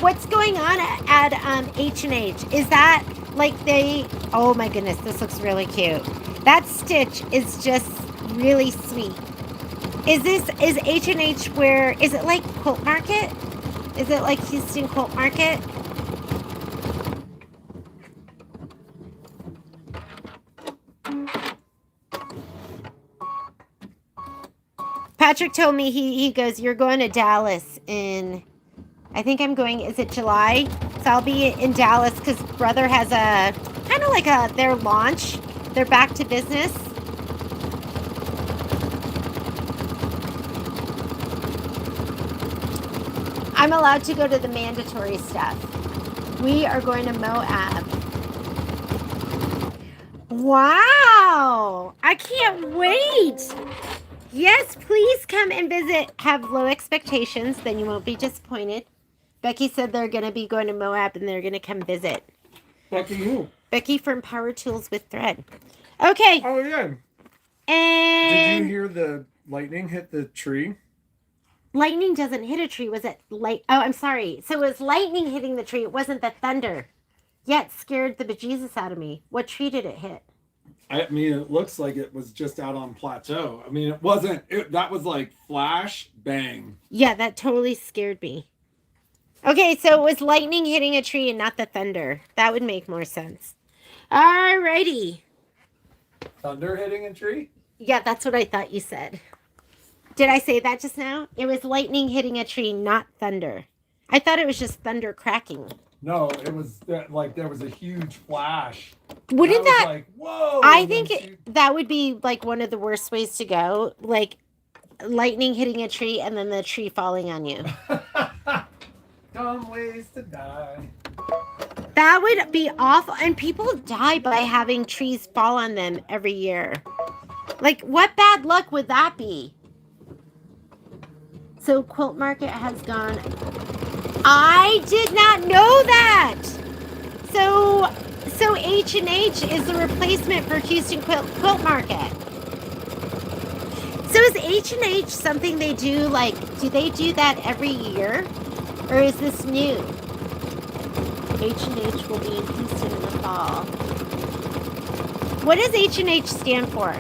[SPEAKER 1] What's going on at H&H? Is that like oh my goodness, this looks really cute. That stitch is just really sweet. Is H&H where, is it like Quilt Market? Is it like Houston Quilt Market? Patrick told me, he goes, you're going to Dallas in, I think I'm going, is it July? So I'll be in Dallas because Brother has a, kind of like their launch. They're back to business. I'm allowed to go to the mandatory stuff. We are going to Moab. Wow! I can't wait! Yes, please come and visit. Have low expectations, then you won't be disappointed. Becky said they're going to be going to Moab and they're going to come visit.
[SPEAKER 3] Becky who?
[SPEAKER 1] Becky from Power Tools with Thread. Okay.
[SPEAKER 3] Oh, yeah.
[SPEAKER 1] And
[SPEAKER 3] Did you hear the lightning hit the tree?
[SPEAKER 1] Lightning doesn't hit a tree. Was it light? Oh, I'm sorry. So it was lightning hitting the tree. It wasn't the thunder. Yeah, it scared the bejesus out of me. What tree did it hit?
[SPEAKER 3] I mean, it looks like it was just out on Plateau. I mean, it wasn't. That was like flash, bang.
[SPEAKER 1] Yeah, that totally scared me. Okay, so it was lightning hitting a tree and not the thunder. That would make more sense. Alrighty.
[SPEAKER 3] Thunder hitting a tree?
[SPEAKER 1] Yeah, that's what I thought you said. Did I say that just now? It was lightning hitting a tree, not thunder. I thought it was just thunder cracking.
[SPEAKER 3] No, it was like there was a huge flash.
[SPEAKER 1] Wouldn't that?
[SPEAKER 3] Like, whoa!
[SPEAKER 1] I think that would be like one of the worst ways to go. Like lightning hitting a tree and then the tree falling on you.
[SPEAKER 3] Dumb ways to die.
[SPEAKER 1] That would be awful. And people die by having trees fall on them every year. Like, what bad luck would that be? So Quilt Market has gone. I did not know that. So H&H is the replacement for Houston Quilt Market. So is H&H something they do, like, do they do that every year? Or is this new? H&H will be in Houston in the fall. What does H&H stand for?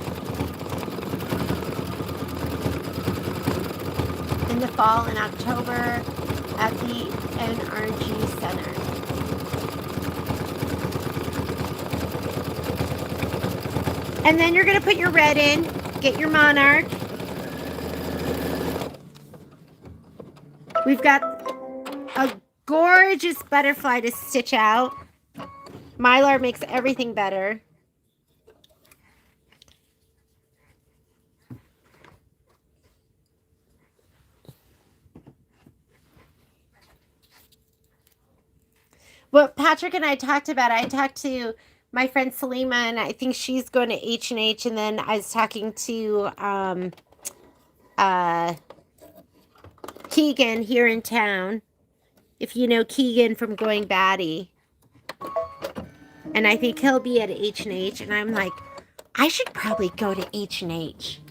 [SPEAKER 1] In the fall, in October, at the NRG Center. And then you're going to put your red in, get your monarch. We've got a gorgeous butterfly to stitch out. Mylar makes everything better. What Patrick and I talked about, I talked to my friend Salima, and I think she's going to H&H, and then I was talking to Keegan here in town, if you know Keegan from Going Batty. And I think he'll be at H&H, and I'm like, I should probably go to H&H.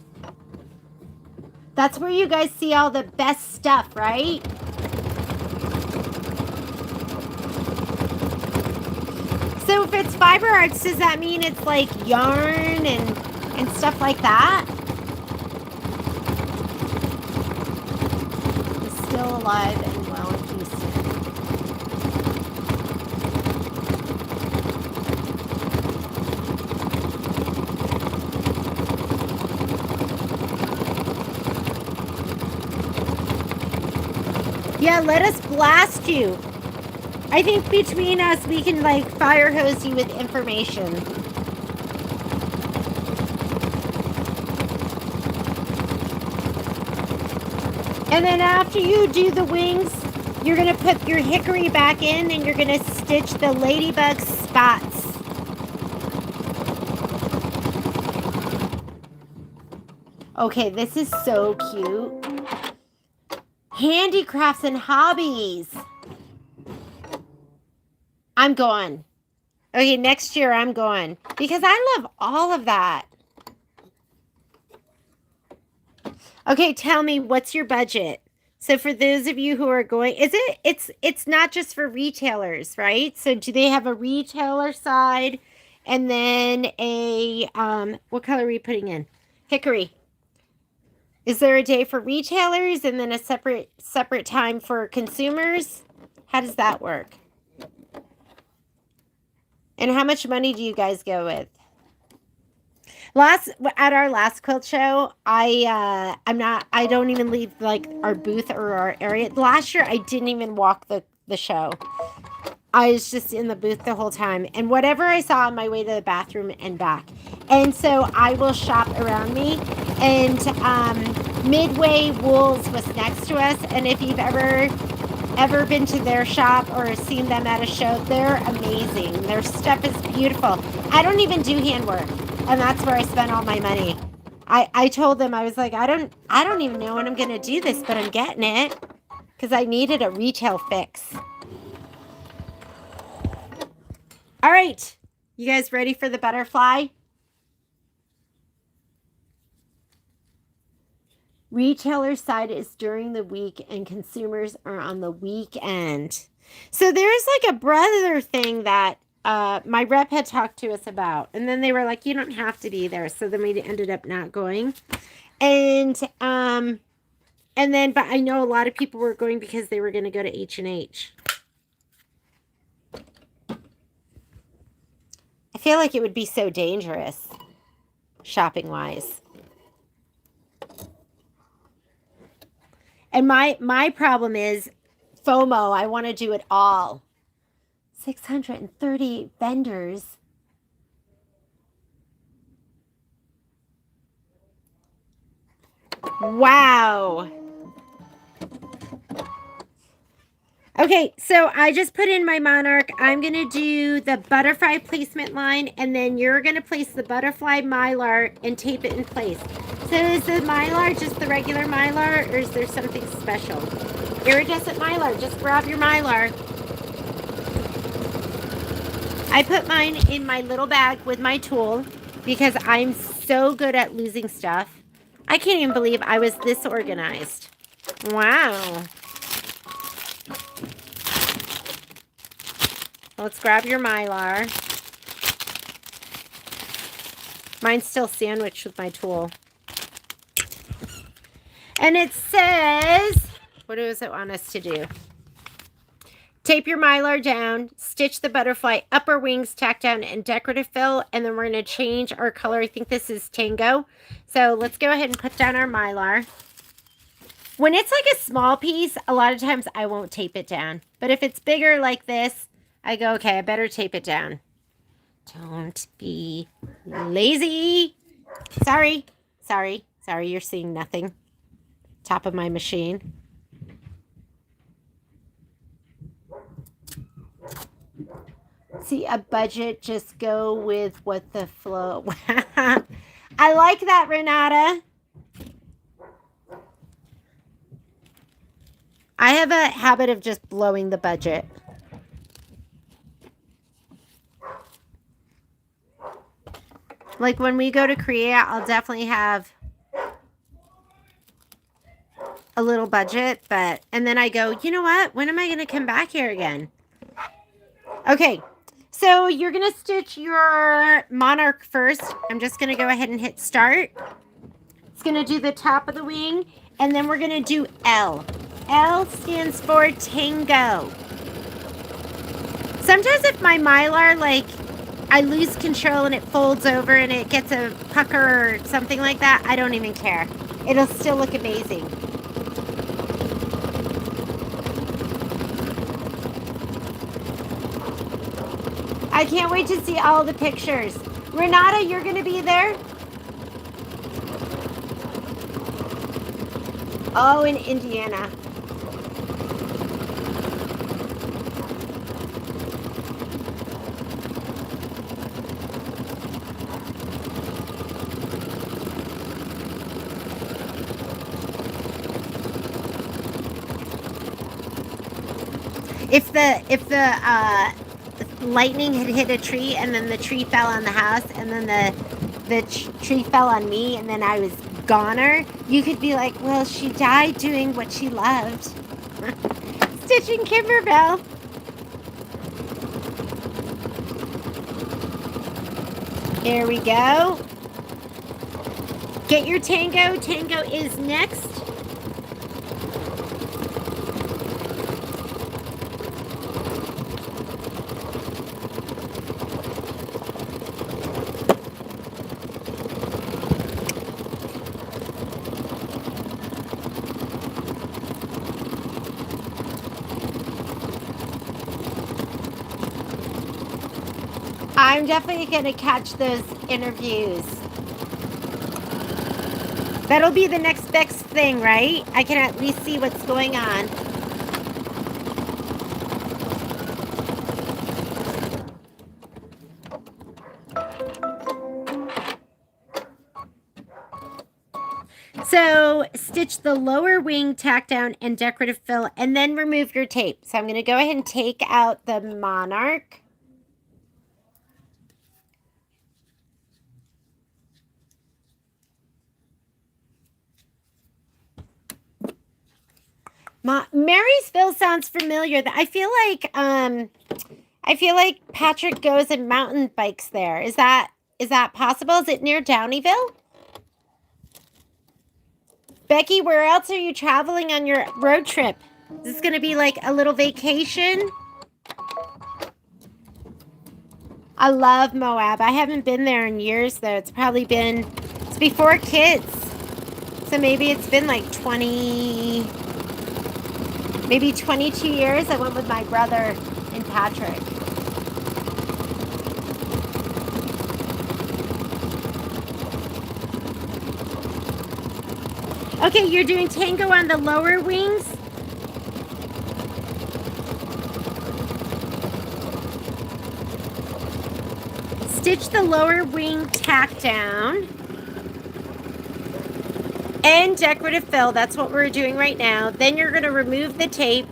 [SPEAKER 1] That's where you guys see all the best stuff, right? So if it's fiber arts, does that mean it's like yarn and stuff like that? It's still alive and well in Houston. Yeah, let us blast you. I think between us, we can, like, fire hose you with information. And then after you do the wings, you're going to put your hickory back in and you're going to stitch the ladybug spots. Okay, this is so cute. Handicrafts and hobbies. I'm going. Okay, next year I'm going. Because I love all of that. Okay, tell me, what's your budget? So for those of you who are going, it's not just for retailers, right? So do they have a retailer side and then a what color are we putting in? Hickory. Is there a day for retailers and then a separate time for consumers? How does that work? And how much money do you guys go with? At our last quilt show, I don't even leave like our booth or our area. Last year I didn't even walk the show. I was just in the booth the whole time, and whatever I saw on my way to the bathroom and back. And so I will shop around me. And Midway Wools was next to us, and if you've ever been to their shop or seen them at a show, they're amazing. Their stuff is beautiful. I don't even do handwork, and that's where I spent all my money. I told them, I was like, I don't even know when I'm gonna do this, but I'm getting it because I needed a retail fix. All right, you guys ready for the butterfly? Retailer side is during the week and consumers are on the weekend. So there's like a brother thing that my rep had talked to us about. And then they were like, you don't have to be there. So then we ended up not going. And then, but I know a lot of people were going because they were going to go to H&H. I feel like it would be so dangerous shopping wise. And my problem is FOMO. I want to do it all. 630 vendors. Wow. Okay, so I just put in my monarch. I'm going to do the butterfly placement line, and then you're going to place the butterfly mylar and tape it in place. So is the mylar just the regular mylar, or is there something special? Iridescent mylar. Just grab your mylar. I put mine in my little bag with my tool because I'm so good at losing stuff. I can't even believe I was this organized. Wow. Let's grab your mylar. Mine's still sandwiched with my tool. And it says, what does it want us to do? Tape your mylar down, stitch the butterfly upper wings, tack down, and decorative fill, and then we're going to change our color. I think this is Tango. So let's go ahead and put down our mylar. When it's like a small piece, a lot of times I won't tape it down. But if it's bigger like this, I go, okay, I better tape it down. Don't be lazy. Sorry, you're seeing nothing. Top of my machine. See, a budget, just go with what the flow. I like that, Renata. I have a habit of just blowing the budget. Like when we go to Korea, I'll definitely have a little budget, and then I go, you know what? When am I going to come back here again? Okay, so you're going to stitch your monarch first. I'm just going to go ahead and hit start. It's going to do the top of the wing, and then we're going to do L. L stands for Tango. Sometimes if my mylar, like, I lose control and it folds over and it gets a pucker or something like that, I don't even care. It'll still look amazing. I can't wait to see all the pictures. Renata, you're going to be there? Oh, in Indiana. If the lightning had hit a tree and then the tree fell on the house and then the tree fell on me and then I was goner, you could be like, well, she died doing what she loved. Stitching Kimberbell. Here we go. Get your Tango. Tango is next. I'm definitely going to catch those interviews. That'll be the next best thing, right? I can at least see what's going on. So stitch the lower wing, tack down, and decorative fill, and then remove your tape. So I'm going to go ahead and take out the monarch. Marysville sounds familiar. I feel like Patrick goes and mountain bikes there. Is that possible? Is it near Downeyville? Becky, where else are you traveling on your road trip? Is this going to be like a little vacation? I love Moab. I haven't been there in years though. It's before kids. So maybe it's been like 22 years. I went with my brother and Patrick. Okay, you're doing Tango on the lower wings. Stitch the lower wing tack down. And decorative fill, that's what we're doing right now. Then you're going to remove the tape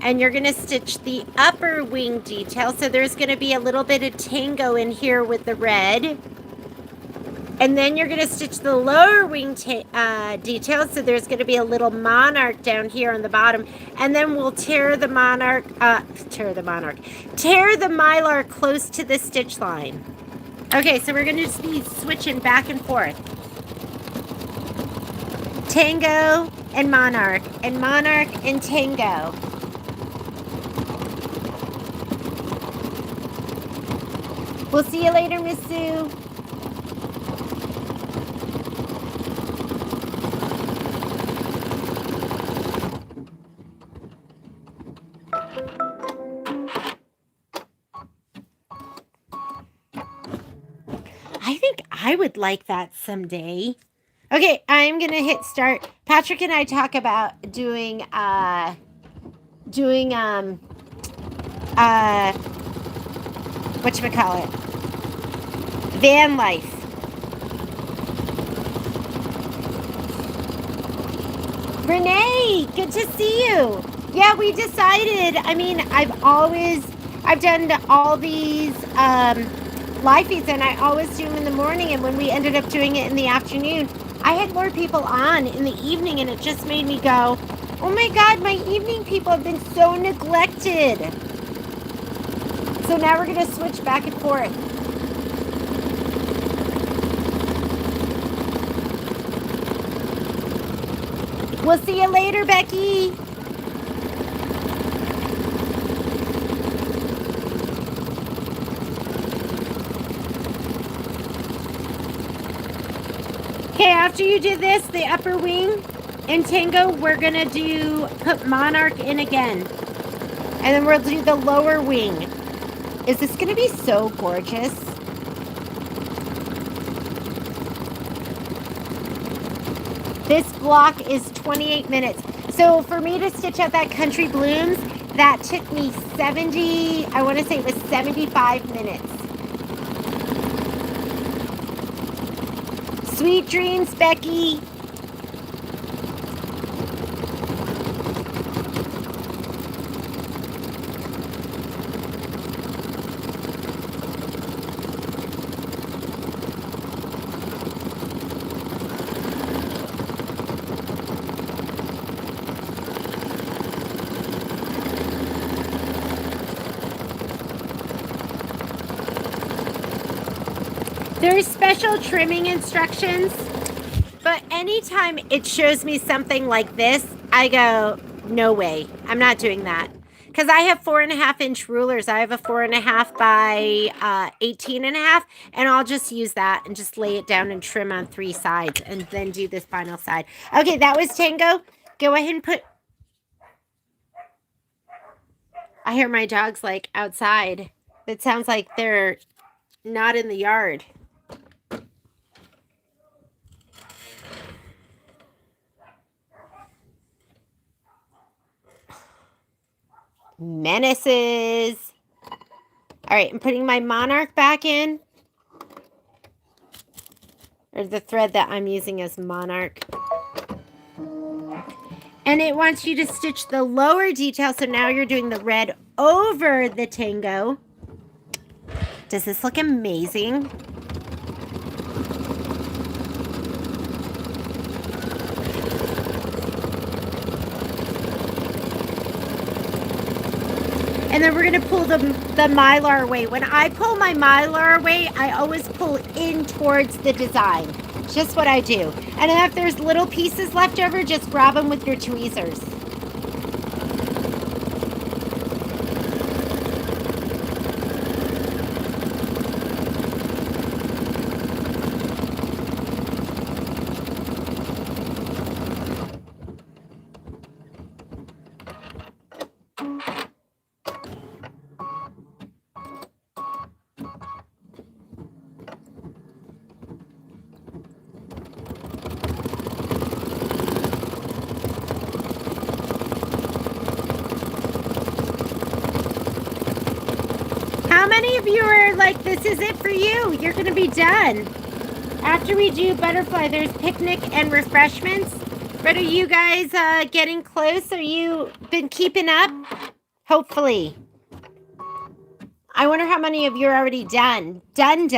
[SPEAKER 1] and you're going to stitch the upper wing detail. So there's going to be a little bit of Tango in here with the red. And then you're going to stitch the lower wing detail. So there's going to be a little monarch down here on the bottom. And then we'll tear the mylar close to the stitch line. Okay, so we're going to just be switching back and forth. Tango and monarch and Tango. We'll see you later, Miss Sue. I think I would like that someday. Okay, I'm going to hit start. Patrick and I talk about doing whatchamacallit? Van life. Renee, good to see you. Yeah, we decided, I mean, I've done all these live feeds and I always do them in the morning, and when we ended up doing it in the afternoon, I had more people on in the evening, and it just made me go, oh my God, my evening people have been so neglected. So now we're going to switch back and forth. We'll see you later, Becky. Okay, after you do this, the upper wing and Tango, we're going to put monarch in again. And then we'll do the lower wing. Is this going to be so gorgeous? This block is 28 minutes. So for me to stitch out that country blooms, that took me 75 minutes. Sweet dreams, Becky. There's special trimming instructions, but anytime it shows me something like this, I go, no way, I'm not doing that. Because I have 4.5-inch rulers. I have a 4.5 by 18.5, and I'll just use that and just lay it down and trim on 3 sides and then do this final side. Okay, that was Tango. Go ahead and put... I hear my dogs like outside. It sounds like they're not in the yard. Menaces. All right, I'm putting my Monarch back in. Or the thread that I'm using is Monarch. And it wants you to stitch the lower detail, so now you're doing the red over the Tango. Does this look amazing? And then we're going to pull the Mylar away. When I pull my Mylar away, I always pull in towards the design. Just what I do. And if there's little pieces left over, just grab them with your tweezers. How many of you are like, this is it for you? You're going to be done. After we do butterfly, there's picnic and refreshments. But are you guys getting close? Are you been keeping up? Hopefully. I wonder how many of you are already done. Done.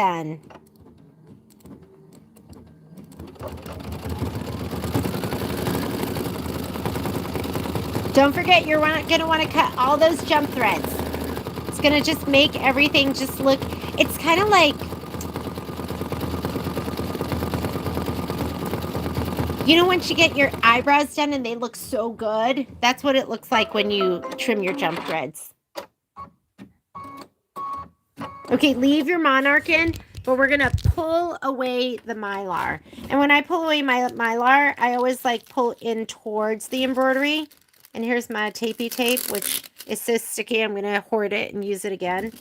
[SPEAKER 1] Don't forget, you're going to want to cut all those jump threads. It's going to just make everything just look, it's kind of like, you know, once you get your eyebrows done and they look so good, that's what it looks like when you trim your jump threads. Okay, leave your Monarch in, but we're going to pull away the Mylar. And when I pull away my Mylar, I always like pull in towards the embroidery. And here's my tapey tape, which is so sticky, I'm going to hoard it and use it again.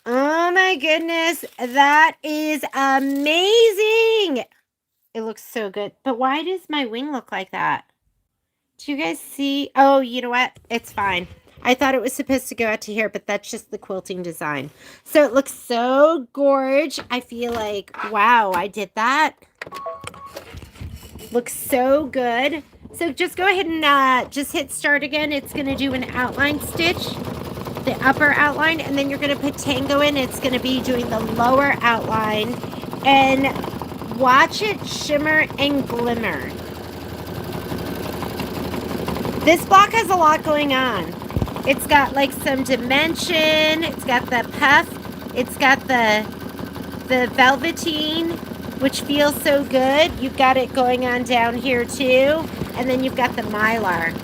[SPEAKER 1] Oh my goodness, that is amazing. It looks so good. But why does my wing look like that? Do you guys see? Oh, you know what? It's fine. I thought it was supposed to go out to here, but that's just the quilting design. So it looks so gorge. I feel like, wow, I did that. Looks so good. So just go ahead and just hit start again. It's going to do an outline stitch, the upper outline, and then you're going to put Tango in. It's going to be doing the lower outline. And watch it shimmer and glimmer. This block has a lot going on. It's got like some dimension. It's got the puff. It's got the velveteen, which feels so good. You've got it going on down here too. And then you've got the Mylar.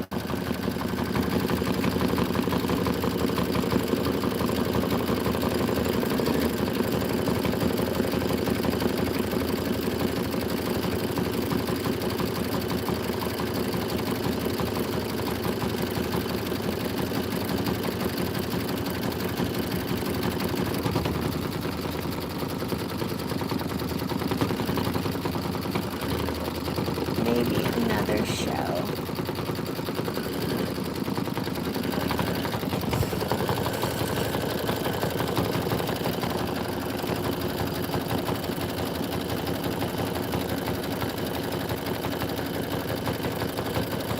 [SPEAKER 1] Maybe another show.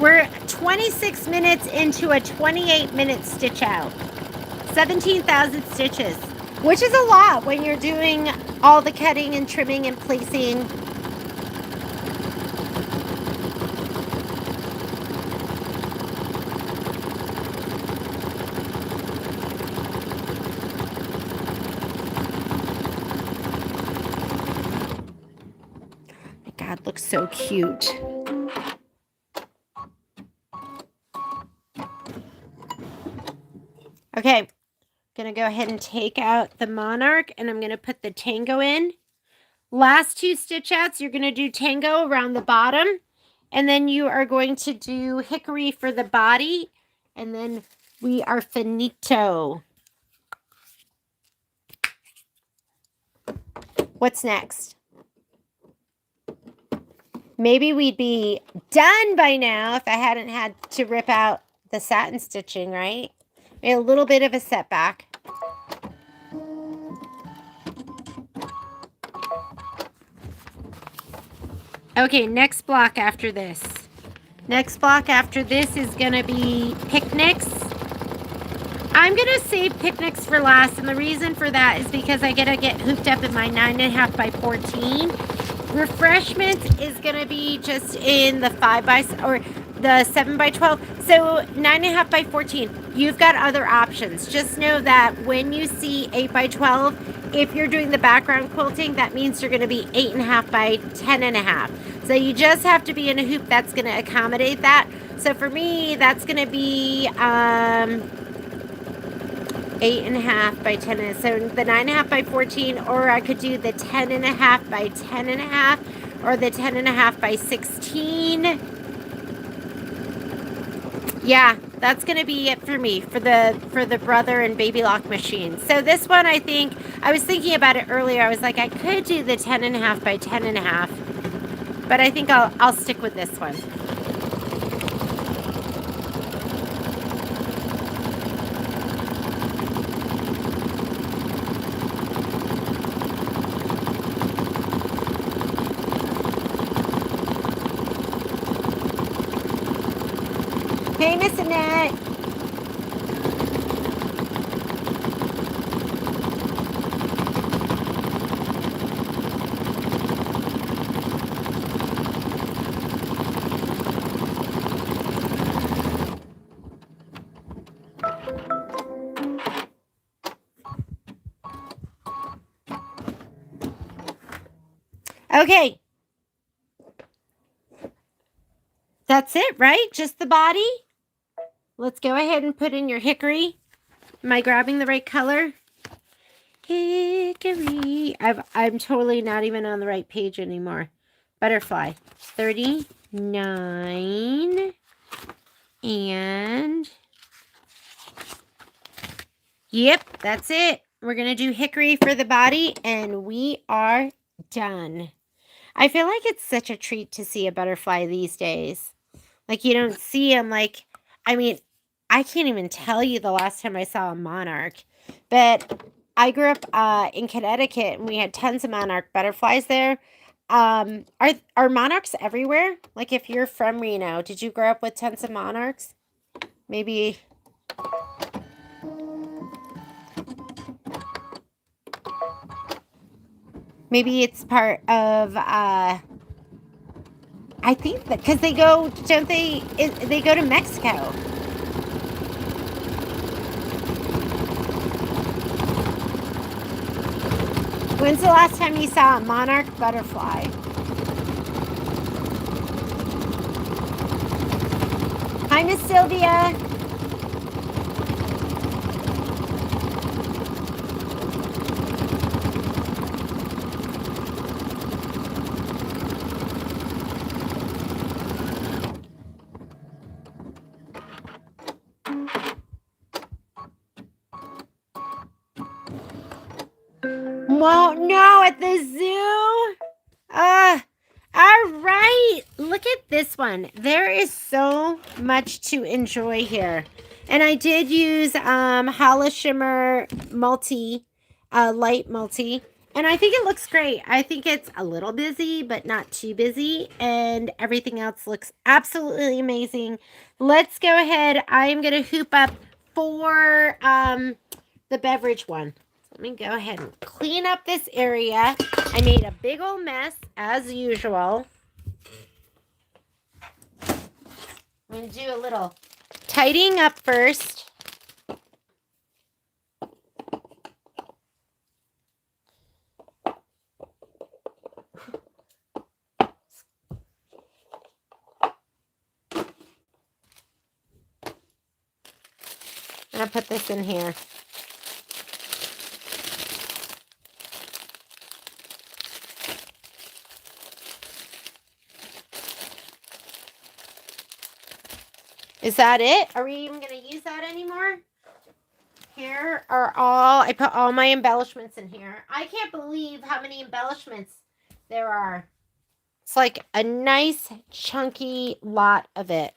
[SPEAKER 1] We're 26 minutes into a 28-minute stitch out. 17,000 stitches. which is a lot when you're doing all the cutting and trimming and placing. My God, looks so cute. Okay, gonna go ahead and take out the monarch, and I'm gonna put the tango in. Last 2 stitch outs, you're gonna do tango around the bottom, and then you are going to do hickory for the body, and then we are finito. What's next? Maybe we'd be done by now if I hadn't had to rip out the satin stitching, right? We had a little bit of a setback. Okay, next block after this. Next block after this is going to be picnics. I'm going to save picnics for last, and the reason for that is because I got to get hooked up in my 9.5 by 14. Refreshments is going to be just in the 5 by or the 7 by 12. So 9.5 by 14. You've got other options. Just know that when you see 8 by 12, if you're doing the background quilting, that means you're going to be 8.5 by 10.5. So you just have to be in a hoop that's going to accommodate that. So for me, that's going to be 8.5 by 10. So the 9.5 by 14, or I could do the 10.5 by 10.5, or the 10.5 by 16. Yeah, that's gonna be it for me for the brother and baby lock machine. So this one, I think I was thinking about it earlier. I was like, I could do the 10.5 by 10.5, but I think I'll stick with this one. Hey, Miss Annette. Okay. That's it, right? Just the body? Let's go ahead and put in your hickory. Am I grabbing the right color? Hickory. I'm totally not even on the right page anymore. Butterfly. 39. And yep, that's it. We're going to do hickory for the body, and we are done. I feel like it's such a treat to see a butterfly these days. Like, you don't see them like, I mean, I can't even tell you the last time I saw a monarch. But I grew up in Connecticut, and we had tons of monarch butterflies there. Are monarchs everywhere? Like, if you're from Reno, did you grow up with tons of monarchs? Maybe. Maybe it's part of, I think that, because they go, don't they, they go to Mexico. When's the last time you saw a monarch butterfly? Hi, Miss Sylvia. Well, no, at the zoo? All right. Look at this one. There is so much to enjoy here. And I did use Hala Shimmer Multi, Light Multi. And I think it looks great. I think it's a little busy, but not too busy. And everything else looks absolutely amazing. Let's go ahead. I am going to hoop up for the beverage one. Let me go ahead and clean up this area. I made a big old mess, as usual. I'm going to do a little tidying up first. I'm going to put this in here. Is that it? Are we even going to use that anymore? Here are I put all my embellishments in here. I can't believe how many embellishments there are. It's like a nice chunky lot of it.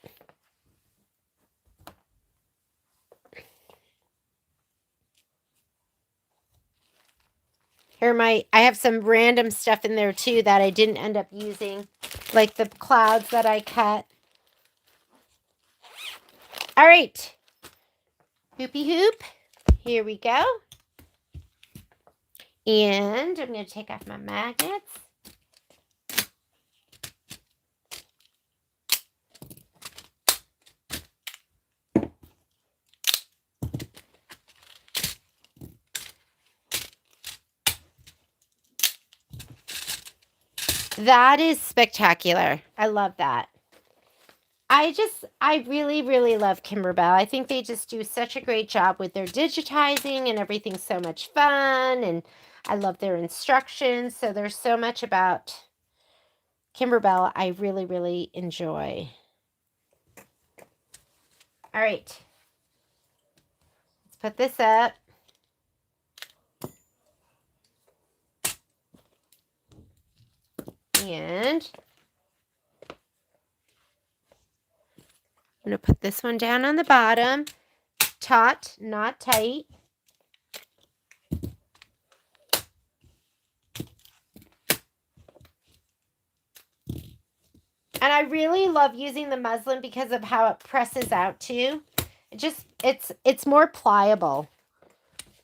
[SPEAKER 1] Here I have some random stuff in there too that I didn't end up using, like the clouds that I cut. All right, hoopy hoop, here we go. And I'm going to take off my magnets. That is spectacular. I love that. I really, really love Kimberbell. I think they just do such a great job with their digitizing and everything's so much fun. And I love their instructions. So there's so much about Kimberbell I really, really enjoy. All right. Let's put this up. And I'm going to put this one down on the bottom. Taut, not tight. And I really love using the muslin because of how it presses out too. It's more pliable.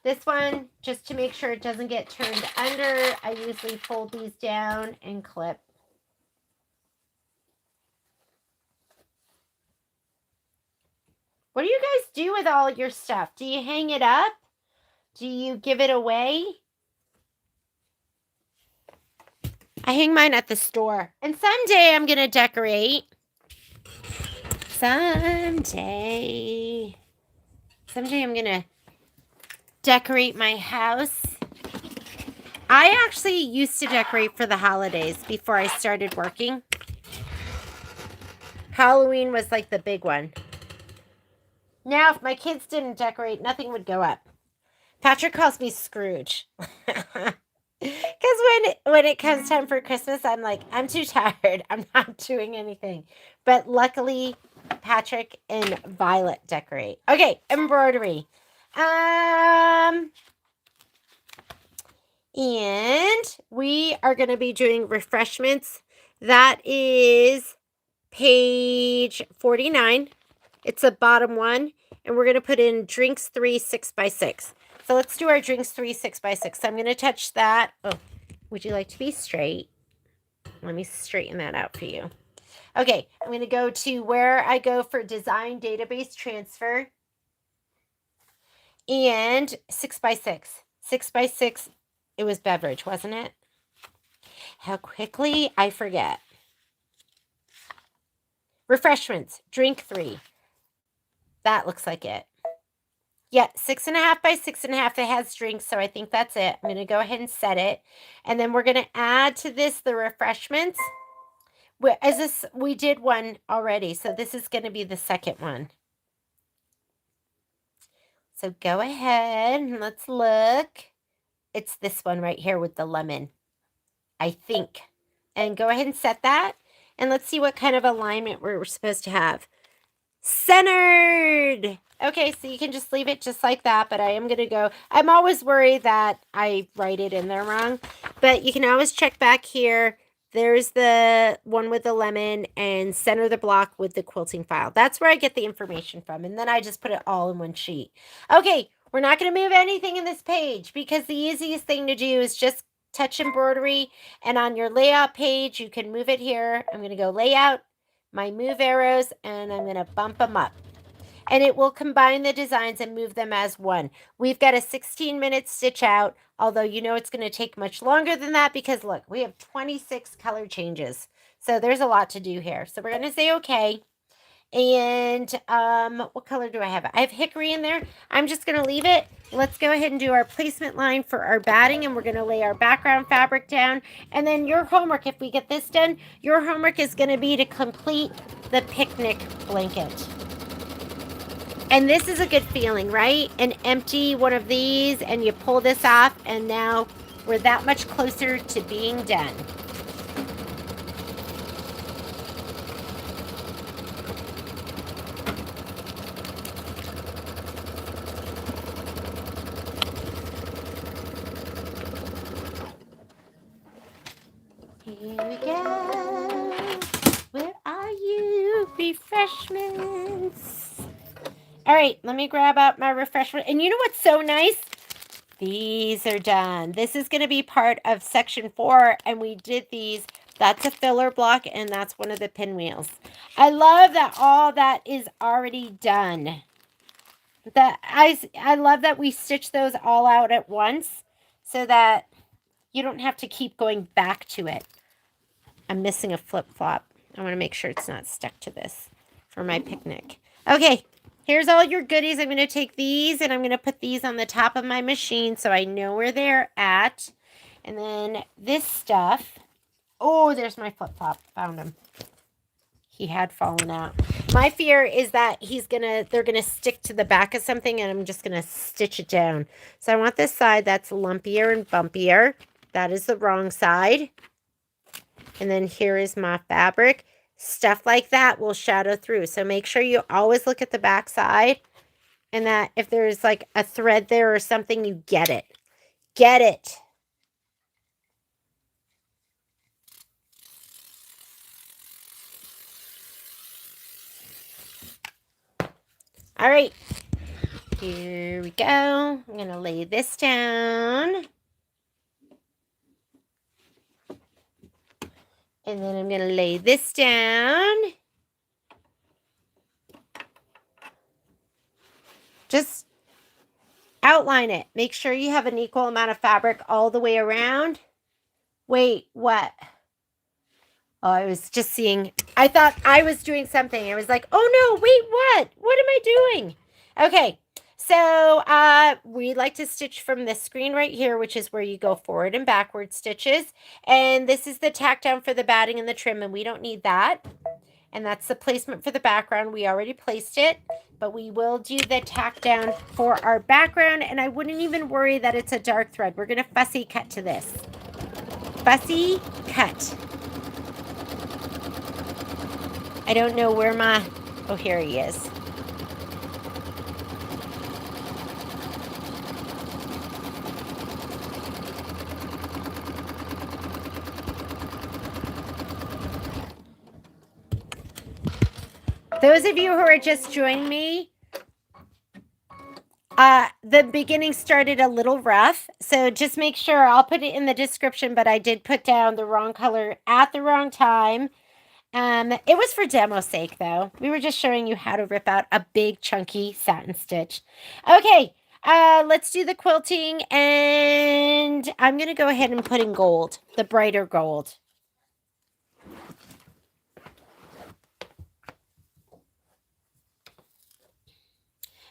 [SPEAKER 1] This one, just to make sure it doesn't get turned under, I usually fold these down and clip. What do you guys do with all your stuff? Do you hang it up? Do you give it away? I hang mine at the store. And someday I'm going to decorate. Someday I'm going to decorate my house. I actually used to decorate for the holidays before I started working. Halloween was like the big one. Now, if my kids didn't decorate, nothing would go up. Patrick calls me Scrooge. Because when it comes time for Christmas, I'm like, I'm too tired. I'm not doing anything. But luckily, Patrick and Violet decorate. Okay, embroidery. And we are going to be doing refreshments. That is page 49. It's the bottom one. And we're going to put in drinks 3 6x6. So let's do our drinks 3 6x6. So I'm going to touch that. Oh, would you like to be straight? Let me straighten that out for you. Okay, I'm going to go to where I go for design database transfer. And 6x6. 6x6, it was Beverage, wasn't it? How quickly I forget. Refreshments, drink 3. That looks like it. Yeah, 6.5 by 6.5. It has drinks, so I think that's it. I'm going to go ahead and set it. And then we're going to add to this the refreshments. We did one already, so this is going to be the second one. So go ahead and let's look. It's this one right here with the lemon, I think. And go ahead and set that. And let's see what kind of alignment we're supposed to have. Centered! Okay, so you can just leave it just like that, but I am going to go. I'm always worried that I write it in there wrong, but you can always check back here. There's the one with the lemon and center the block with the quilting file. That's where I get the information from, and then I just put it all in one sheet. Okay, We're not going to move anything in this page because the easiest thing to do is just touch embroidery, and on your layout page, you can move it here. I'm going to go layout, my move arrows, and I'm going to bump them up. And it will combine the designs and move them as one. We've got a 16-minute stitch out, although you know it's going to take much longer than that because look, we have 26 color changes. So there's a lot to do here. So we're going to say okay. And what color do I have? I have hickory in there. I'm just going to leave it. Let's go ahead and do our placement line for our batting, and we're going to lay our background fabric down. And then your homework, if we get this done, your homework is going to be to complete the picnic blanket. And this is a good feeling, right? And empty one of these, and you pull this off, and now we're that much closer to being done. Here we go. Where are you? Refreshments. All right, let me grab out my refreshment. And you know what's so nice? These are done. This is going to be part of section 4, and we did these. That's a filler block, and that's one of the pinwheels. I love that all that is already done. I love that we stitch those all out at once so that you don't have to keep going back to it. I'm missing a flip-flop. I want to make sure it's not stuck to this for my picnic. Okay, here's all your goodies. I'm going to take these and I'm going to put these on the top of my machine so I know where they're at. And then this stuff. Oh, there's my flip-flop. Found him. He had fallen out. My fear is that they're going to stick to the back of something, and I'm just going to stitch it down. So I want this side that's lumpier and bumpier. That is the wrong side. And then here is my fabric. Stuff like that will shadow through. So make sure you always look at the back side, and that if there's like a thread there or something, you get it. Get it. All right. Here we go. I'm going to lay this down. And then I'm going to lay this down. Just outline it. Make sure you have an equal amount of fabric all the way around. Wait, what? Oh, I was just seeing. I thought I was doing something. I was like, oh no, wait, what? What am I doing? Okay. So we like to stitch from this screen right here, which is where you go forward and backward stitches. And this is the tack down for the batting and the trim, and we don't need that. And that's the placement for the background. We already placed it, but we will do the tack down for our background. And I wouldn't even worry that it's a dark thread. We're going to fussy cut to this. Fussy cut. I don't know where my... Oh, here he is. Those of you who are just joining me, the beginning started a little rough, so just make sure, I'll put it in the description, but I did put down the wrong color at the wrong time. It was for demo sake, though. We were just showing you how to rip out a big, chunky satin stitch. Okay, let's do the quilting, and I'm going to go ahead and put in gold, the brighter gold.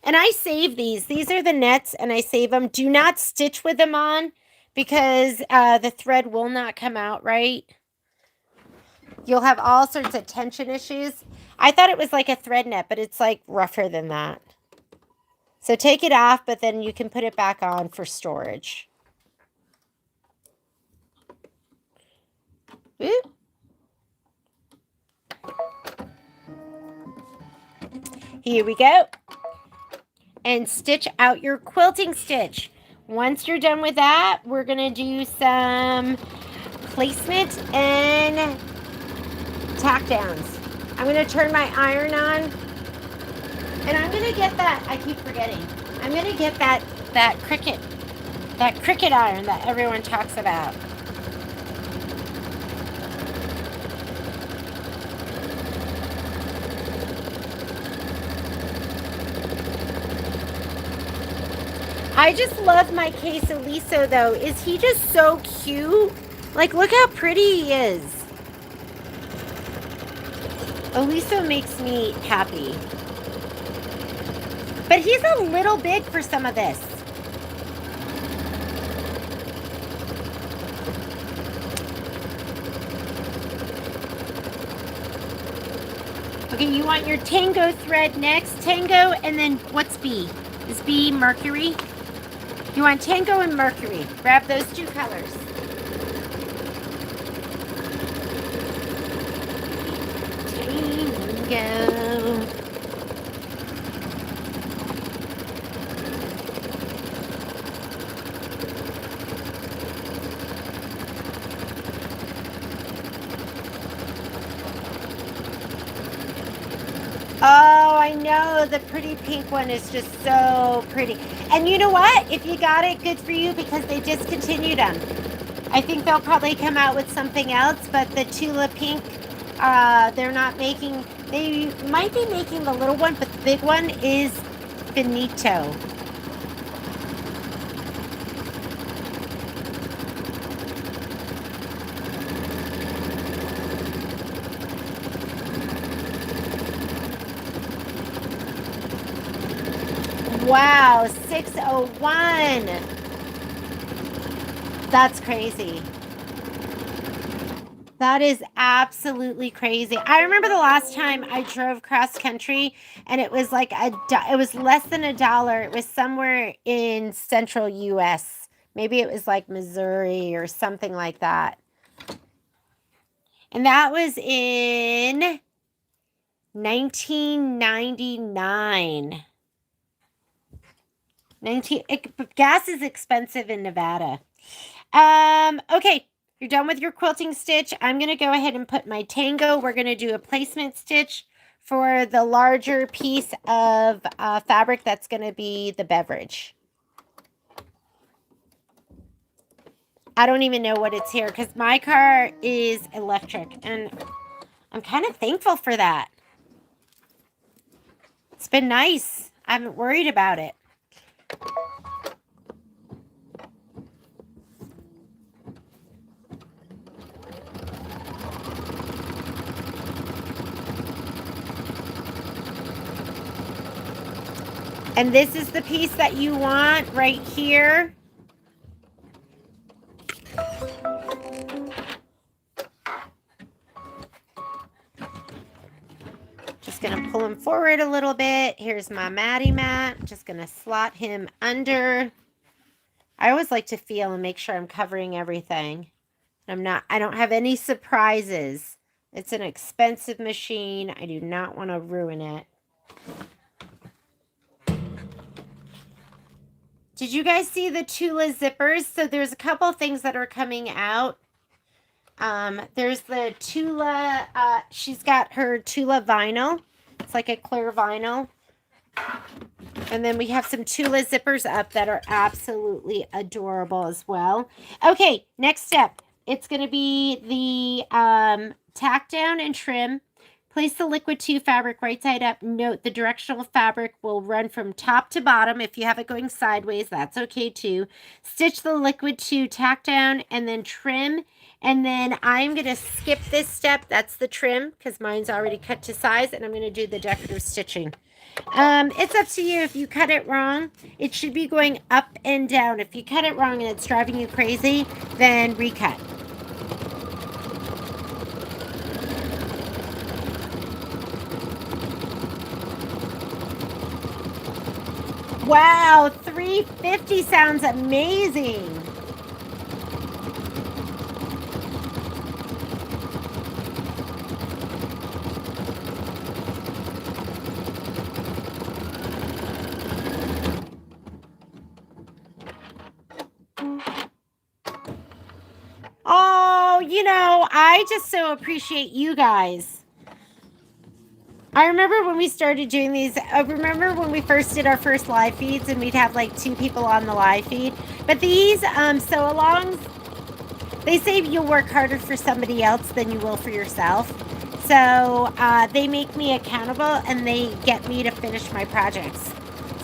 [SPEAKER 1] And I save these. These are the nets, and I save them. Do not stitch with them on because the thread will not come out right. You'll have all sorts of tension issues. I thought it was like a thread net, but it's like rougher than that. So take it off, but then you can put it back on for storage. Ooh. Here we go. And stitch out your quilting stitch. Once you're done with that, we're going to do some placement and tack downs. I'm going to turn my iron on, and I'm going to get that. I keep forgetting. I'm gonna get that cricket iron that everyone talks about. I just love my queso though. Is he just so cute? Like, look how pretty he is. Oliso makes me happy. But he's a little big for some of this. Okay, you want your tango thread next. Tango, and then what's B? Is B Mercury? You want tango and Mercury. Grab those two colors. Tango. Oh, I know. The pretty pink one is just so pretty. And you know what? If you got it, good for you, because they discontinued them. I think they'll probably come out with something else, but the Tula Pink, they're not making, they might be making the little one, but the big one is finito. Wow, 601. That's crazy. That is absolutely crazy. I remember the last time I drove cross country and it was like it was less than $1. It was somewhere in central US. Maybe it was like Missouri or something like that. And that was in 1999. Gas is expensive in Nevada. Okay, you're done with your quilting stitch. I'm going to go ahead and put my tango. We're going to do a placement stitch for the larger piece of fabric that's going to be the beverage. I don't even know what it's here because my car is electric, and I'm kind of thankful for that. It's been nice. I haven't worried about it. And this is the piece that you want right here. Just going to pull him forward a little bit. Here's my Matty mat. Just going to slot him under. I always like to feel and make sure I'm covering everything. I don't have any surprises. It's an expensive machine. I do not want to ruin it. Did you guys see the Tula zippers? So there's a couple things that are coming out. There's the Tula, she's got her Tula vinyl. It's like a clear vinyl. And then we have some Tula zippers up that are absolutely adorable as well. Okay, next step. It's going to be the tack down and trim. Place the liquid 2 fabric right side up. Note the directional fabric will run from top to bottom. If you have it going sideways, that's okay too. Stitch the liquid 2 tack down and then trim. And then I'm going to skip this step. That's the trim because mine's already cut to size. And I'm going to do the decorative stitching. It's up to you. If you cut it wrong, it should be going up and down. If you cut it wrong and it's driving you crazy, then recut. Wow, 350 sounds amazing. Oh, you know, I just so appreciate you guys. I remember when we started doing these. I remember when we first did our first live feeds and we'd have like 2 people on the live feed. But these sew-alongs, they say you'll work harder for somebody else than you will for yourself. So they make me accountable and they get me to finish my projects.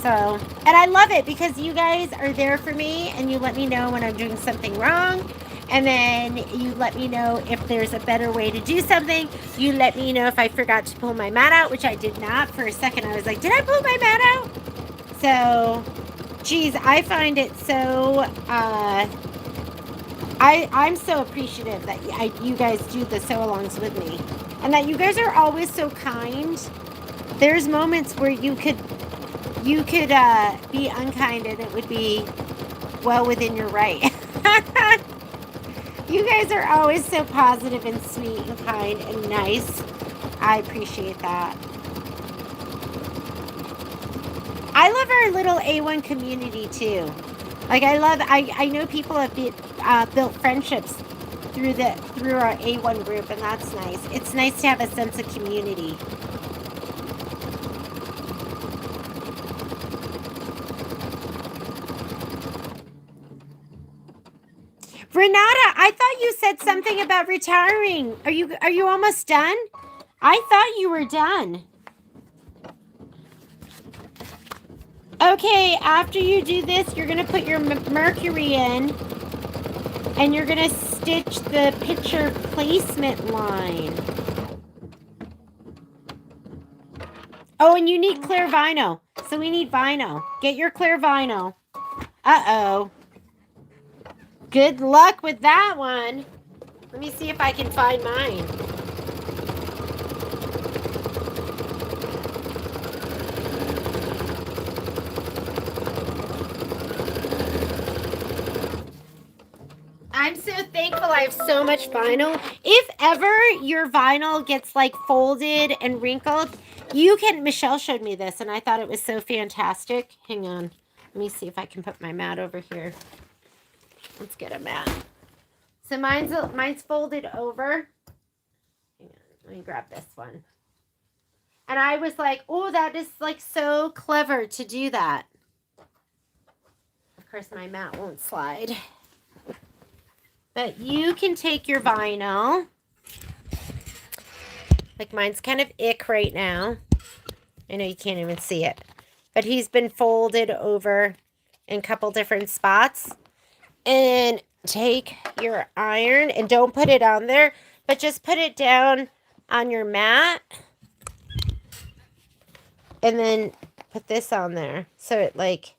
[SPEAKER 1] So, and I love it because you guys are there for me and you let me know when I'm doing something wrong. And then you let me know if there's a better way to do something. You let me know if I forgot to pull my mat out, which I did not. For a second, I was like, did I pull my mat out? So, geez, I find it so, I'm so appreciative that you guys do the sew-alongs with me. And that you guys are always so kind. There's moments where you could be unkind and it would be well within your right. You guys are always so positive and sweet and kind and nice. I appreciate that. I love our little A1 community too. Like I know people have built friendships through our A1 group, and that's nice. It's nice to have a sense of community. Renata, I thought you said something about retiring. Are you almost done? I thought you were done. Okay, after you do this, you're going to put your mercury in and you're going to stitch the picture placement line. Oh, and you need clear vinyl. So we need vinyl. Get your clear vinyl. Uh-oh. Good luck with that one. Let me see if I can find mine. I'm so thankful I have so much vinyl. If ever your vinyl gets like folded and wrinkled, you can, Michelle showed me this and I thought it was so fantastic. Hang on. Let me see if I can put my mat over here. Let's get a mat. So mine's folded over. Hang on, let me grab this one. And I was like, oh, that is like so clever to do that. Of course, my mat won't slide. But you can take your vinyl. Like mine's kind of ick right now. I know you can't even see it. But he's been folded over in a couple different spots. And take your iron and don't put it on there, but just put it down on your mat. And then put this on there. So it like,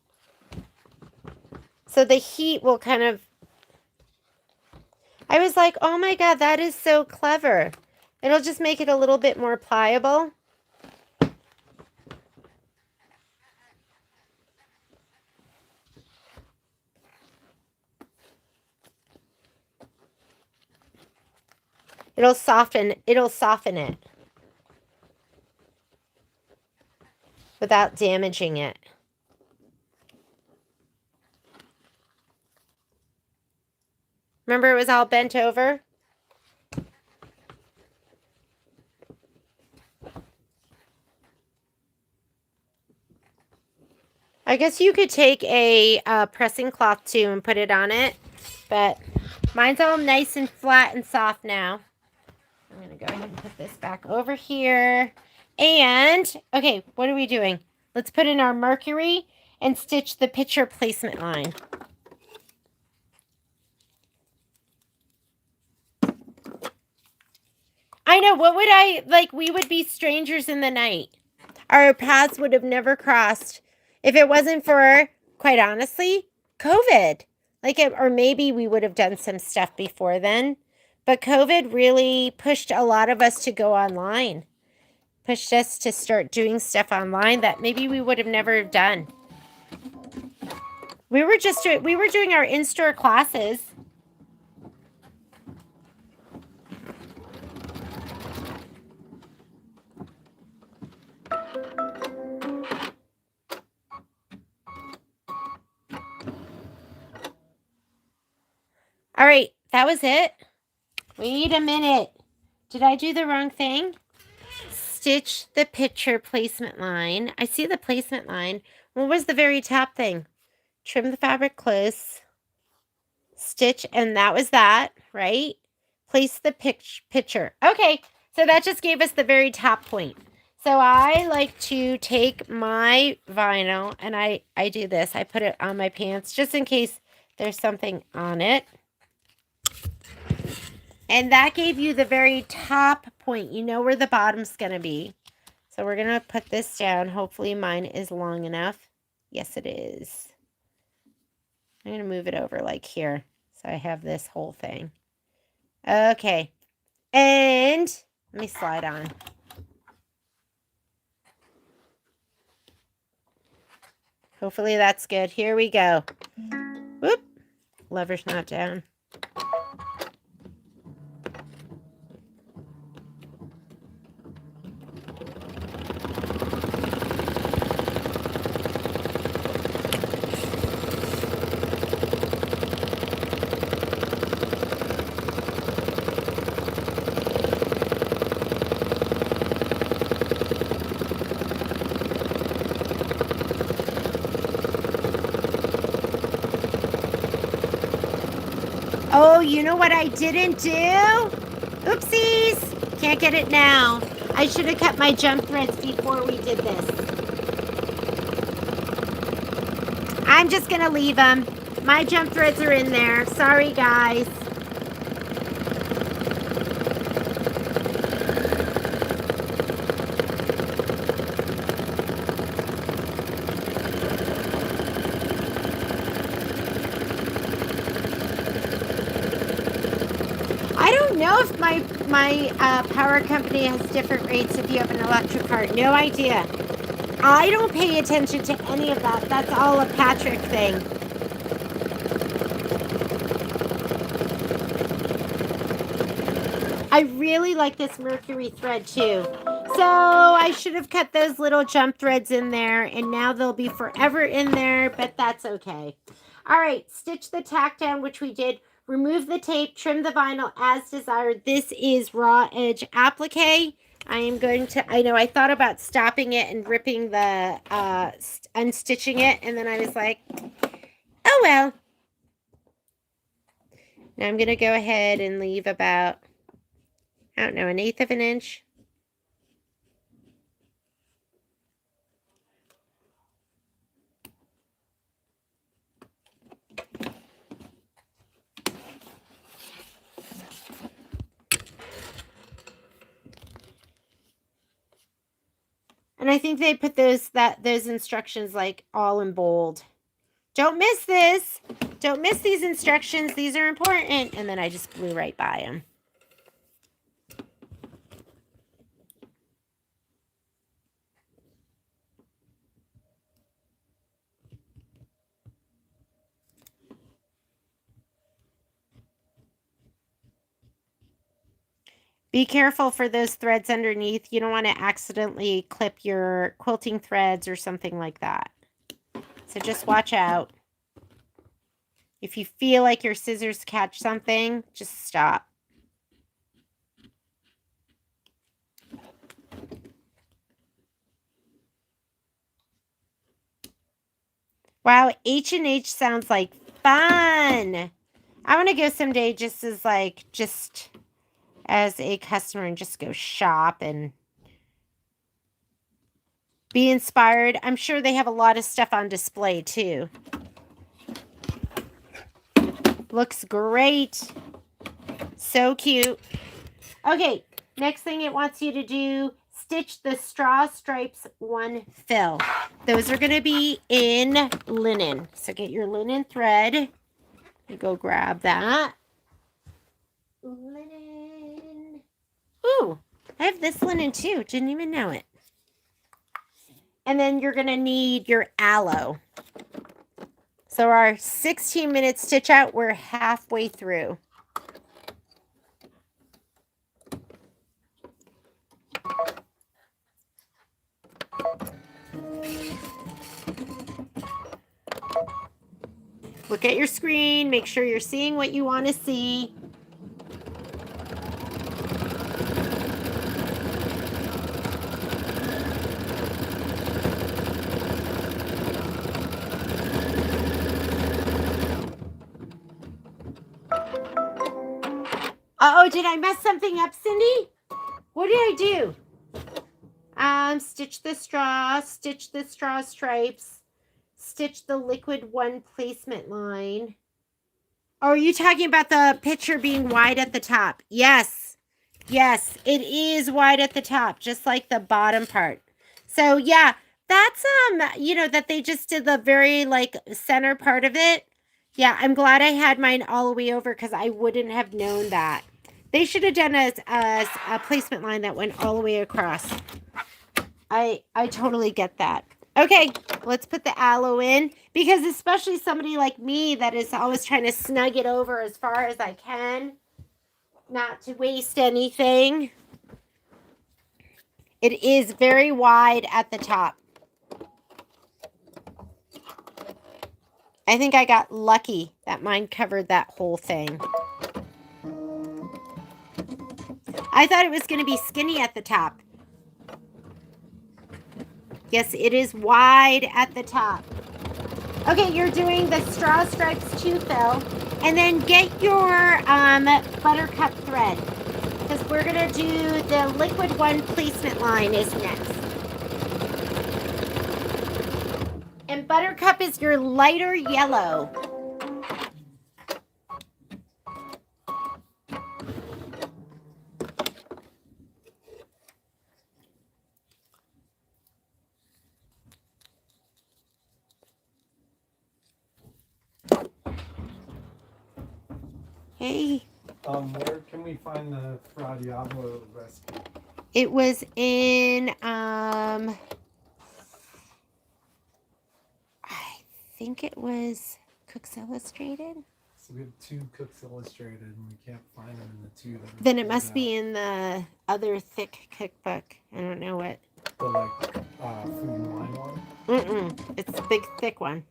[SPEAKER 1] so the heat will kind of, I was like, oh my God, that is so clever. It'll just make it a little bit more pliable. It'll soften it without damaging it. Remember it was all bent over? I guess you could take a pressing cloth too and put it on it, but mine's all nice and flat and soft now. I'm going to go ahead and put this back over here. And, okay, what are we doing? Let's put in our mercury and stitch the picture placement line. I know, what would I, like, we would be strangers in the night. Our paths would have never crossed if it wasn't for, quite honestly, COVID. Like, or maybe we would have done some stuff before then. But COVID really pushed a lot of us to go online. Pushed us to start doing stuff online that maybe we would have never done. We were doing our in-store classes. All right, that was it. Wait a minute. Did I do the wrong thing? stitch the picture placement line. I see the placement line. What was the very top thing? Trim the fabric close, stitch, and that was that, right? Place the picture. Okay, so that just gave us the very top point. So I like to take my vinyl and I do this. I put it on my pants just in case there's something on it. And that gave you the very top point. You know where the bottom's going to be. So we're going to put this down. Hopefully mine is long enough. Yes, it is. I'm going to move it over like here. So I have this whole thing. Okay. And let me slide on. Hopefully that's good. Here we go. Whoop. Lever's not down. Oh, you know what I didn't do? Oopsies! Can't get it now. I should have kept my jump threads before we did this. I'm just going to leave them. My jump threads are in there. Sorry, guys. I don't know if my power company has different rates if you have an electric car. No idea. I don't pay attention to any of that. That's all a Patrick thing. I really like this mercury thread too. So I should have cut those little jump threads in there, and now they'll be forever in there, but that's okay. All right, stitch the tack down, which we did. Remove the tape, trim the vinyl as desired. This is raw edge applique. I am going to, I know I thought about stopping it and ripping the, unstitching it, and then I was like, oh well. Now I'm going to go ahead and leave about, I don't know, 1/8 of an inch. And I think they put those instructions like all in bold. Don't miss this. Don't miss these instructions. These are important. And then I just blew right by them. Be careful for those threads underneath. You don't want to accidentally clip your quilting threads or something like that. So just watch out. If you feel like your scissors catch something, just stop. Wow, H&H sounds like fun. I want to go someday just as a customer and just go shop and be inspired. I'm sure they have a lot of stuff on display too. Looks great. So cute. Okay, next thing it wants you to do, stitch the straw stripes 1 fill. Those are going to be in linen. So get your linen thread. You go grab that. Linen. Ooh, I have this linen too. Didn't even know it. And then you're going to need your aloe. So our 16-minute stitch out, we're halfway through. Look at your screen. Make sure you're seeing what you want to see. Oh, did I mess something up, Cindy? What did I do? Stitch the straw stripes, stitch the liquid one placement line. Oh, are you talking about the picture being wide at the top? Yes. Yes, it is wide at the top, just like the bottom part. So yeah, that's, that they just did the very like center part of it. Yeah, I'm glad I had mine all the way over because I wouldn't have known that. They should have done a placement line that went all the way across. I totally get that. Okay, let's put the aloe in because especially somebody like me that is always trying to snug it over as far as I can, not to waste anything. It is very wide at the top. I think I got lucky that mine covered that whole thing. I thought it was going to be skinny at the top. Yes, it is wide at the top. Okay, you're doing the straw stripes too, Phil. And then get your buttercup thread. Because we're going to do the liquid one placement line is next. And buttercup is your lighter yellow. Hey.
[SPEAKER 3] Where can we find the Fra Diavolo recipe?
[SPEAKER 1] It was in, I think it was Cooks Illustrated.
[SPEAKER 3] So we have 2 Cooks Illustrated, and we can't find them in the 2 that.
[SPEAKER 1] Then it must be in the other thick cookbook. I don't know what.
[SPEAKER 3] The like food and wine one.
[SPEAKER 1] It's the big thick one.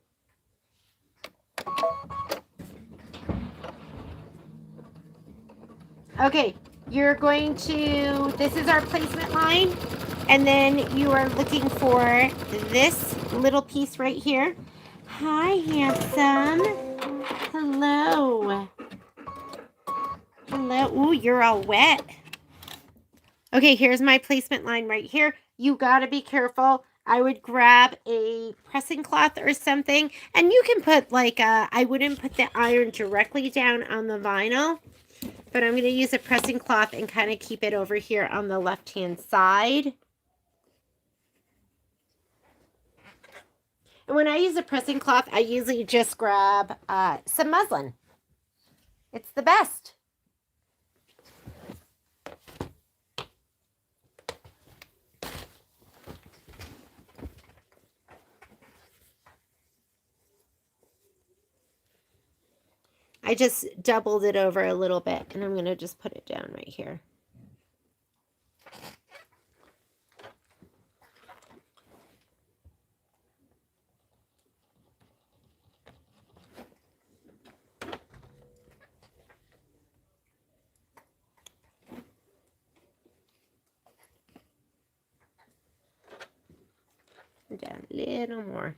[SPEAKER 1] Okay, you're going to, this is our placement line, and then you are looking for this little piece right here. Hi, handsome. Hello. Hello. Ooh, you're all wet. Okay, here's my placement line right here. You gotta be careful. I would grab a pressing cloth or something, and you can put like I wouldn't put the iron directly down on the vinyl. But I'm going to use a pressing cloth and kind of keep it over here on the left-hand side. And when I use a pressing cloth, I usually just grab some muslin. It's the best. I just doubled it over a little bit, and I'm going to just put it down right here. Down a little more.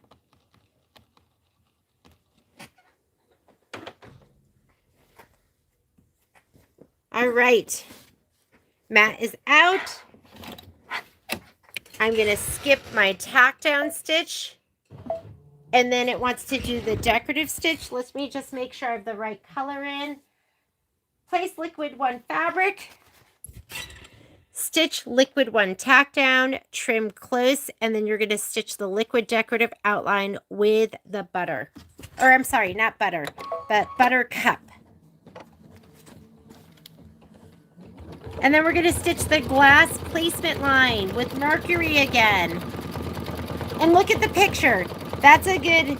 [SPEAKER 1] All right, Matt is out. I'm going to skip my tack down stitch, and then it wants to do the decorative stitch. Let me just make sure I have the right color in. Place liquid one fabric, stitch liquid one tack down, trim close, and then you're going to stitch the liquid decorative outline with the butter. Or I'm sorry, not butter, but buttercup. And then we're going to stitch the glass placement line with Mercury again. And look at the picture. That's a good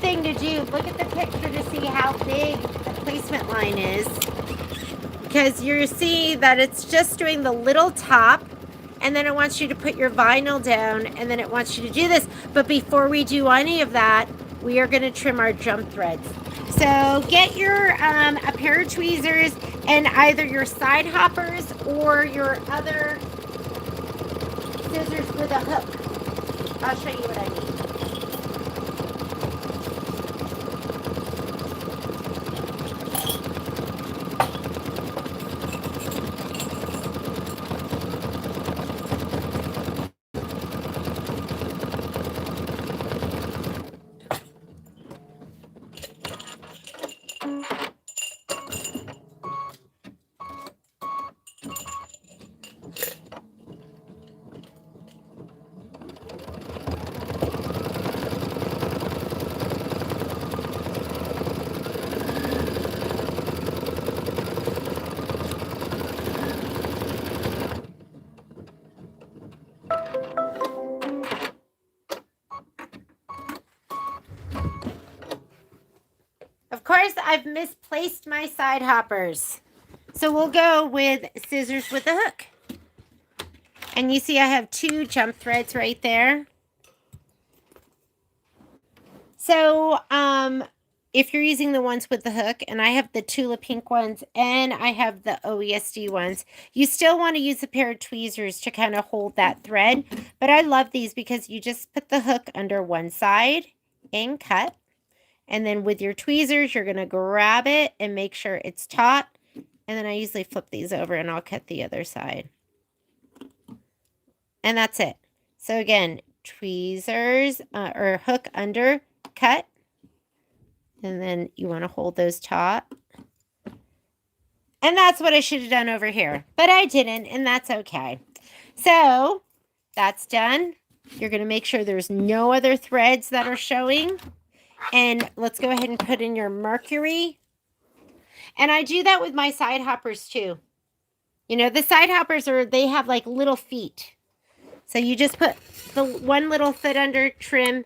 [SPEAKER 1] thing to do. Look at the picture to see how big the placement line is. Because you see that it's just doing the little top. And then it wants you to put your vinyl down. And then it wants you to do this. But before we do any of that, we are going to trim our jump threads. So get your a pair of tweezers and either your side hoppers or your other scissors with a hook. I'll show you what I course, I've misplaced my side hoppers. So we'll go with scissors with a hook. And you see I have 2 jump threads right there. So, if you're using the ones with the hook, and I have the Tula Pink ones, and I have the OESD ones, you still want to use a pair of tweezers to kind of hold that thread. But I love these because you just put the hook under one side and cut. And then with your tweezers, you're going to grab it and make sure it's taut. And then I usually flip these over and I'll cut the other side. And that's it. So again, tweezers or hook under, cut. And then you want to hold those taut. And that's what I should have done over here. But I didn't, and that's okay. So that's done. You're going to make sure there's no other threads that are showing. And let's go ahead and put in your mercury. And I do that with my side hoppers too. You know, the side hoppers they have like little feet. So you just put the one little foot under, trim,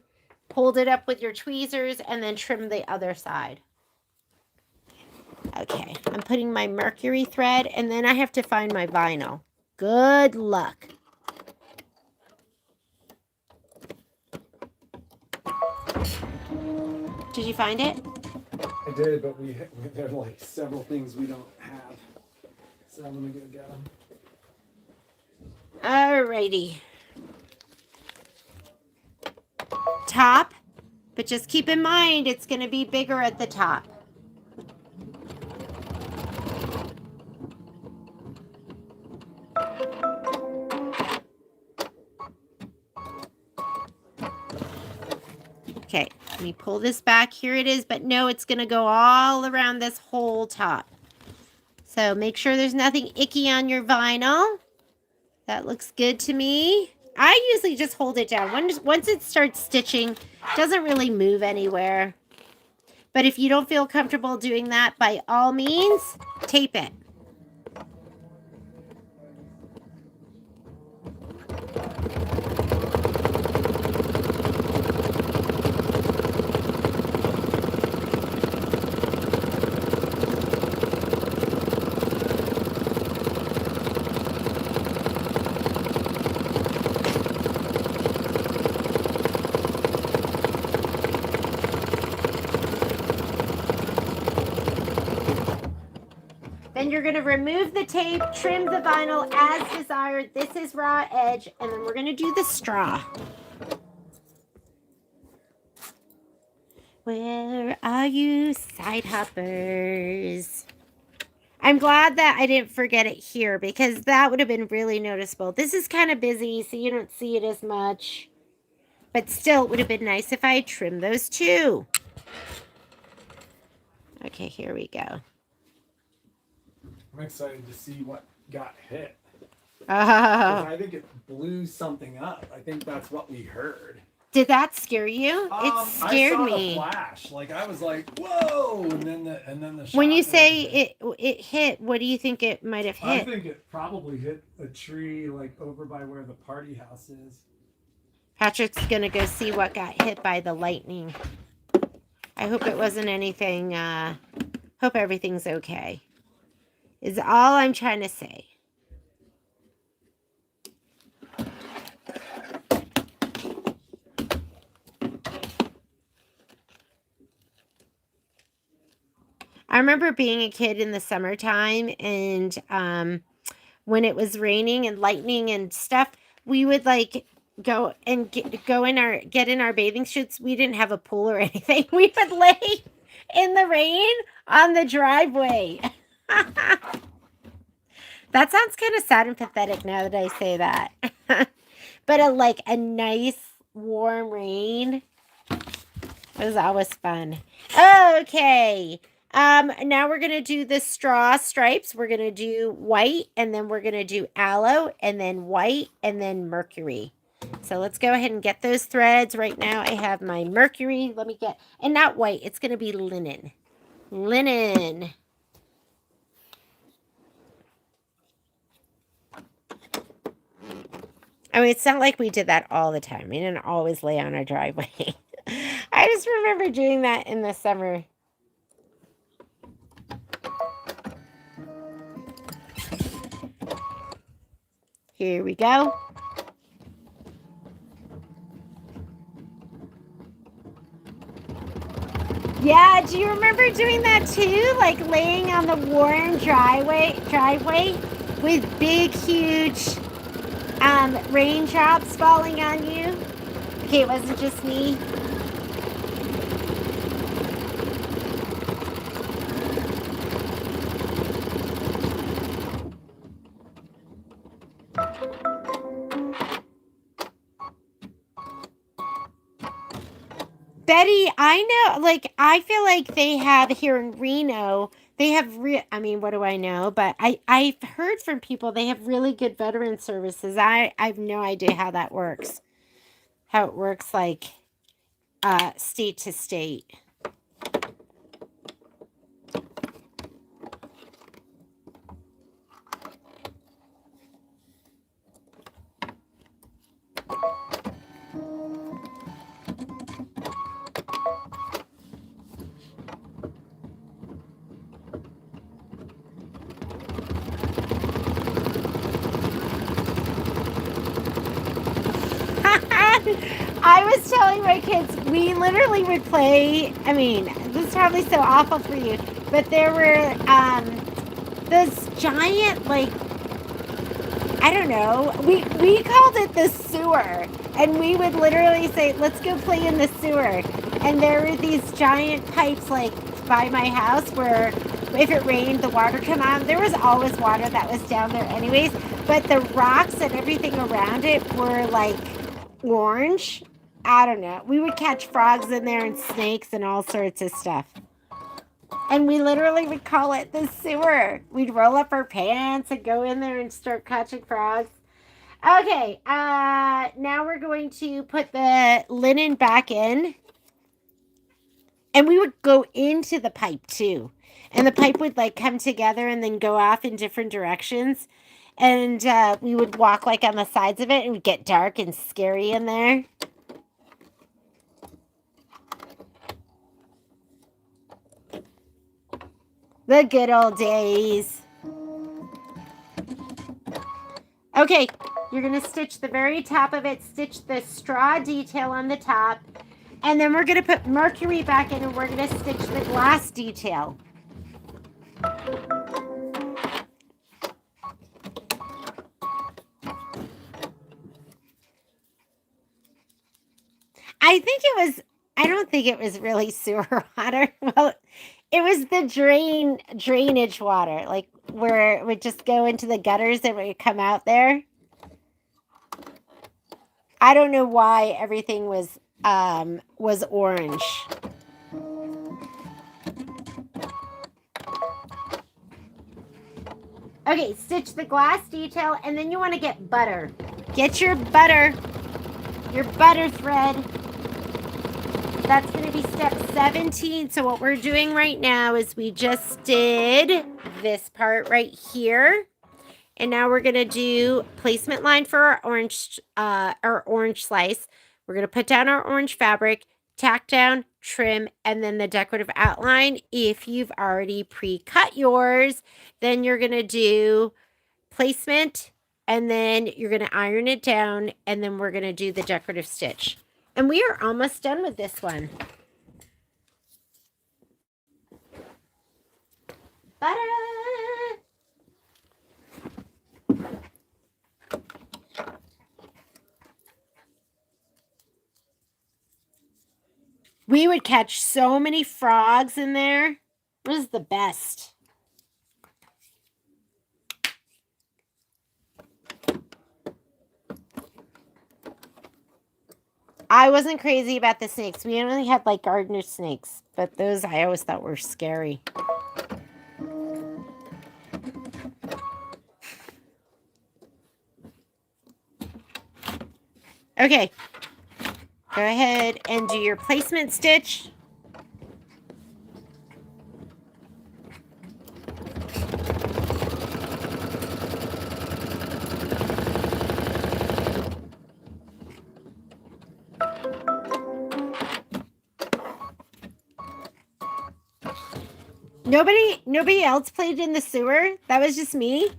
[SPEAKER 1] hold it up with your tweezers, and then trim the other side. Okay, I'm putting my mercury thread, and then I have to find my vinyl. Good luck. Did you find it?
[SPEAKER 3] I did, but there are like several things we don't have. So I'm gonna go get them.
[SPEAKER 1] Alrighty. Top, but just keep in mind it's going to be bigger at the top. Okay, let me pull this back. Here it is, but no, it's going to go all around this whole top. So make sure there's nothing icky on your vinyl. That looks good to me. I usually just hold it down. Once it starts stitching, it doesn't really move anywhere. But if you don't feel comfortable doing that, by all means, tape it. Then you're going to remove the tape, trim the vinyl as desired. This is raw edge, and then we're going to do the straw. Where are you, side hoppers? I'm glad that I didn't forget it here because that would have been really noticeable. This is kind of busy, so you don't see it as much. But still, it would have been nice if I had trimmed those too. Okay, here we go.
[SPEAKER 3] I'm excited to see what got hit.
[SPEAKER 1] Oh.
[SPEAKER 3] I think it blew something up. I think that's what we heard.
[SPEAKER 1] Did that scare you? It scared me.
[SPEAKER 3] I saw the flash. Like I was like, "Whoa!" And then the shot.
[SPEAKER 1] When you say it hit, what do you think it might have hit?
[SPEAKER 3] I think it probably hit a tree like over by where the party house is.
[SPEAKER 1] Patrick's gonna go see what got hit by the lightning. I hope it wasn't anything. Hope everything's okay. Is all I'm trying to say. I remember being a kid in the summertime, and when it was raining and lightning and stuff, we would like go and get in our bathing suits. We didn't have a pool or anything. We would lay in the rain on the driveway. That sounds kind of sad and pathetic now that I say that. But a nice warm rain was always fun. Okay. Now we're going to do the straw stripes. We're going to do white, and then we're going to do aloe, and then white, and then mercury. So let's go ahead and get those threads. Right now I have my mercury. Let me get, and not white. It's going to be linen. Linen. I mean, it's not like we did that all the time. We didn't always lay on our driveway. I just remember doing that in the summer. Here we go. Yeah, do you remember doing that too? Like laying on the worn driveway with big, huge raindrops falling on you? Okay, it wasn't just me. Betty, I know, like, I feel like they have here in Reno, they have, I mean, what do I know? But I've heard from people they have really good veteran services. I have no idea how that works. How it works, like, state to state. I was telling my kids, we literally would play, I mean, this is probably so awful for you, but there were those giant, like, I don't know, we called it the sewer, and we would literally say, let's go play in the sewer, and there were these giant pipes, like, by my house where if it rained, the water come out. There was always water that was down there anyways, but the rocks and everything around it were, like, orange. I don't know. We would catch frogs in there and snakes and all sorts of stuff. And we literally would call it the sewer. We'd roll up our pants and go in there and start catching frogs. Okay, now we're going to put the linen back in. And we would go into the pipe too. And the pipe would like come together and then go off in different directions. And we would walk like on the sides of it and it would get dark and scary in there. The good old days. Okay, you're going to stitch the very top of it, stitch the straw detail on the top, and then we're going to put mercury back in and we're going to stitch the glass detail. I don't think it was really sewer water. Well, it was the drainage water, like where it would just go into the gutters and it would come out there. I don't know why everything was orange. Okay, stitch the glass detail and then you want to get butter. Get your butter thread. That's going to be step 17. So what we're doing right now is we just did this part right here. And now we're going to do placement line for our orange slice. We're going to put down our orange fabric, tack down, trim, and then the decorative outline. If you've already pre-cut yours, then you're going to do placement, and then you're going to iron it down, and then we're going to do the decorative stitch. And we are almost done with this one. Butter! We would catch so many frogs in there. It was the best. I wasn't crazy about the snakes. We only had like gardener snakes, but those I always thought were scary. Okay. Go ahead and do your placement stitch. Nobody else played in the sewer? That was just me?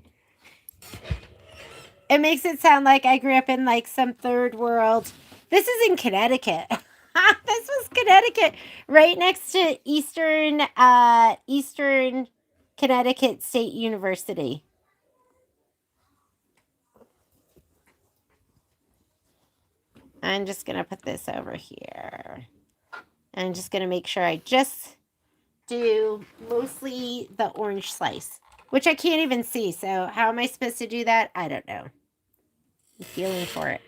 [SPEAKER 1] It makes it sound like I grew up in like some third world. This is in Connecticut. This was Connecticut, right next to Eastern Connecticut State University. I'm just going to put this over here. I'm just going to make sure I just do mostly the orange slice, which I can't even see. So how am I supposed to do that? I don't know. I'm feeling for it.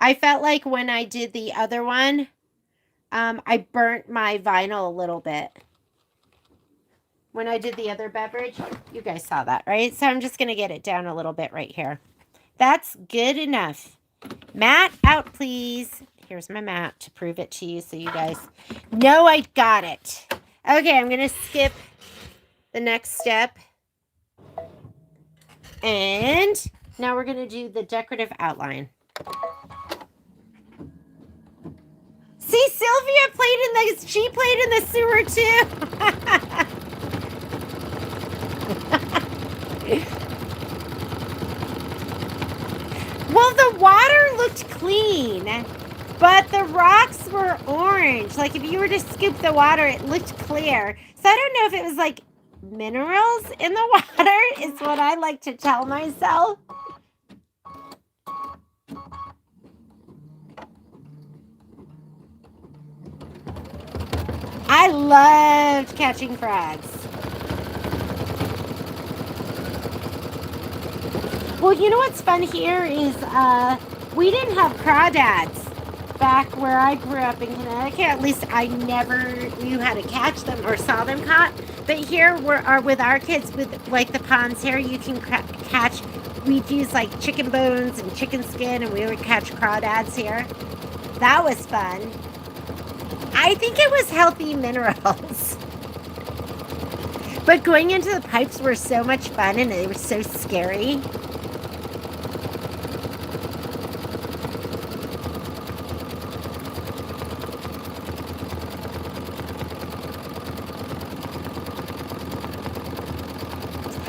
[SPEAKER 1] I felt like when I did the other one, I burnt my vinyl a little bit. When I did the other beverage, you guys saw that, right? So I'm just going to get it down a little bit right here. That's good enough. Mat out, please. Here's my mat to prove it to you so you guys know I got it. Okay, I'm going to skip the next step. And now we're going to do the decorative outline. See, Sylvia she played in the sewer too. Well, the water looked clean, but the rocks were orange. Like if you were to scoop the water, it looked clear. So I don't know if it was like minerals in the water is what I like to tell myself. I loved catching frogs. Well, you know what's fun here is we didn't have crawdads back where I grew up in Connecticut. At least I never knew how to catch them or saw them caught. But here with our kids, with like the ponds here, you can catch. We'd use like chicken bones and chicken skin, and we would catch crawdads here. That was fun. I think it was healthy minerals. But going into the pipes were so much fun, and they were so scary.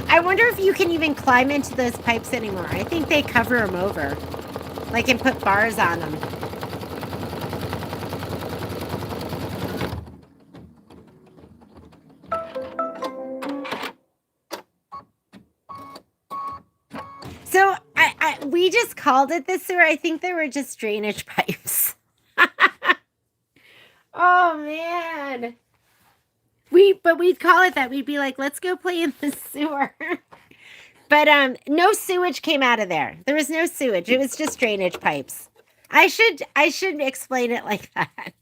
[SPEAKER 1] I wonder if you can even climb into those pipes anymore. I think they cover them over, like, and put bars on them. So we just called it the sewer. I think they were just drainage pipes. Oh man. But we'd call it that. We'd be like, let's go play in the sewer. But no sewage came out of there. There was no sewage. It was just drainage pipes. I should explain it like that.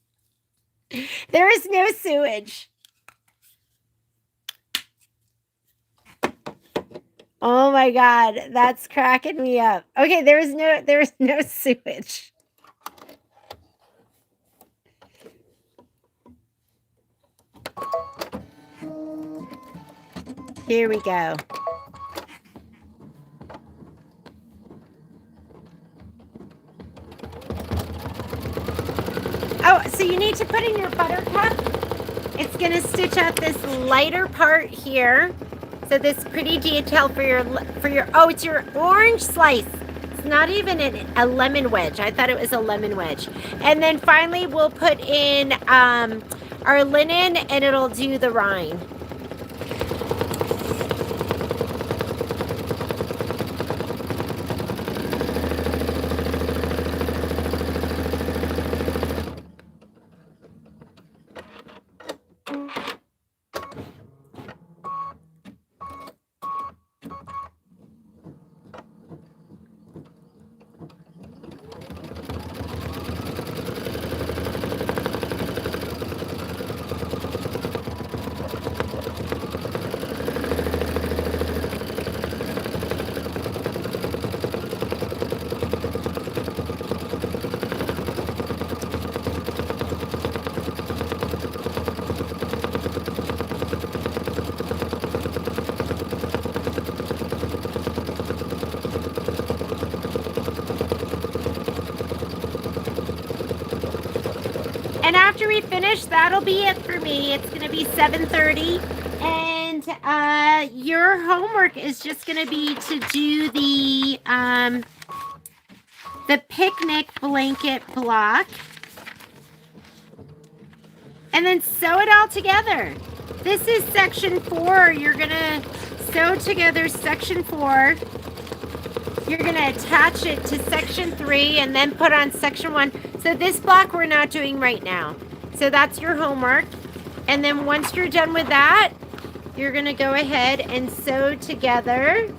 [SPEAKER 1] There is no sewage. Oh my God, that's cracking me up. Okay, there is no sewage. Here we go. Oh, so you need to put in your buttercup. It's going to stitch out this lighter part here. So this pretty detail for your oh, it's your orange slice. It's not even a lemon wedge. I thought it was a lemon wedge. And then finally we'll put in our linen, and it'll do the rind. And after we finish, that'll be it for me. It's going to be 7:30, and And your homework is just going to be to do the picnic blanket block. And then sew it all together. This is section 4. You're going to sew together section 4. You're going to attach it to section 3 and then put on section 1. So this block we're not doing right now. So that's your homework. And then once you're done with that, you're going to go ahead and sew together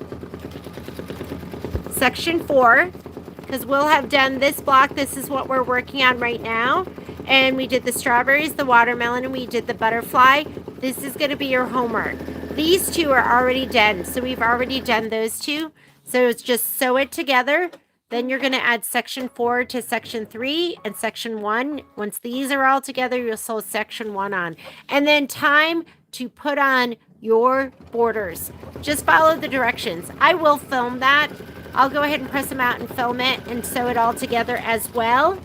[SPEAKER 1] section 4. Because we'll have done this block. This is what we're working on right now. And we did the strawberries, the watermelon, and we did the butterfly. This is going to be your homework. These two are already done. So we've already done those two. So it's just sew it together. Then you're going to add section 4 to section 3 and section 1. Once these are all together, you'll sew section 1 on. And then time to put on your borders. Just follow the directions. I will film that. I'll go ahead and press them out and film it and sew it all together as well.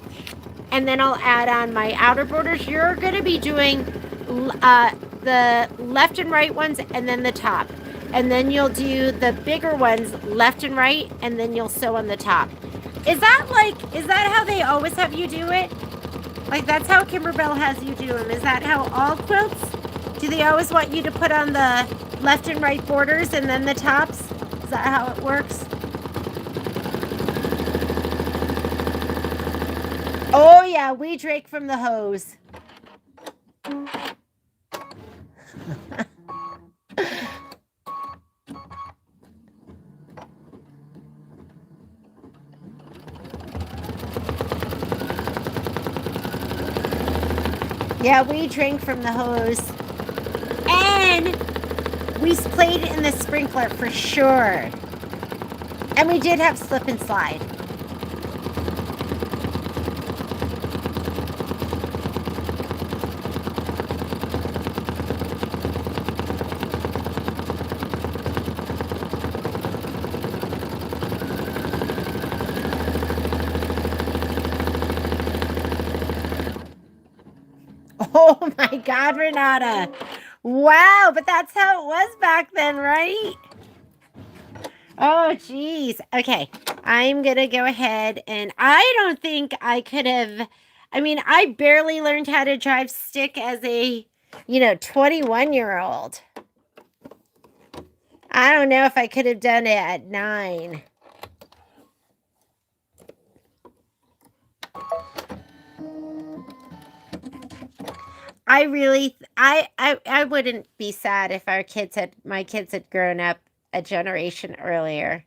[SPEAKER 1] And then I'll add on my outer borders. You're going to be doing the left and right ones and then the top. And then you'll do the bigger ones left and right, and then you'll sew on the top. Is that how they always have you do it? Like that's how Kimberbell has you do them. Is that how all quilts? Do they always want you to put on the left and right borders and then the tops? Is that how it works? Oh yeah, we drank from the hose. Yeah, we drank from the hose. And we played in the sprinkler for sure. And we did have slip and slide. Oh my God, Renata. Wow, but that's how it was back then, right? Oh, geez. Okay, I'm going to go ahead and I don't think I could have, I mean, I barely learned how to drive stick as a, 21-year-old. I don't know if I could have done it at 9. I wouldn't be sad if my kids had grown up a generation earlier.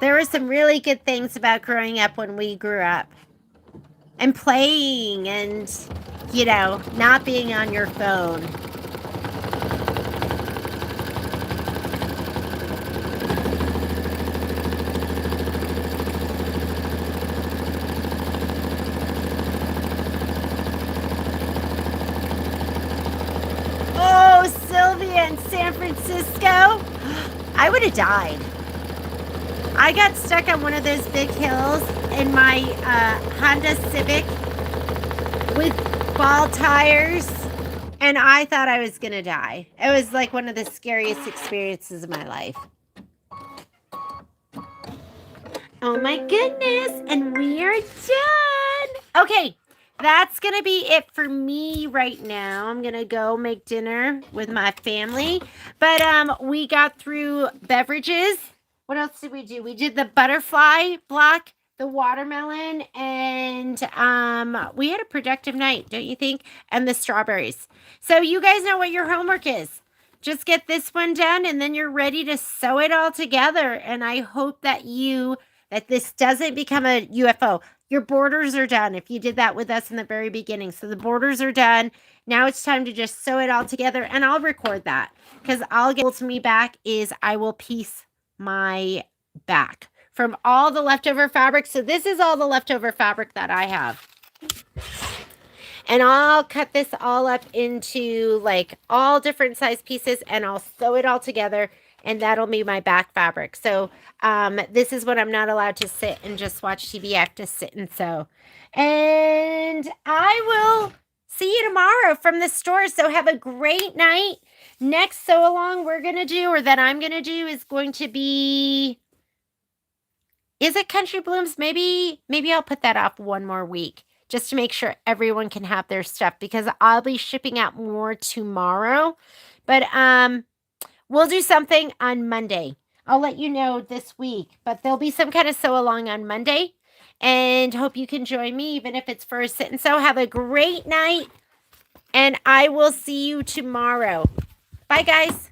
[SPEAKER 1] There were some really good things about growing up when we grew up. And playing and, not being on your phone. In San Francisco, I would have died. I got stuck on one of those big hills in my Honda Civic with ball tires, and I thought I was gonna die. It was like one of the scariest experiences of my life. Oh my goodness, and we are done. Okay. That's going to be it for me right now. I'm going to go make dinner with my family. But we got through beverages. What else did we do? We did the butterfly block, the watermelon, and we had a productive night, don't you think? And the strawberries. So you guys know what your homework is. Just get this one done, and then you're ready to sew it all together. And I hope that this doesn't become a UFO. Your borders are done if you did that with us in the very beginning. So the borders are done. Now it's time to just sew it all together. And I'll record that because I'll get to me back is I will piece my back from all the leftover fabric. So this is all the leftover fabric that I have. And I'll cut this all up into like all different size pieces and I'll sew it all together. And that'll be my back fabric. So this is when I'm not allowed to sit and just watch TV. I have to sit and sew. And I will see you tomorrow from the store. So have a great night. Next sew along we're going to do, or that I'm going to do, is going to be, is it Country Blooms? Maybe I'll put that off one more week just to make sure everyone can have their stuff, because I'll be shipping out more tomorrow. But we'll do something on Monday. I'll let you know this week, but there'll be some kind of sew along on Monday, and hope you can join me, even if it's for a sit and sew. Have a great night, and I will see you tomorrow. Bye, guys.